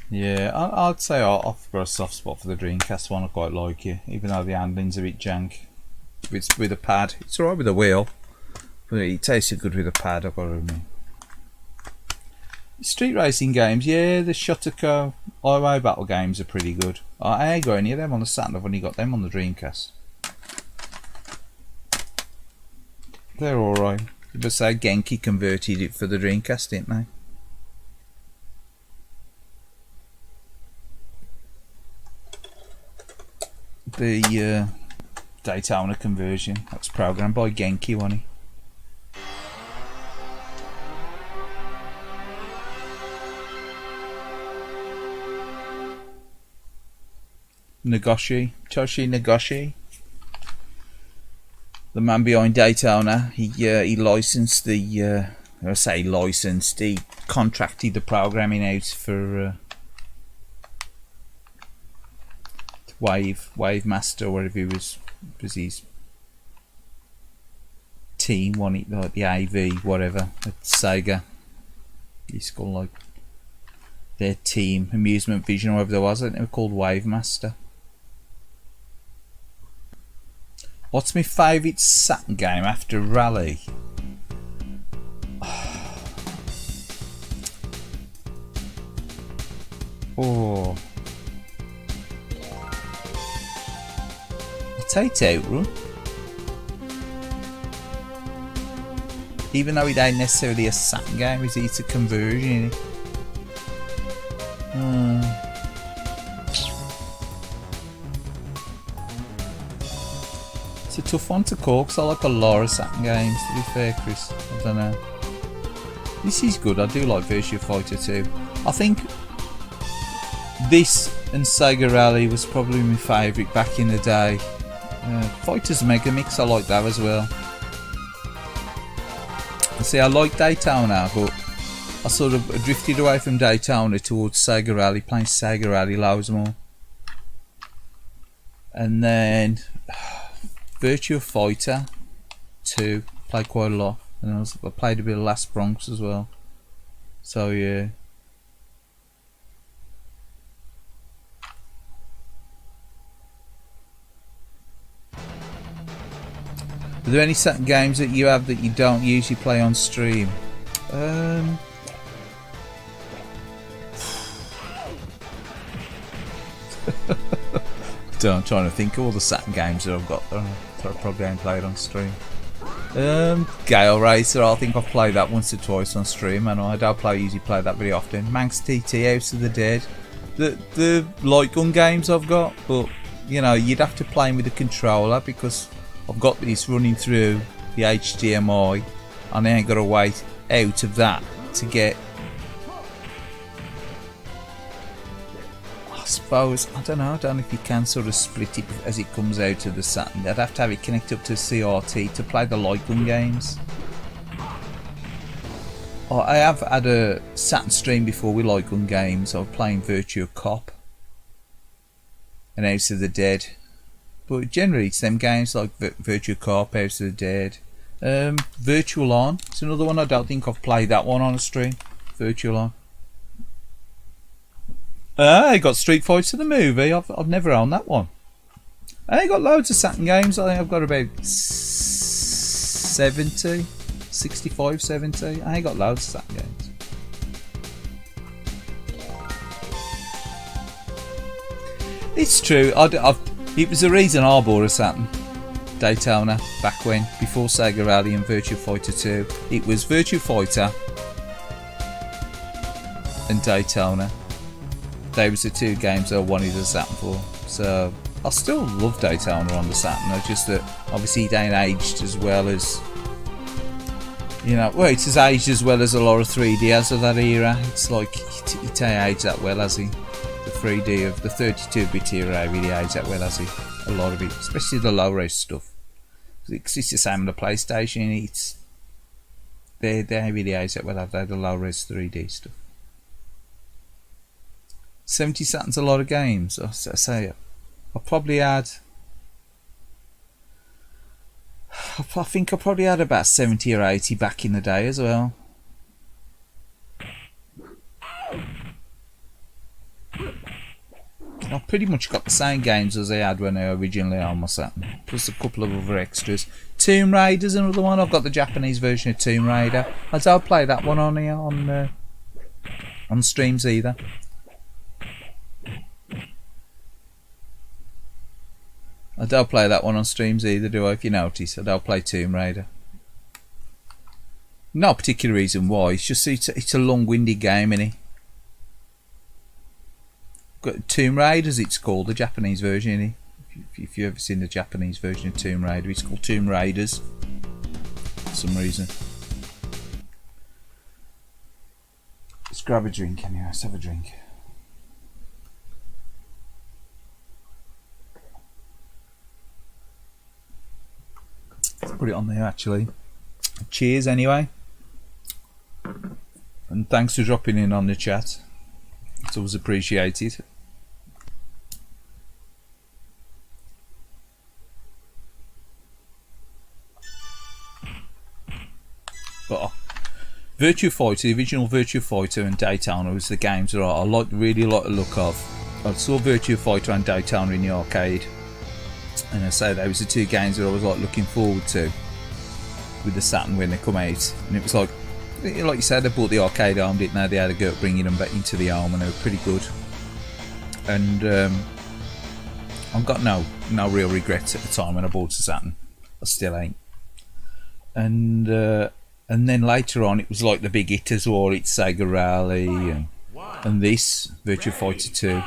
Yeah, I'd say I've got a soft spot for the Dreamcast one. I quite like it, even though the handling's a bit jank. With a pad, it's alright with a wheel, but it tastes good with a pad, I've got to admit. Street racing games, yeah, the Shotoko highway battle games are pretty good. I ain't got any of them on the Saturn. I've only got them on the Dreamcast. They're alright. But say Genki converted it for the Dreamcast, didn't they? The Daytona conversion, that was programmed by Genki, wasn't he? Toshi Nagoshi, the man behind Daytona. He licensed the he contracted the programming out for Wave Master, whatever he was his team, one it like the AV whatever at Sega. He's called like their team, Amusement Vision or whatever there was. I think they were called Wave Master. What's my favourite Saturn game after Rally? Oh, I'll take Outrun. Even though it ain't necessarily a Saturn game, it's a conversion, innit? It's a tough one to call because I like a lot of Saturn games, to be fair, Chris. I don't know. This is good. I do like Virtua Fighter 2. I think this and Sega Rally was probably my favourite back in the day. Fighters Mega Mix, I like that as well. See, I like Daytona, but I sort of drifted away from Daytona towards Sega Rally, playing Sega Rally loads more. And then Virtua Fighter 2, played quite a lot. And I played a bit of Last Bronx as well. So yeah. Are there any Saturn games that you have that you don't usually play on stream? I'm trying to think of all the Saturn games that I've got that I probably haven't played on stream. Gale Racer, I think I've played that once or twice on stream, and I don't usually play that very often. Manx TT, House of the Dead. The light gun games I've got, but you know, you'd have to play them with a controller because I've got this running through the HDMI and I ain't got to wait out of that to get, I suppose, I don't know if you can sort of split it as it comes out of the Saturn. I'd have to have it connected up to CRT to play the light gun games. I have had a Saturn stream before with light gun games. I was playing Virtua Cop and House of the Dead. But generally it's them games like Virtua Cop, House of the Dead. Virtual On, it's another one. I don't think I've played that one on a stream. Virtual On. I got Street Fighter the movie. I've never owned that one. I got loads of Saturn games. I think I've got about 70, 65, 70. I ain't got loads of Saturn games. It's true. It was the reason I bought a Saturn Daytona back when, before Sega Rally and Virtua Fighter 2. It was Virtua Fighter and Daytona. They was the two games I wanted a Saturn for. So I still love Daytona on the Saturn. It's just that obviously it ain't aged as well as, you know, well, it's aged as well as a lot of 3Ds of that era. It's like it ain't aged that well, has he? The 3D of the 32-bit era really aged that well, has he? A lot of it, especially the low-res stuff. It's the same on the PlayStation. They really aged that well, have they? The low-res 3D stuff. 70 Saturn's a lot of games. I say I probably had. I think I probably had about 70 or 80 back in the day as well. I've pretty much got the same games as I had when I originally owned my Saturn, plus a couple of other extras. Tomb Raider's another one. I've got the Japanese version of Tomb Raider. I don't play that one on here on streams either. I don't play that one on streams either, do I? If you notice, I don't play Tomb Raider. No particular reason why. It's just it's a long-winded game, innit? Tomb Raider, as it's called, the Japanese version, innit? If you've ever seen the Japanese version of Tomb Raider, it's called Tomb Raiders for some reason. Let's grab a drink anyway. Let's have a drink. Put it on there actually. Cheers anyway. And thanks for dropping in on the chat. It's always appreciated. But Virtua Fighter, the original Virtua Fighter and Daytona was the games that I really like the look of. I saw Virtua Fighter and Daytona in the arcade, and I say those were two games that I was like looking forward to with the Saturn when they come out. And it was like you said, they bought the arcade home, didn't they? They had a go at bringing them back into the home, and they were pretty good. And I've got no real regrets at the time when I bought the Saturn. I still ain't. And then later on, it was like the big hitters, or it's Sega Rally and this Virtua Fighter 2.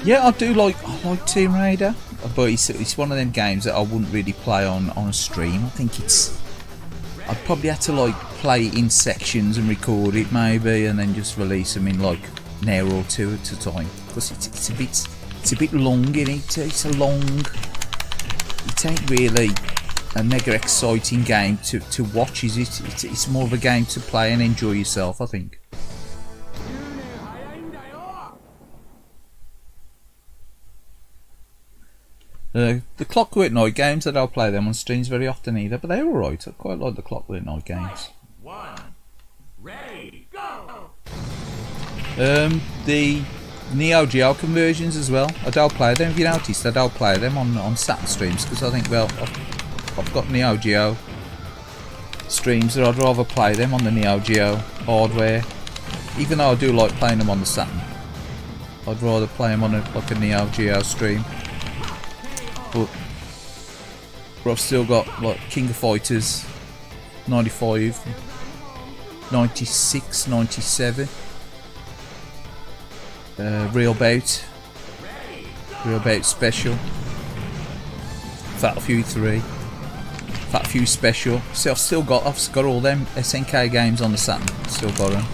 Yeah, I like Tomb Raider, but it's one of them games that I wouldn't really play on a stream. I think I'd probably have to like play it in sections and record it maybe, and then just release them in like an hour or two at a time, because it's a bit long, innit? It's a long. It ain't really a mega exciting game to watch, is it? It's more of a game to play and enjoy yourself, I think. The Clockwork Night games, I don't play them on streams very often either, but they're alright. I quite like the Clockwork Night games. Ready, go! The Neo Geo conversions as well. I don't play them. If you noticed, I don't play them on Saturn streams, because I think, well, I've got Neo Geo streams that I'd rather play them on the Neo Geo hardware. Even though I do like playing them on the Saturn, I'd rather play them on like a Neo Geo stream. But I've still got like King of Fighters 95, 96, 97, Real Bout Special, Battlefield 3, Battlefield Special. See, I've got all them SNK games on the Saturn. Still got them.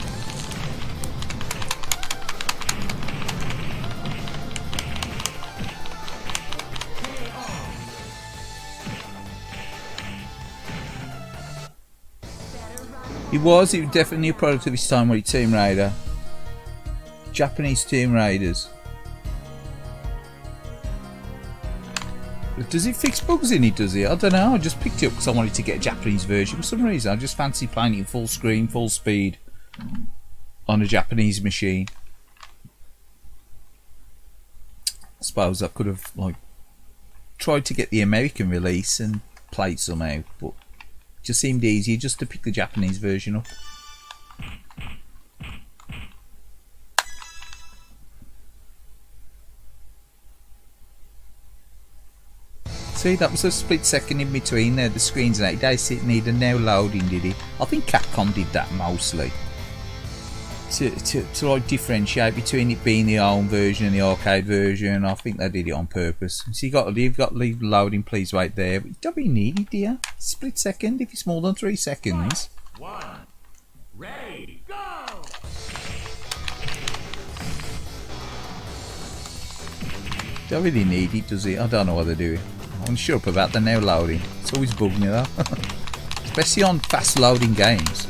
It was definitely a product of its time, with Tomb Raider. Japanese Tomb Raiders. Does it fix bugs in it, does it? I don't know, I just picked it up because I wanted to get a Japanese version for some reason. I just fancy playing it in full screen, full speed on a Japanese machine. I suppose I could have like tried to get the American release and played somehow, but it just seemed easier just to pick the Japanese version up. See, that was a split second in between there. The screen's 8 days sitting needed now loading, did it? I think Capcom did that mostly to like differentiate between it being the home version and the arcade version. I think they did it on purpose. So you've got leave loading, please wait there. But it don't be needed, dear. Split second if it's more than 3 seconds. One, ready, go! Don't really need it, does it? I don't know what they're doing. I'm sure up about the now loading. It's always bugged me though. Especially on fast loading games.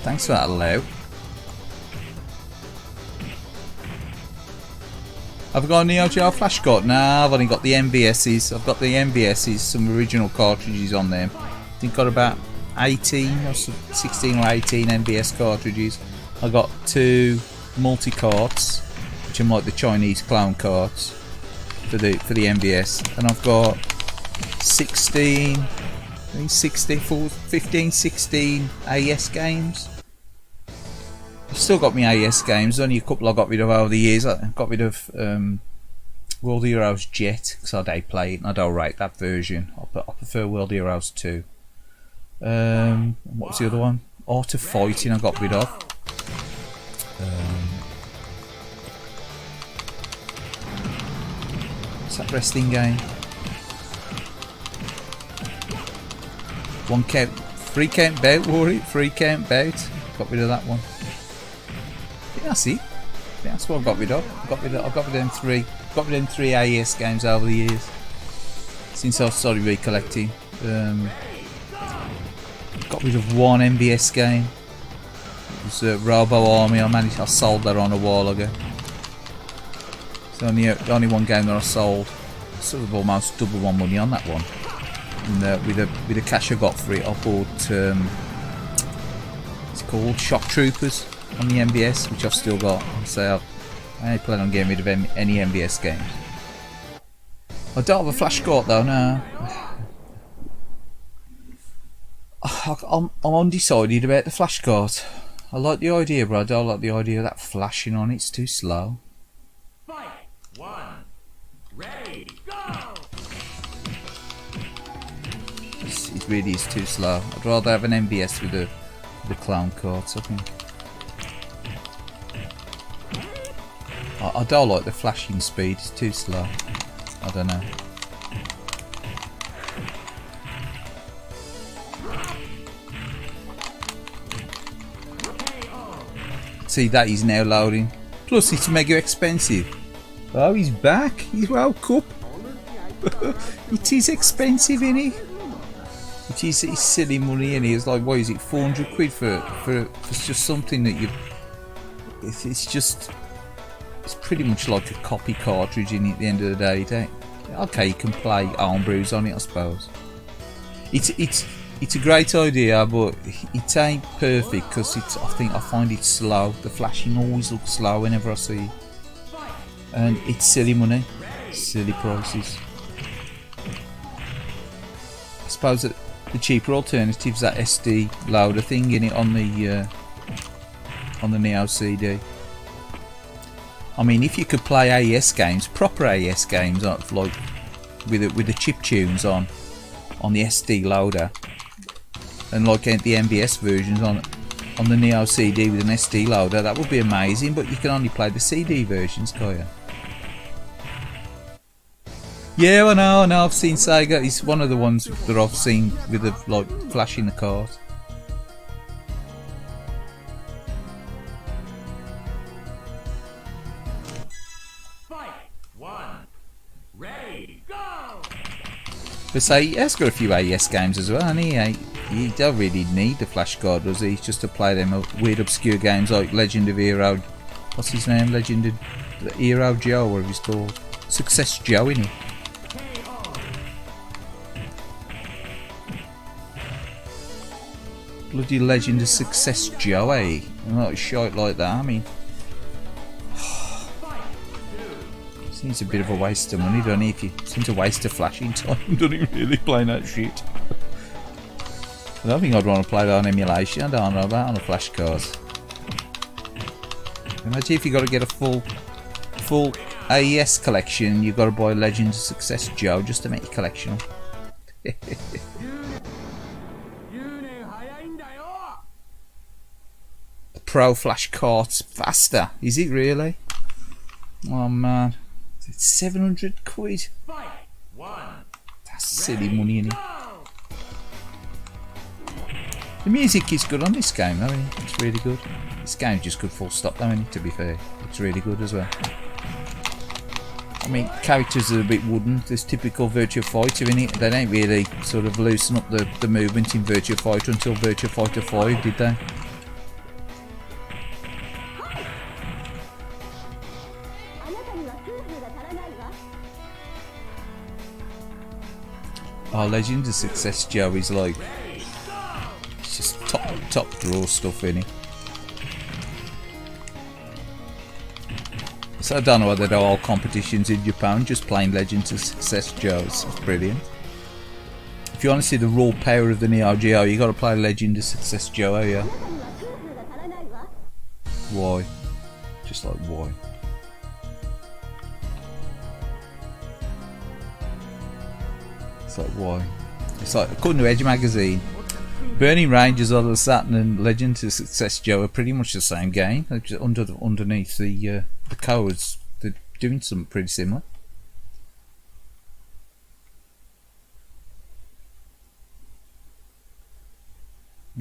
Thanks for that, Leo. I've got a Neo Geo flash card. Nah, I've only got the MBSs. I've got the MBSs, some original cartridges on them. I think I've got about 18 or 16 or 18 MBS cartridges. I got 2 multi-carts, which are like the Chinese clone carts for the MBS, and I've got 16, 16 AS games. I've still got my AS games. Only a couple I got rid of over the years. I got rid of World Heroes Jet because I don't play it and I don't rate that version. I prefer World Heroes 2. What was the other one? Art of Fighting I got rid of. What's that wrestling game? One count, 3 count bout, Rory. 3 count bout. Got rid of that one. Yeah, that's it. Yeah, that's what I got rid of. I got rid of them 3. Got rid of them 3 AES games over the years. Since I started recollecting. Got rid of 1 MBS game. It was Robo Army. I sold that on a while ago. It's the only one game that I sold. Sort of almost double my money on that one. And with the cash I got for it, I bought it's called Shock Troopers on the MBS, which I've still got. So I ain't planning on getting rid of any MBS games. I don't have a flash card though, no. I'm undecided about the flash card. I like the idea, but I don't like the idea of that flashing on it. It's too slow. Fight! 1. Ready! Go! It really is too slow. I'd rather have an MBS with the clown cards, I think. I don't like the flashing speed. It's too slow. I don't know. See, that is now loading. Plus, it's mega expensive. Oh, he's back. He's woke up. It is expensive, innit? It is. It's silly money, innit? It's like, what is it? 400 quid for just something that you. It's just. It's pretty much like a copy cartridge in it at the end of the day. Okay, you can play homebrews on it, I suppose. It's a great idea, but it ain't perfect because I find it slow. The flashing always looks slow whenever I see it, and it's silly money, silly prices. I suppose that the cheaper alternative's that SD loader thing in it on the Neo CD. I mean, if you could play AES games, proper AES games, like with the chip tunes on the SD loader, and like the MBS versions on the Neo CD with an SD loader, that would be amazing. But you can only play the CD versions, can't you? Yeah, I know. I've seen Sega. It's one of the ones that I've seen with the like flashing the cars. But say he has got a few AES games as well, and he don't really need the flash card, does he? Just to play them weird obscure games like Legend of Hero. What's his name? Legend of Hero Joe, whatever he's called. Success Joe, innit? Bloody Legend of Success Joe, eh? And not a shite like that. I mean, seems a bit of a waste of money, doesn't it? Seems a waste of flashing time, doesn't it, really, playing that shit? I don't think I'd want to play that on emulation. I don't know about on a flash card. Imagine if you got to get a full AES collection, you've got to buy Legend of Success Joe just to make your collection up. The Pro Flash card's faster, is it really? Oh man. It's 700 quid. That's silly money, innit? The music is good on this game, though, isn't it? It's really good. This game's just good full stop, though, isn't it, to be fair? It's really good as well. I mean, characters are a bit wooden. There's typical Virtua Fighter in it. They don't really sort of loosen up the movement in Virtua Fighter until Virtua Fighter 5, did they? Oh, Legend of Success Joe is like, it's just top draw stuff, innit? So I don't know whether there are all competitions in Japan, just playing Legend of Success Joe. It's brilliant. If you want to see the raw power of the Neo Geo, you got to play Legend of Success Joe, yeah. Why? Just like why? It's like why? It's like, according to Edge magazine, Burning Rangers on the Saturn and Legend of Success Joe are pretty much the same game. They're just underneath the codes, they're doing something pretty similar.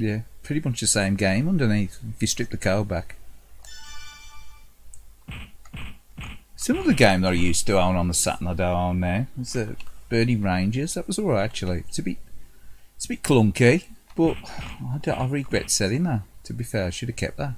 Yeah, pretty much the same game underneath if you strip the code back. It's another game that I used to own on the Saturn I don't own now. It's Burning Rangers. That was alright actually. It's a bit clunky, but I regret selling that. To be fair, I should have kept that.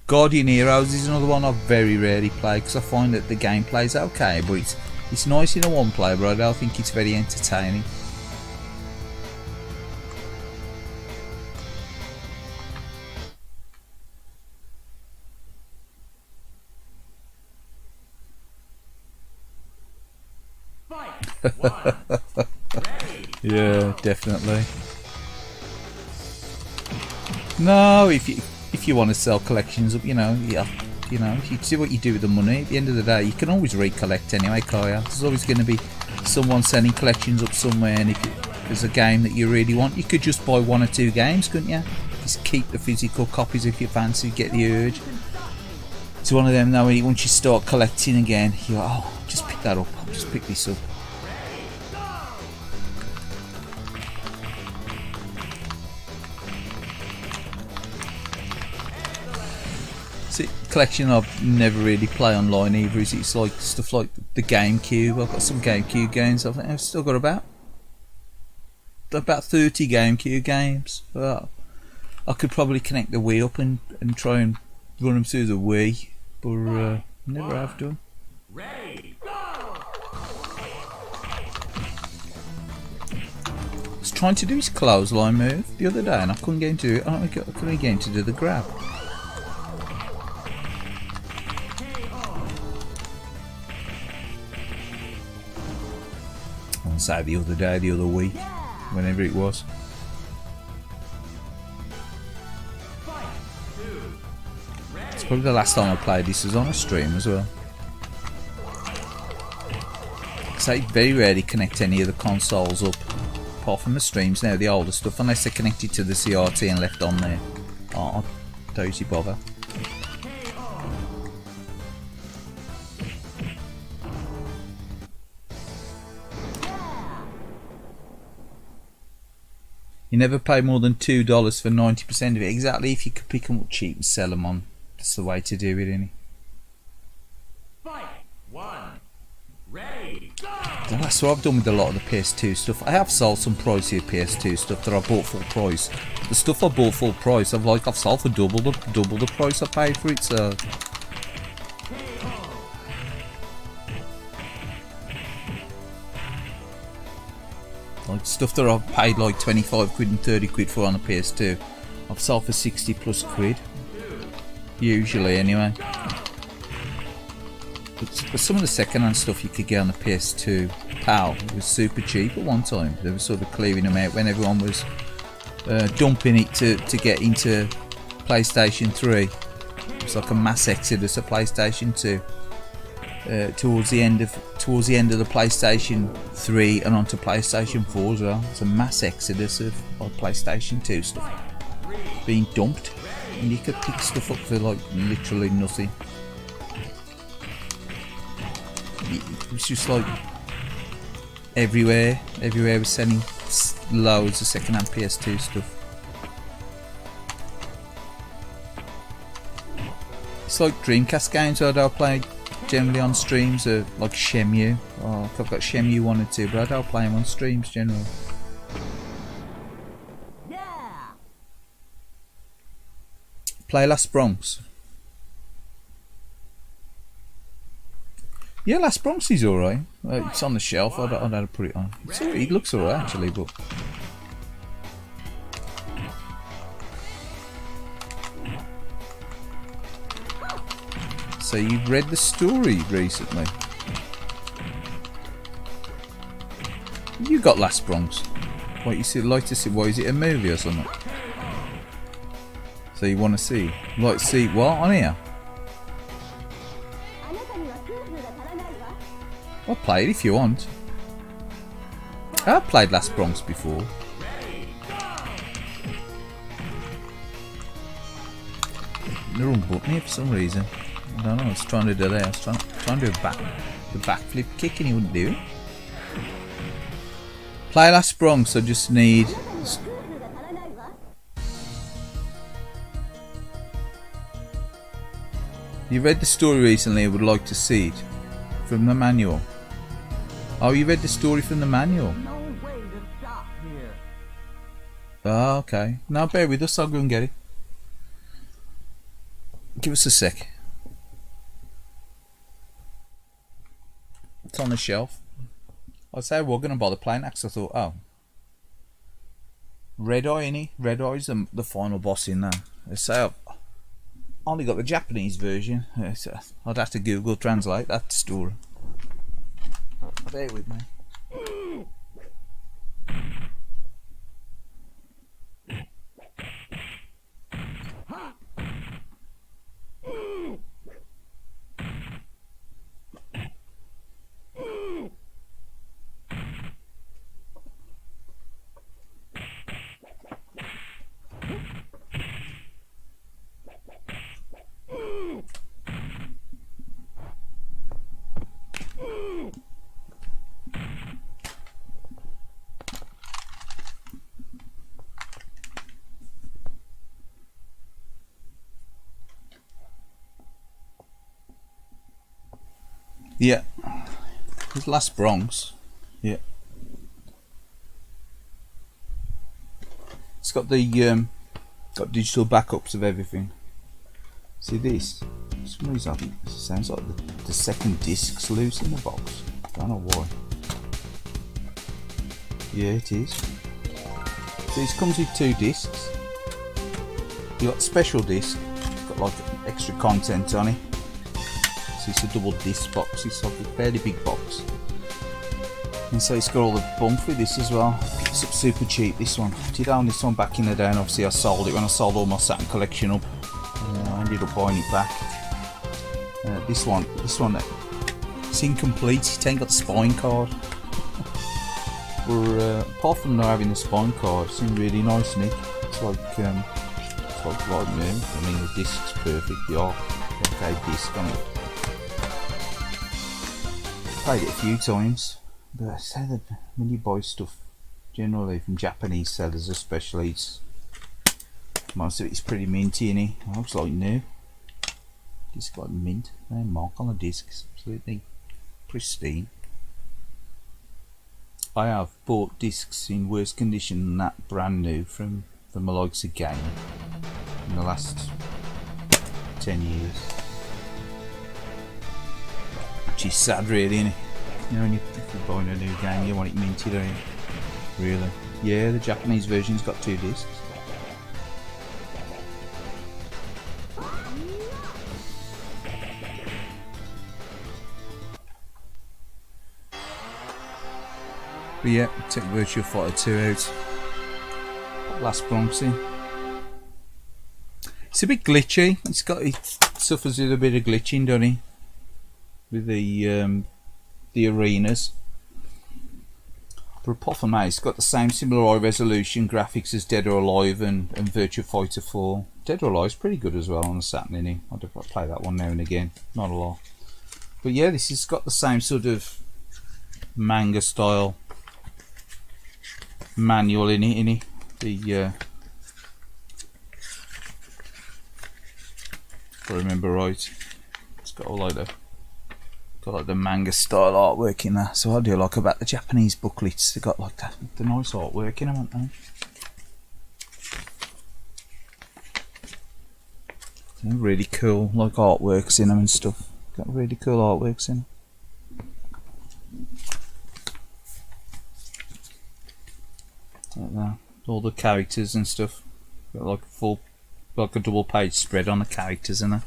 Guardian Heroes is another one I very rarely play because I find that the gameplay is okay, but it's nice in a one player, but I don't think it's very entertaining. Yeah, definitely. No, if you want to sell collections up, you know, if you see what you do with the money, at the end of the day, you can always recollect anyway, can't you? There's always going to be someone selling collections up somewhere, and if there's a game that you really want, you could just buy 1 or 2 games, couldn't you? Just keep the physical copies if you fancy, get the urge. It's one of them now, once you start collecting again, you're like, oh, just pick that up, just pick this up. See, collection I've never really play online either. It's like stuff like the GameCube. I've got some GameCube games. I think I've still got about 30 GameCube games. I could probably connect the Wii up and try and run them through the Wii, but never have done. I was trying to do his clothesline move the other day and I couldn't get him to do it. I couldn't get him to do the grab. I say the other day, the other week, whenever it was. It's probably the last time I played this was on a stream as well. So I very rarely connect any of the consoles up, apart from the streams now, the older stuff, unless they're connected to the CRT and left on there. I don't usually bother. You never pay more than $2 for 90% of it. Exactly, if you could pick them up cheap and sell them on. That's the way to do it, isn't it? That's what I've done with a lot of the PS2 stuff. I have sold some pricey PS2 stuff that I bought full price. The stuff I bought full price, I've sold for double the price I paid for it. So like stuff that I've paid like 25 quid and 30 quid for on a PS2, I've sold for 60 plus quid. Usually, anyway. But some of the second-hand stuff you could get on the PS2, it was super cheap at one time. They were sort of clearing them out when everyone was dumping it to get into PlayStation 3. It was like a mass exodus of PlayStation 2. Towards the end of the PlayStation 3 and onto PlayStation 4 as well. It's a mass exodus of PlayStation 2 stuff being dumped, and you could pick stuff up for like literally nothing. It was just like everywhere was selling loads of second-hand PS2 stuff. It's like Dreamcast games that I play generally on streams, are like Shenmue. I've got Shenmue 1 and 2, but I don't play them on streams generally. Play Last Bronx. Yeah, Last Bronx is alright. It's on the shelf. I don't know how to put it on. It looks alright actually, but so you've read the story recently? You got Last Bronx. What you like to see? What is it? A movie or something? So you want to see? Like see what on here? I'll play it if you want. I've played Last Bronx before. The wrong button here for some reason. I don't know what I was trying to do there. I was trying to do the backflip kick and he wouldn't do it. Play last sprung, so just need. You read the story recently and would like to see it from the manual. Oh, you read the story from the manual? No way to stop here. Oh, okay. Now bear with us, I'll go and get it. Give us a sec. It's on the shelf. I say we're going to bother playing next. I thought, oh. Red Eye, innit? Red Eye's the final boss in there. I say I've only got the Japanese version. So I'd have to Google translate that story. Bear with me. Yeah, his last Bronx. Yeah, it's got the got digital backups of everything. See this? For some reason I think it sounds like the second disc's loose in the box. I don't know why. Yeah, it is. So this comes with 2 discs. You got special disc, got like extra content on it. It's a double disc box, it's like a fairly big box. And so it's got all the bump with this as well. It's up super cheap, this one. I did own this one back in the day and obviously I sold it when I sold all my Saturn collection up. I ended up buying it back. This one, it's incomplete, it ain't got the spine card. But apart from not having the spine card, it's in really nice nick. It's like right new. I mean the disc's perfect, the arcade disc on it. Played it a few times, but I say that when you buy stuff generally from Japanese sellers especially, most of it's pretty minty, innit? It looks like new. Disc like mint, no mark on the disc, it's absolutely pristine. I have bought discs in worse condition than that brand new from the likes of game in the last 10 years. Which is sad really, innit? You know, when you're buying a new game you want it minted, don't you? Really? Yeah, the Japanese version's got 2 discs. But yeah, take Virtua Fighter 2 out. Last Bronx in. It's a bit glitchy. It suffers with a bit of glitching, doesn't it? With the arenas. But apart from that, it's got the same similar high resolution graphics as Dead or Alive and Virtua Fighter 4. Dead or Alive's pretty good as well on the Saturn, innit? I do play that one now and again, not a lot. But yeah, this has got the same sort of manga style manual in it, if I remember right. It's got all like the manga style artwork in there. So I do like about the Japanese booklets. They got like the nice artwork in them, haven't they? They're really cool, like artworks in them and stuff. Got really cool artworks in them. Like that. All the characters and stuff. Got like a double page spread on the characters in there.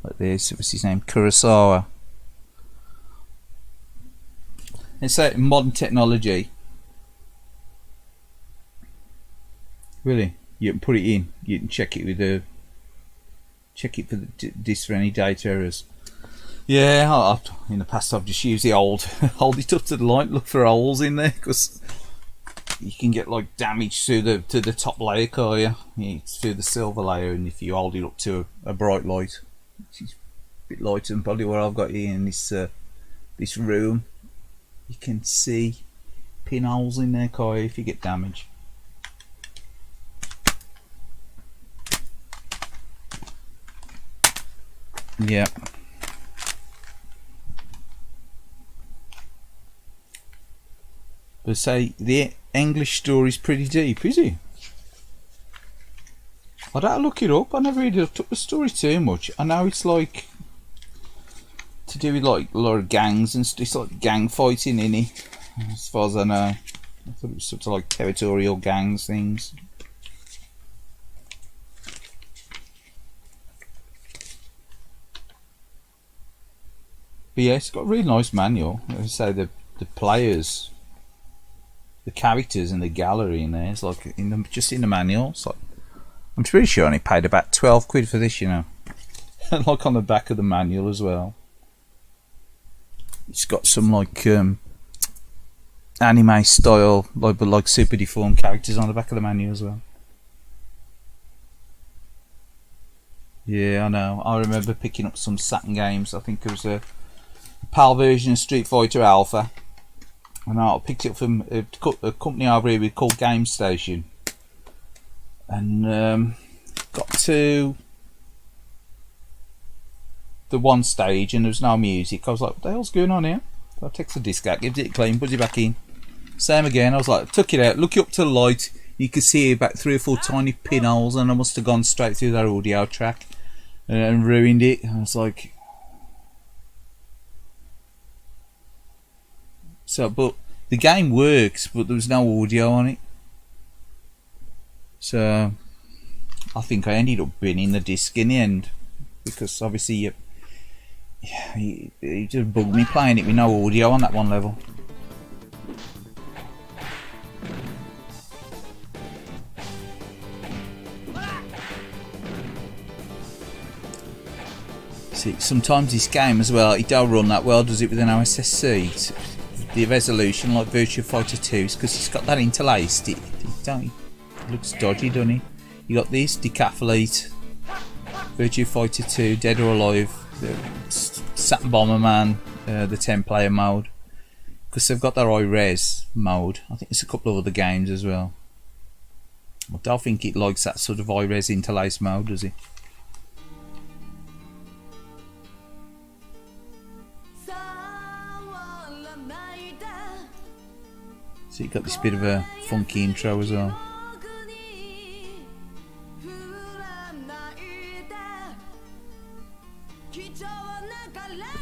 Like this. What's his name? Kurosawa. It's like modern technology. Really, you can put it in. You can check it with check it for this for any data errors. Yeah, in the past I've just used the hold it up to the light, look for holes in there, because you can get like damage to the top layer, can't you? It's through the silver layer, and if you hold it up to a bright light, which is bit lighter than probably what I've got here in this this room. You can see pinholes in there, Kai, if you get damage. Yeah. But say the English story's pretty deep, is it? I'd have to look it up. I never really looked up the story too much. I know it's like to do with like a lot of gangs and it's like gang fighting in it. As far as I know, I thought it was sort of like territorial gangs things. But yeah, it's got a really nice manual. As I say, the players, the characters, and the gallery in there. It's like just in the manual. It's like, I'm pretty sure I only paid about 12 quid for this, you know. Like on the back of the manual as well. It's got some like anime style, like super deformed characters on the back of the manual as well. Yeah, I know. I remember picking up some Saturn games. I think it was a PAL version of Street Fighter Alpha. And I picked it up from a company over here called Game Station. And got to the one stage and there was no music. I was like, what the hell's going on here? So I took the disc out, gave it a clean, put it back in. Same again. I was like, took it out, look up to the light. You could see about 3 or 4 tiny pinholes, and I must have gone straight through that audio track and ruined it. And I was like, so, but the game works, but there was no audio on it. So I think I ended up binning the disc in the end, because obviously you just bugged me playing it with no audio on that one level. See, sometimes this game as well, it don't run that well, does it, with an OSSC? The resolution, like Virtua Fighter 2's, because it's got that interlaced. It looks dodgy, doesn't it? You got this Decathlete, Virtua Fighter 2, Dead or Alive, the Saturn Bomberman, the 10-player mode, because they've got their high res mode. I think there's a couple of other games as well. I don't think it likes that sort of high res interlaced mode, does it? So you got this bit of a funky intro as well.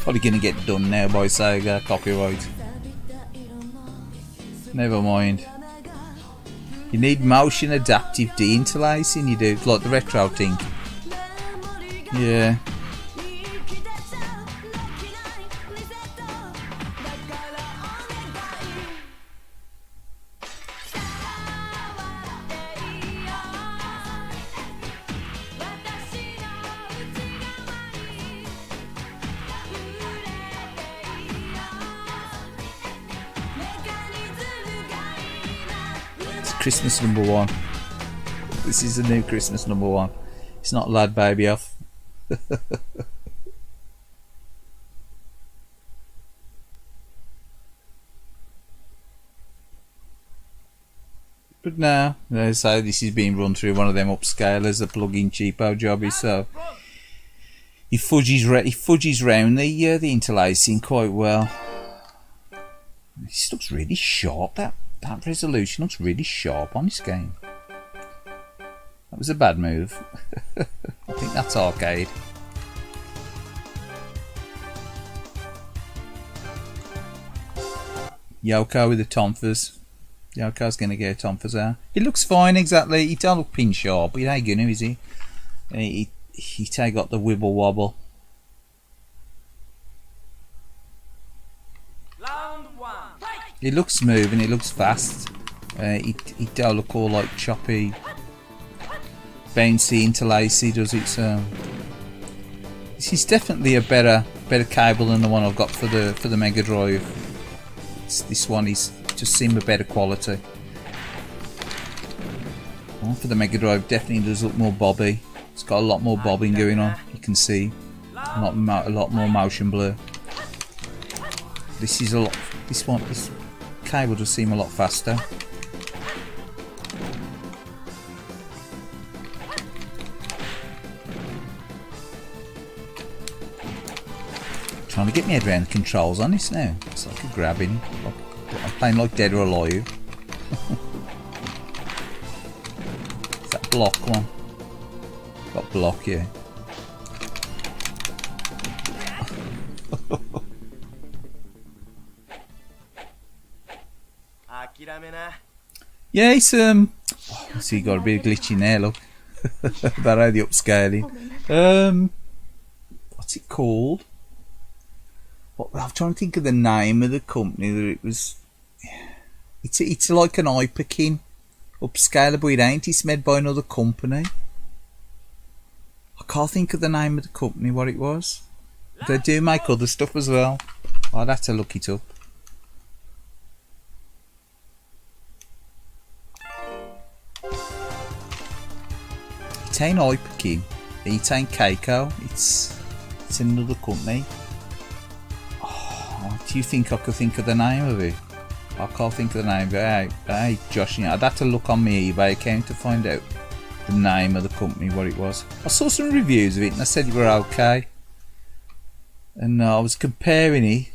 Probably gonna get done now by Sega, copyright. Never mind. You need motion adaptive de-interlacing, you do, like the retro thing. Yeah. Christmas #1. This is the new Christmas #1. It's not Lad Baby Off. But now, as I say, this is being run through one of them upscalers, a plug-in cheapo jobby, so he fudges round the interlacing quite well. This looks really sharp, that resolution looks really sharp on this game. That was a bad move. I think that's arcade. Yoko with the tonfas. Yoko's gonna get a tonfas out. He looks fine, exactly. He don't look pin sharp, but he ain't gonna, is he? He take got the wibble wobble. It looks smooth and it looks fast. It don't look all like choppy, bouncy, interlacey, does it? So this is definitely a better cable than the one I've got for the Mega Drive. This one is just seem a better quality. One for the Mega Drive definitely does look more bobby. It's got a lot more bobbing going on. You can see. a lot more motion blur. This is a lot. This cable does seem a lot faster. Trying to get my head around the controls on this now. It's like a grabbing. I'm playing like Dead or Alive. It's that block one. Got block, yeah. Yeah, it's see, got a bit of glitch in there. Look, about how the upscaling. What's it called? I'm trying to think of the name of the company that it was. It's like an Hyperkin upscaler, but it ain't. It's made by another company. I can't think of the name of the company, what it was. They do make other stuff as well. I'd have to look it up. It ain't Hyperkin. It ain't Keiko. It's another company. Do you think I could think of the name of it? I can't think of the name of it. Hey Josh, I'd have to look on my eBay account to find out the name of the company, what it was. I saw some reviews of it and I said it were okay. And I was comparing it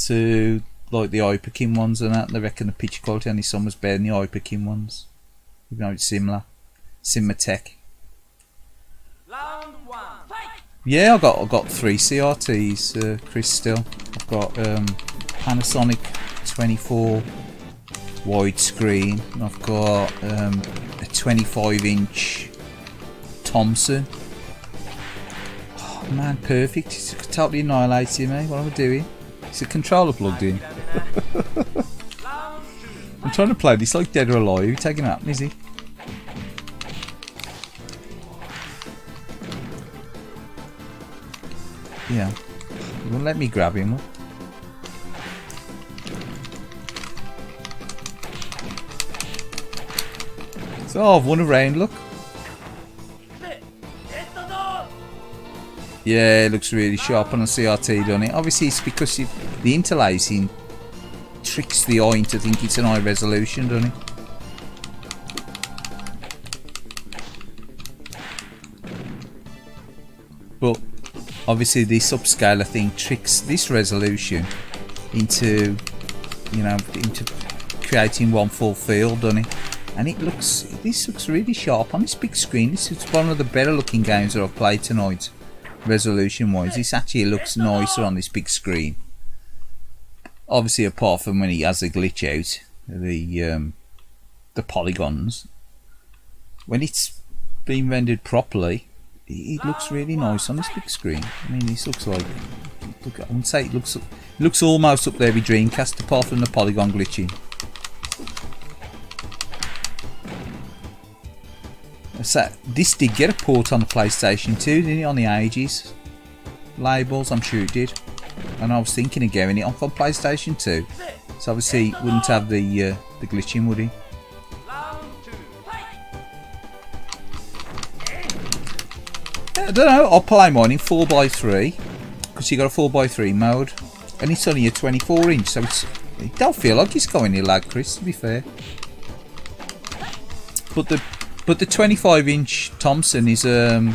to like the Hyperkin ones and that, and I reckon the picture quality on this one was better than the Hyperkin ones. Even though it's similar. Similar tech. Yeah, I got 3 CRTs, Chris. Still, I've got Panasonic 24 widescreen. And I've got a 25-inch Thomson. Oh man, perfect! It's totally annihilating me. What am I doing? Is the controller plugged in? I'm trying to play this like Dead or Alive. Are you taking it up, is he? Yeah, he won't let me grab him. So I've won a round, look. Yeah, it looks really sharp on a CRT, doesn't it? Obviously it's because the interlacing tricks the eye into think it's an high resolution, doesn't it? But obviously this upscaler thing tricks this resolution into, you know, into creating one full field, doesn't it? And this looks really sharp on this big screen. This is one of the better looking games that I've played tonight, resolution wise. This actually looks nicer on this big screen. Obviously apart from when he has a glitch out, the polygons. When it's been rendered properly, it looks really nice on this big screen. I mean, this looks like, look, I wouldn't say it looks almost up there with Dreamcast, apart from the polygon glitching. So this did get a port on the PlayStation 2, didn't it? On the Ages labels, I'm sure it did. And I was thinking of getting it on PlayStation 2. So obviously it wouldn't have the glitching, would it? I don't know, I'll play mine in 4x3 because you got a 4x3 mode and it's only a 24-inch, so it don't feel like it's got any lag, Chris, to be fair. But the 25-inch Thomson is that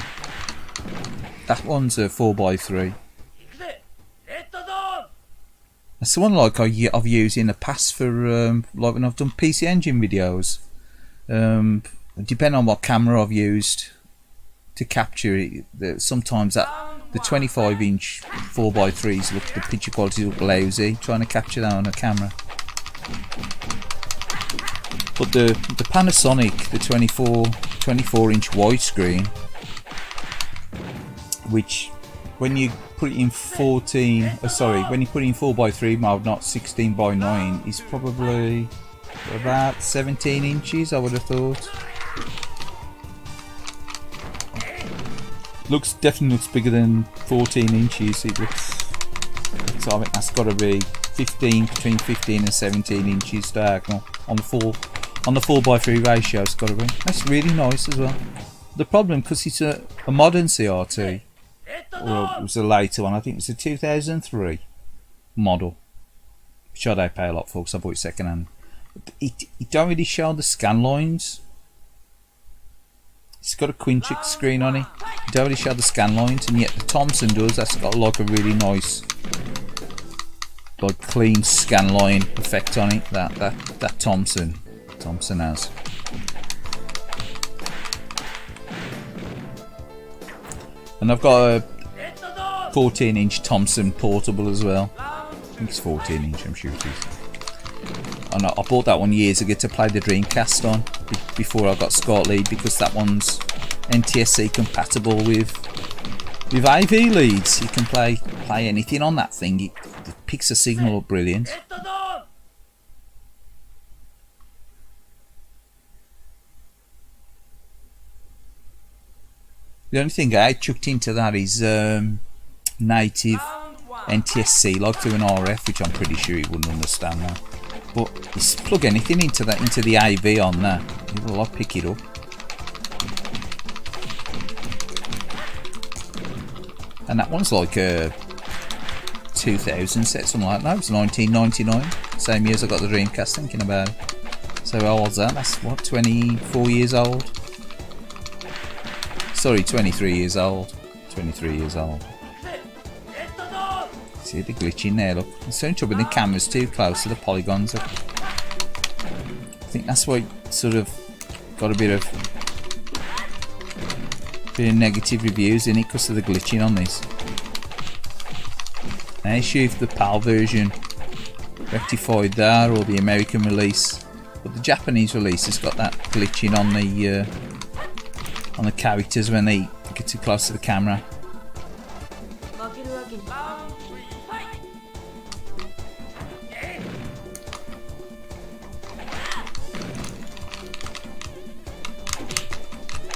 one's a 4x3. That's the one like I've used in the past for like when I've done PC Engine videos. Depending on what camera I've used to capture it, sometimes the 25-inch 4x3s look, the picture quality look lousy trying to capture that on a camera. But the Panasonic, the 24-inch widescreen, which when you put it in when you put it in 4x3 mode, not 16:9, is probably about 17 inches, I would have thought. Definitely looks bigger than 14 inches. It looks, I think that's got to be between 15 and 17 inches diagonal on the 4x3 ratio. It's got to be. That's really nice as well. The problem, because it's a modern CRT, or it was a later one. I think it was a 2003 model, which I don't pay a lot for because I bought it second hand. It don't really show the scan lines. It's got a Quintric screen on it. It don't really show the scan lines, and yet the Thompson does. That's got like a really nice, like clean scan line effect on it. That Thompson has. And I've got a 14-inch Thompson portable as well. I think it's 14-inch. I'm sure it is. And I bought that one years ago to play the Dreamcast on before I got Kaylied, because that one's NTSC compatible with AV leads. You can play anything on that thing. It picks a signal up brilliant. The only thing I chucked into that is native NTSC, like through an RF, which I'm pretty sure he wouldn't understand that. But you plug anything into the AV on there, it'll like pick it up. And that one's like a 2000 set, something like that. It was 1999, same year as I got the Dreamcast, thinking about it. So how old's that? That's what, 24 years old? Sorry, 23 years old. 23 years old. See the glitch in there, look. It's so trouble when the camera's too close to the polygons. I think that's why it sort of got a bit of negative reviews in it, because of the glitching on this. Now sure if the PAL version rectified that, or the American release, but the Japanese release has got that glitching on the characters when they get too close to the camera.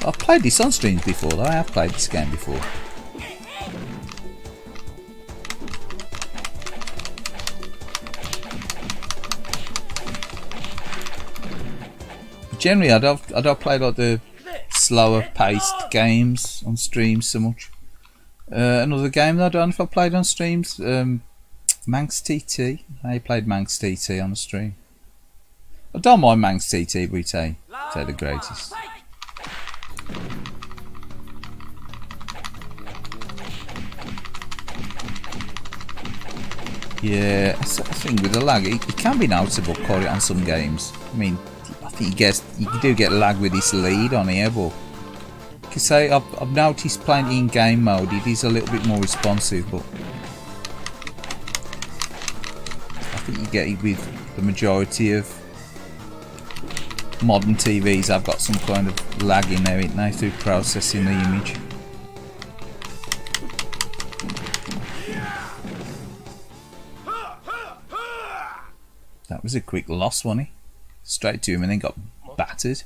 I've played this on streams before though. I have played this game before. But generally I don't play like the slower paced games on streams so much. Another game that I don't know if I played on streams, Manx TT. I played Manx TT on the stream. I don't mind Manx TT, but they're the greatest. Yeah, that's the thing with the lag. It can be noticeable quite on some games. I mean, I think you do get lag with this lead on here, but like I say, I've noticed playing in game mode, it is a little bit more responsive, but I think you get it with the majority of modern TVs. I've got some kind of lag in there, ain't they, through processing the image. That was a quick loss, wasn't he? Straight to him and then got battered.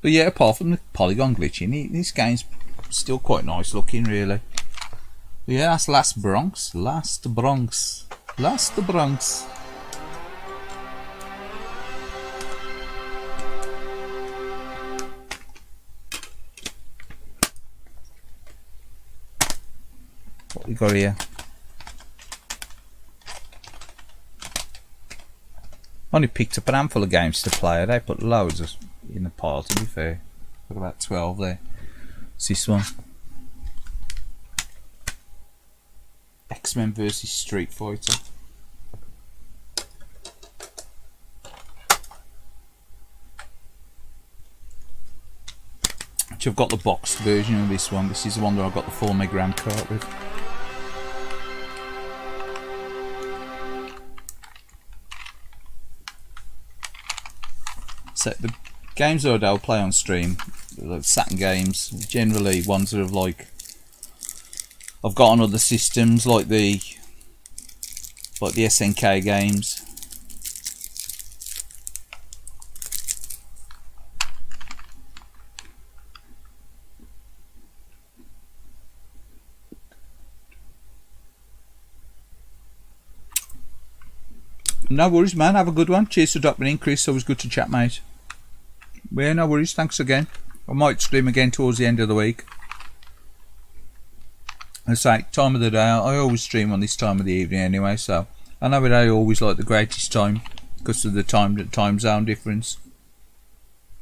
But yeah, apart from the polygon glitching, this game's still quite nice looking, really. But yeah, that's Last Bronx. Last Bronx. Last Bronx. What we got here? Only picked up an handful of games to play. They put loads of in the pile, to be fair. Got about 12 there. What's this one? X-Men vs Street Fighter. Which I've got the boxed version of this one. This is the one that I've got the 4 meg RAM card with. So the games that I'll play on stream, like Saturn games, generally ones that have like I've got on other systems, like the SNK games. No worries, man. Have a good one. Cheers for dropping in, Chris. Always good to chat, mate. Yeah, no worries. Thanks again. I might stream again towards the end of the week. I say, time of the day. I always stream on this time of the evening anyway, so I know it ain't always like the greatest time because of the time zone difference.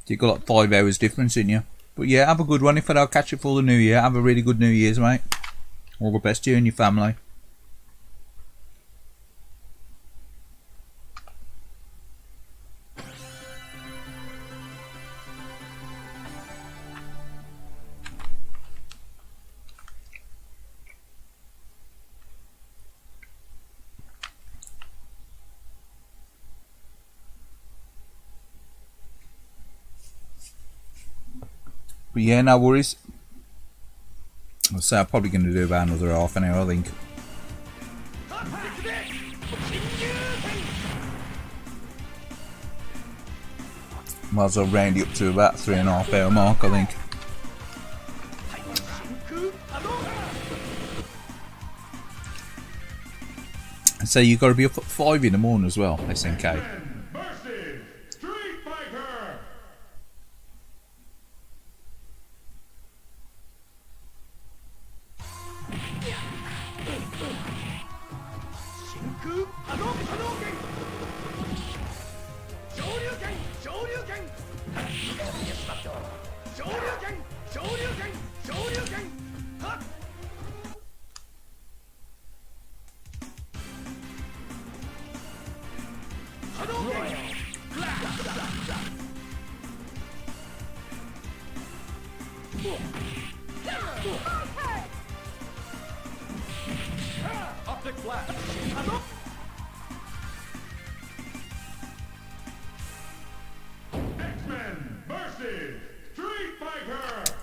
You've got like 5 hours difference in you. But yeah, have a good one. If I don't catch you for the new year, have a really good New Year's, mate. All the best to you and your family. But yeah, no worries. I'll say I'm probably going to do about another half an hour, I think. Might as well round it up to about 3.5 hour mark, I think. And so you've got to be up at 5 in the morning as well, SNK.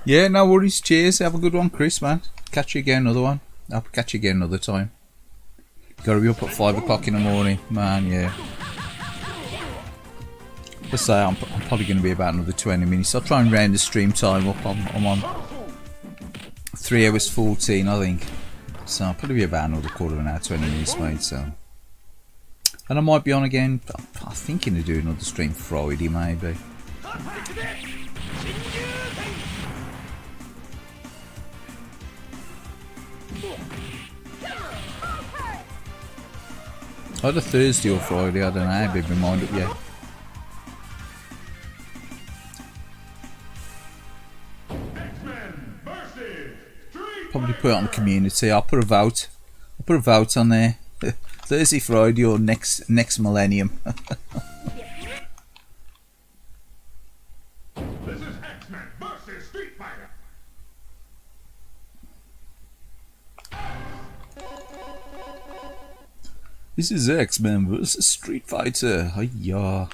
Yeah, no worries. Cheers. Have a good one, Chris, man. Catch you again another one. I'll catch you again another time. Gotta be up at 5 o'clock in the morning. Man, yeah. Let's say I'm probably going to be about another 20 minutes. I'll try and round the stream time up. I'm on 3 hours 14, I think. So I'll probably be about another quarter of an hour, 20 minutes, mate. So, and I might be on again. I'm thinking of doing another stream Friday, maybe. Either Thursday or Friday, I don't know. I haven't been mind up yet. Probably put it on the community. I'll put a vote. I'll put a vote on there. Thursday, Friday, or next millennium. This is X-Men versus Street Fighter. This is X-Men vs Street Fighter. Hiya.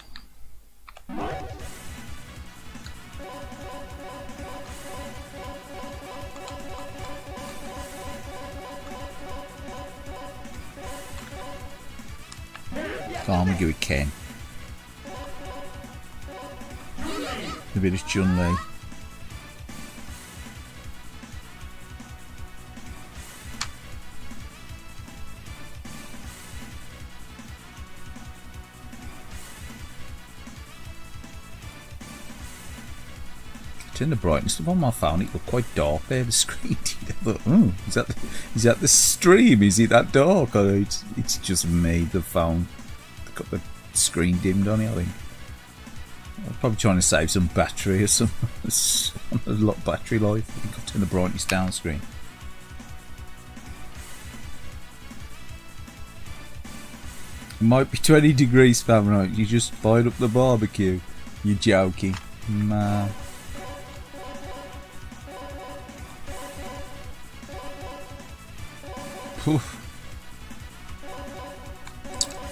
Calm and give it Ken. A bit of Chun-Li. Turn the brightness up on my phone. It looked quite dark there. The screen. I thought, oh, is that the stream? Is it that dark? Or it's just me. The phone got the screen dimmed on it. I think. I'm probably trying to save some battery or some a lot of battery life. I think I'll turn the brightness down screen. It might be 20 degrees Fahrenheit. You just fired up the barbecue. You're joking, man. Oof.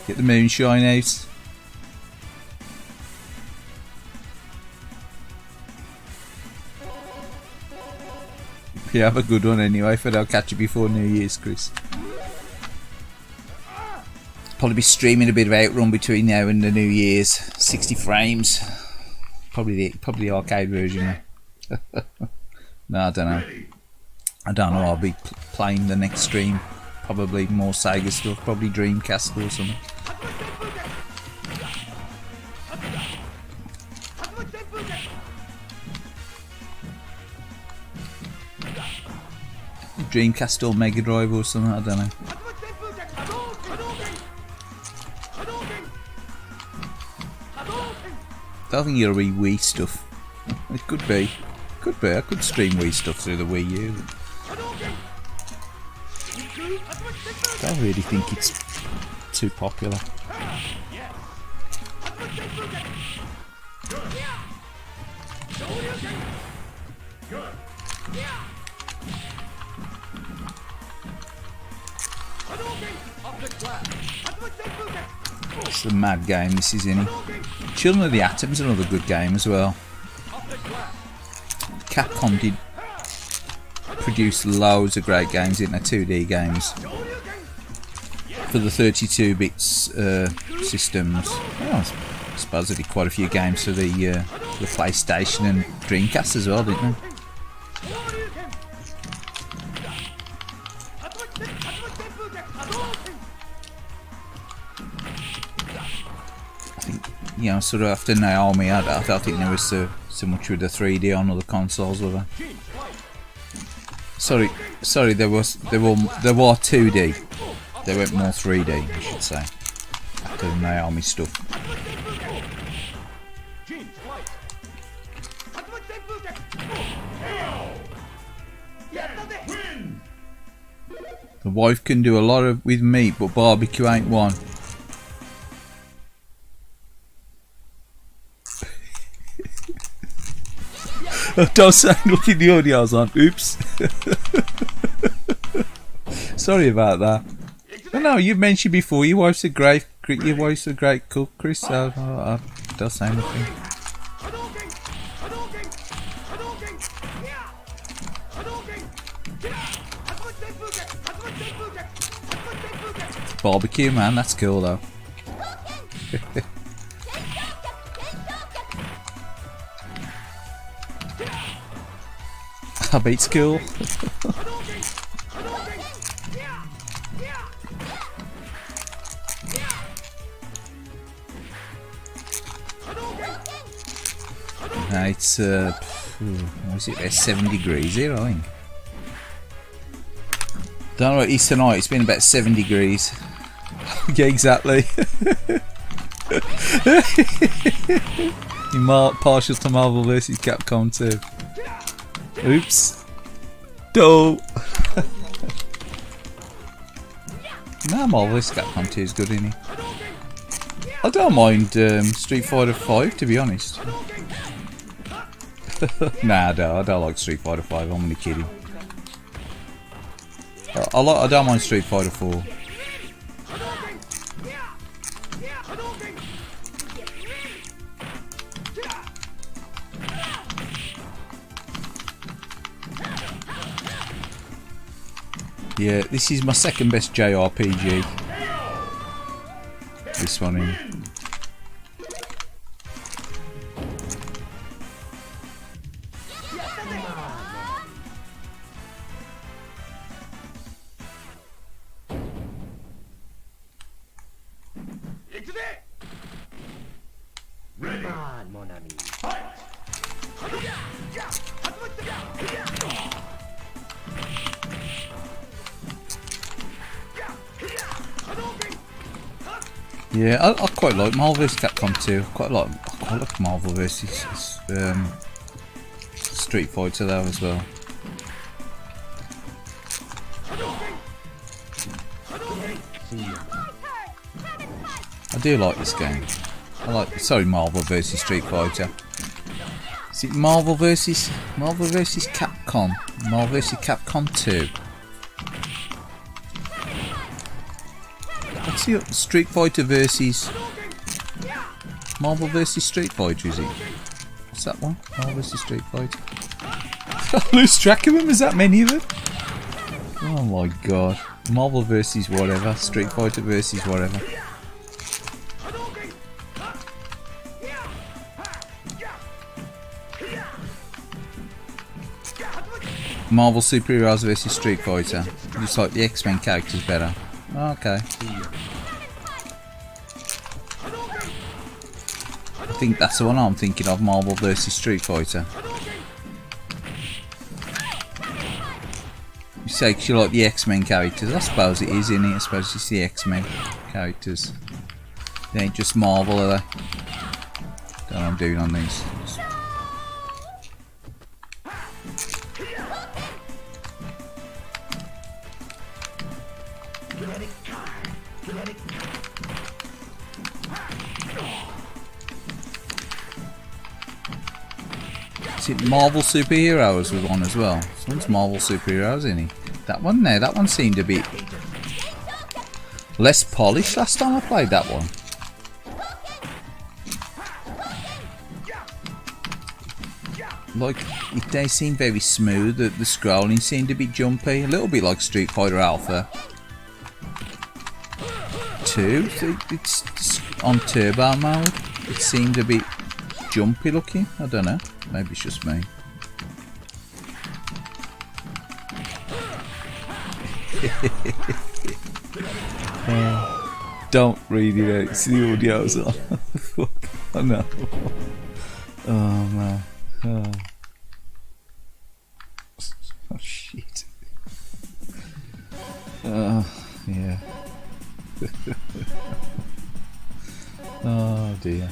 Get the moonshine out. Yeah, have a good one anyway, but I'll catch you before New Year's, Chris. Probably be streaming a bit of Outrun between now and the New Year's. 60 frames. Probably the arcade version. No, I don't know. I'll be playing the next stream. Probably more Sega stuff, probably Dreamcast or something. Dreamcast or Mega Drive or something, I don't know. I don't think you'll read Wii stuff. It could be. Could be. I could stream Wii stuff through the Wii U. I don't really think it's too popular. It's a mad game, this is, isn't it? Children of the Atom's another good game as well. Capcom did produce loads of great games, didn't they? 2D games for the 32-bit systems. Oh, I suppose they did quite a few games for the PlayStation and Dreamcast as well, didn't they? You know, sort of after Naomi, I don't think there was so much with the 3D on other consoles, were there? Sorry, there were 2D. They went more 3D, I should say, after the Naomi stuff. The wife can do a lot with meat, but barbecue ain't one. Don't say look in the audio, I was on. Oops. Sorry about that. But no, you've mentioned before your wife's a great cook, Chris. So I don't say anything. Barbecue, man, that's cool though. I bet it's cool. It's what is it? There's 7 degrees here, I think. Don't know what it is tonight. It's been about 7 degrees. Yeah, exactly. You're partial to Marvel vs. Capcom 2. Oops. Dope. Nah, Marvel vs. Capcom 2 is good, isn't it? I don't mind Street Fighter 5, to be honest. Nah, I don't like Street Fighter 5. I'm only kidding. I don't mind Street Fighter 4. Yeah, this is my second best JRPG. This one in. Yeah, I quite like Marvel vs. Capcom 2. I quite like Marvel vs. Street Fighter though as well. I do like this game. Marvel vs. Street Fighter. Is it Marvel vs. Capcom? Marvel vs. Capcom 2. What's the Street Fighter versus Marvel vs. Street Fighter, is it? What's that one? Marvel vs. Street Fighter. I lose track of them, is that many of them? Oh my god. Marvel versus whatever, Street Fighter versus whatever. Marvel Superheroes versus Street Fighter. Just like the X-Men characters better. Okay. I think that's the one I'm thinking of, Marvel vs. Street Fighter. say 'cause you like the X-Men characters. I suppose it is, isn't it? I suppose it's the X-Men characters. They ain't just Marvel, are they? Don't know what I'm doing on these. Is it Marvel Superheroes was on as well? Someone's Marvel Superheroes, isn't he? That one there, that one seemed a bit less polished last time I played that one. Like, they seem very smooth, the scrolling seemed a bit jumpy, a little bit like Street Fighter Alpha 2, it's on turbo mode, it seemed a bit jumpy looking, I don't know, maybe it's just me. Don't read it out, it's the audio's on. Fuck, I know. Oh man. Oh shit. Oh yeah. Oh dear.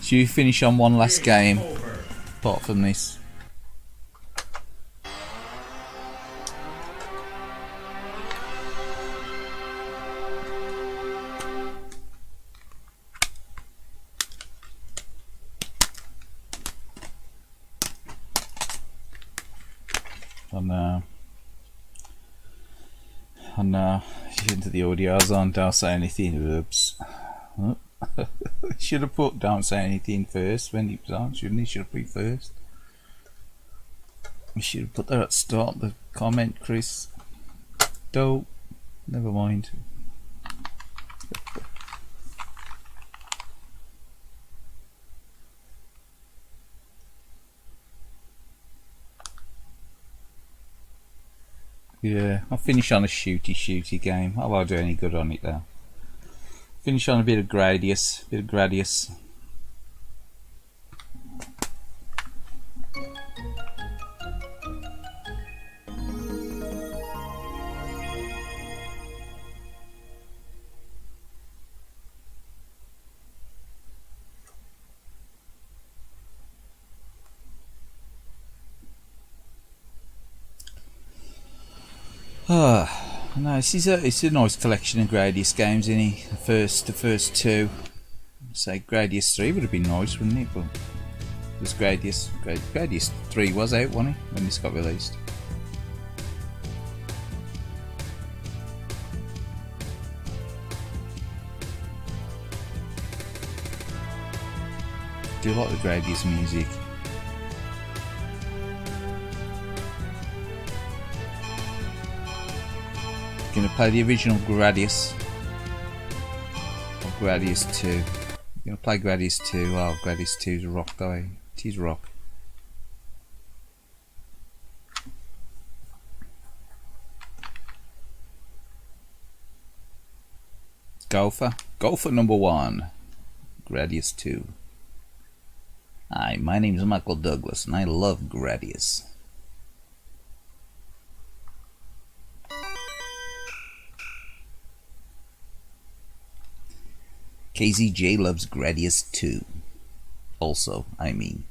Should you finish on one last game apart from this? I know. Into the audio's on, don't say anything. Oops. Oh. Should have put don't say anything first when it was on, shouldn't he? Should have put it first. We should have put that at the start, the comment, Chris. Don't. Never mind. Yeah, I'll finish on a shooty game. I won't do any good on it though. Finish on a bit of Gradius. No, it's a nice collection of Gradius games, isn't it? The first two. Say Gradius 3 would have been nice, wouldn't it? But it was Gradius 3 was out, wasn't it, when this got released? Do you like the Gradius music? Gonna play the original Gradius or Gradius 2. Gonna play Gradius 2. Oh, Gradius 2's rock though. It is rock. Golfer number 1. Gradius 2. Hi, my name is Michael Douglas and I love Gradius. KZJ loves Gradius too. Also, I mean,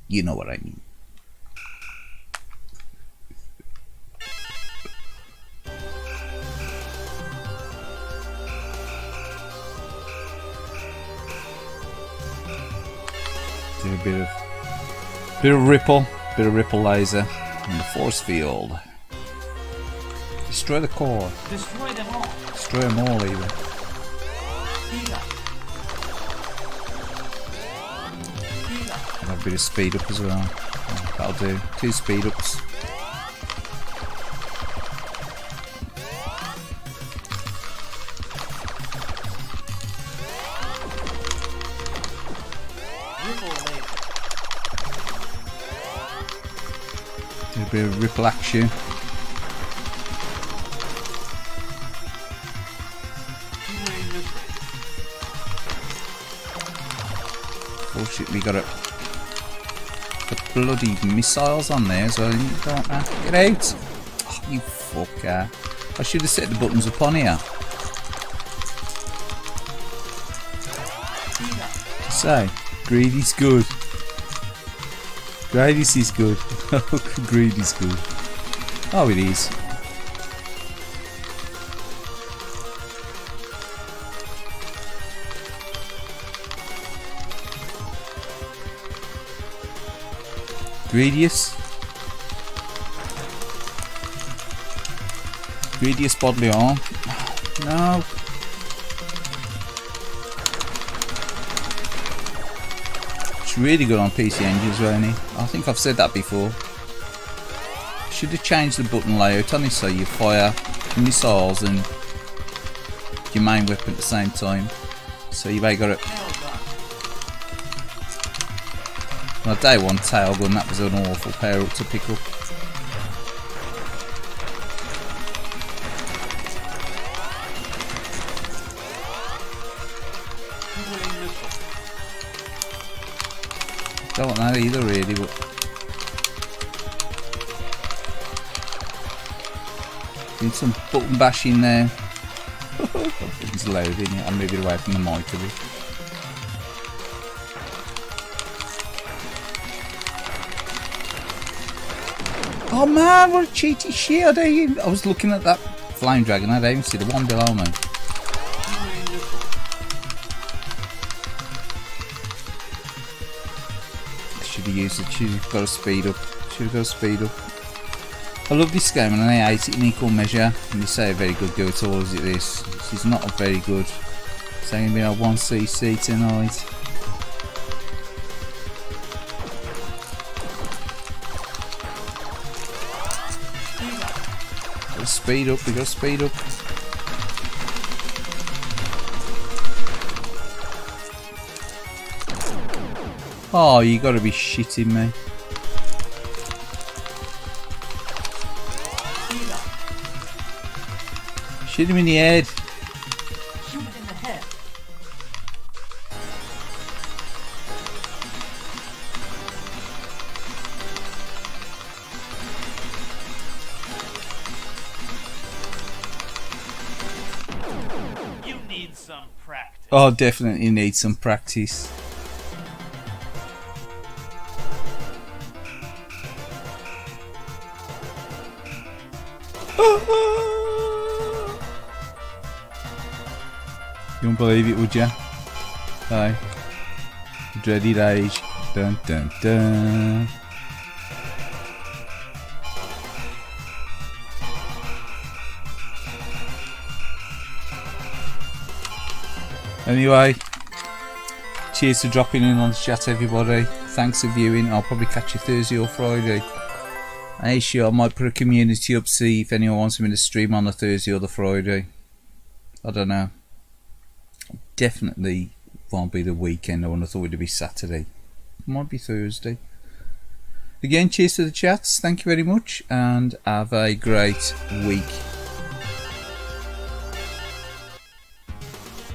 you know what I mean. Do a bit of ripple laser in the force field. Destroy the core. Destroy them all. Destroy them all, even. Have a bit of speed up as well. That'll do. 2 speed ups. Do a bit of ripple action. Shit, we got it. The bloody missiles on there as well, don't I? Get out! Oh, you fucker. I should have set the buttons up on here. So, greedy's good. Greedy's is good. Greedy's good. Oh, it is. Greediest bodily arm. No. It's really good on PC engines, really. I think I've said that before. Should have changed the button layout on this so you fire missiles and your main weapon at the same time. So you've got it. On day one tail gun, that was an awful pair up to pick up. Don't want that either really, but need some button bashing there. It's loud, isn't it? I'll move it away from the mic a bit. Oh man, what a cheaty shit! I was looking at that flame dragon, I didn't even see the one below me. Should have used it, should have got to speed up. Should have got to speed up. I love this game and I hate it in equal measure. And you say a very good go towards it this. This is not a very good. It's only been a 1cc tonight. Speed up, we gotta speed up. Oh, you gotta be shitting me. Shoot him in the head. Shoot it in the head. You need some practice. Oh, definitely need some practice. You wouldn't believe it, would you? Aye. Dreaded age. Dun dun dun. Anyway, cheers for dropping in on the chat, everybody. Thanks for viewing. I'll probably catch you Thursday or Friday. Hey, sure, I might put a community up, see if anyone wants me to stream on the Thursday or the Friday. I don't know. Definitely won't be the weekend. I would have thought it'd be Saturday. Might be Thursday. Again, cheers to the chats. Thank you very much, and have a great week.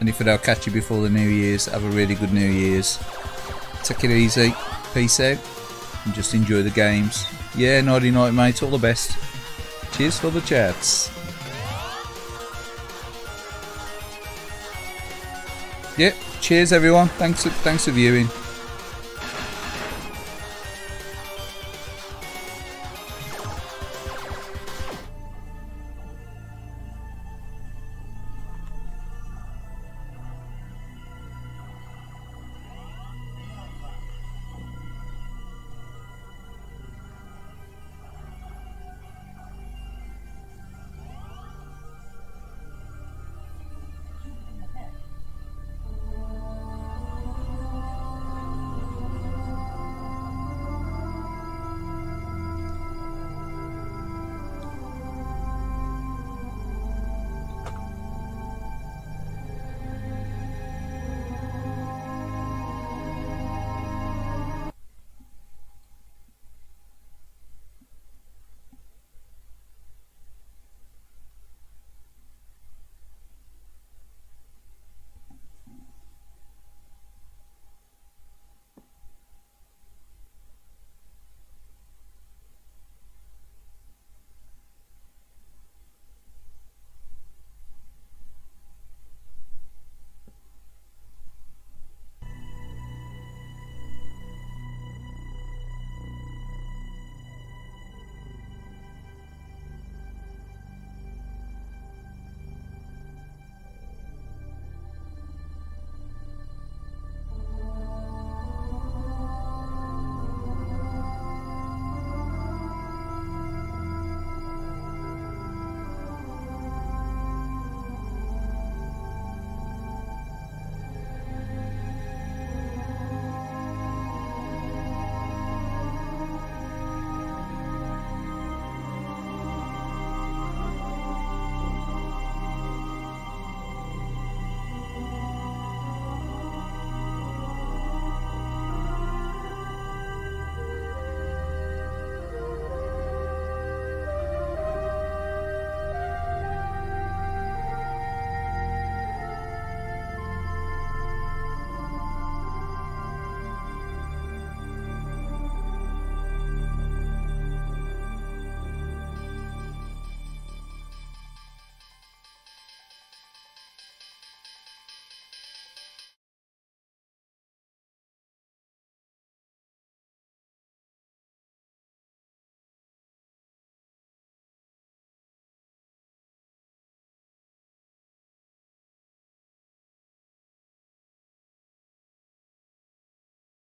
And if I don't catch you before the New Year's, have a really good New Year's. Take it easy. Peace out. And just enjoy the games. Yeah, nighty night, mate. All the best. Cheers for the chats. Yep. Cheers, everyone. Thanks for viewing.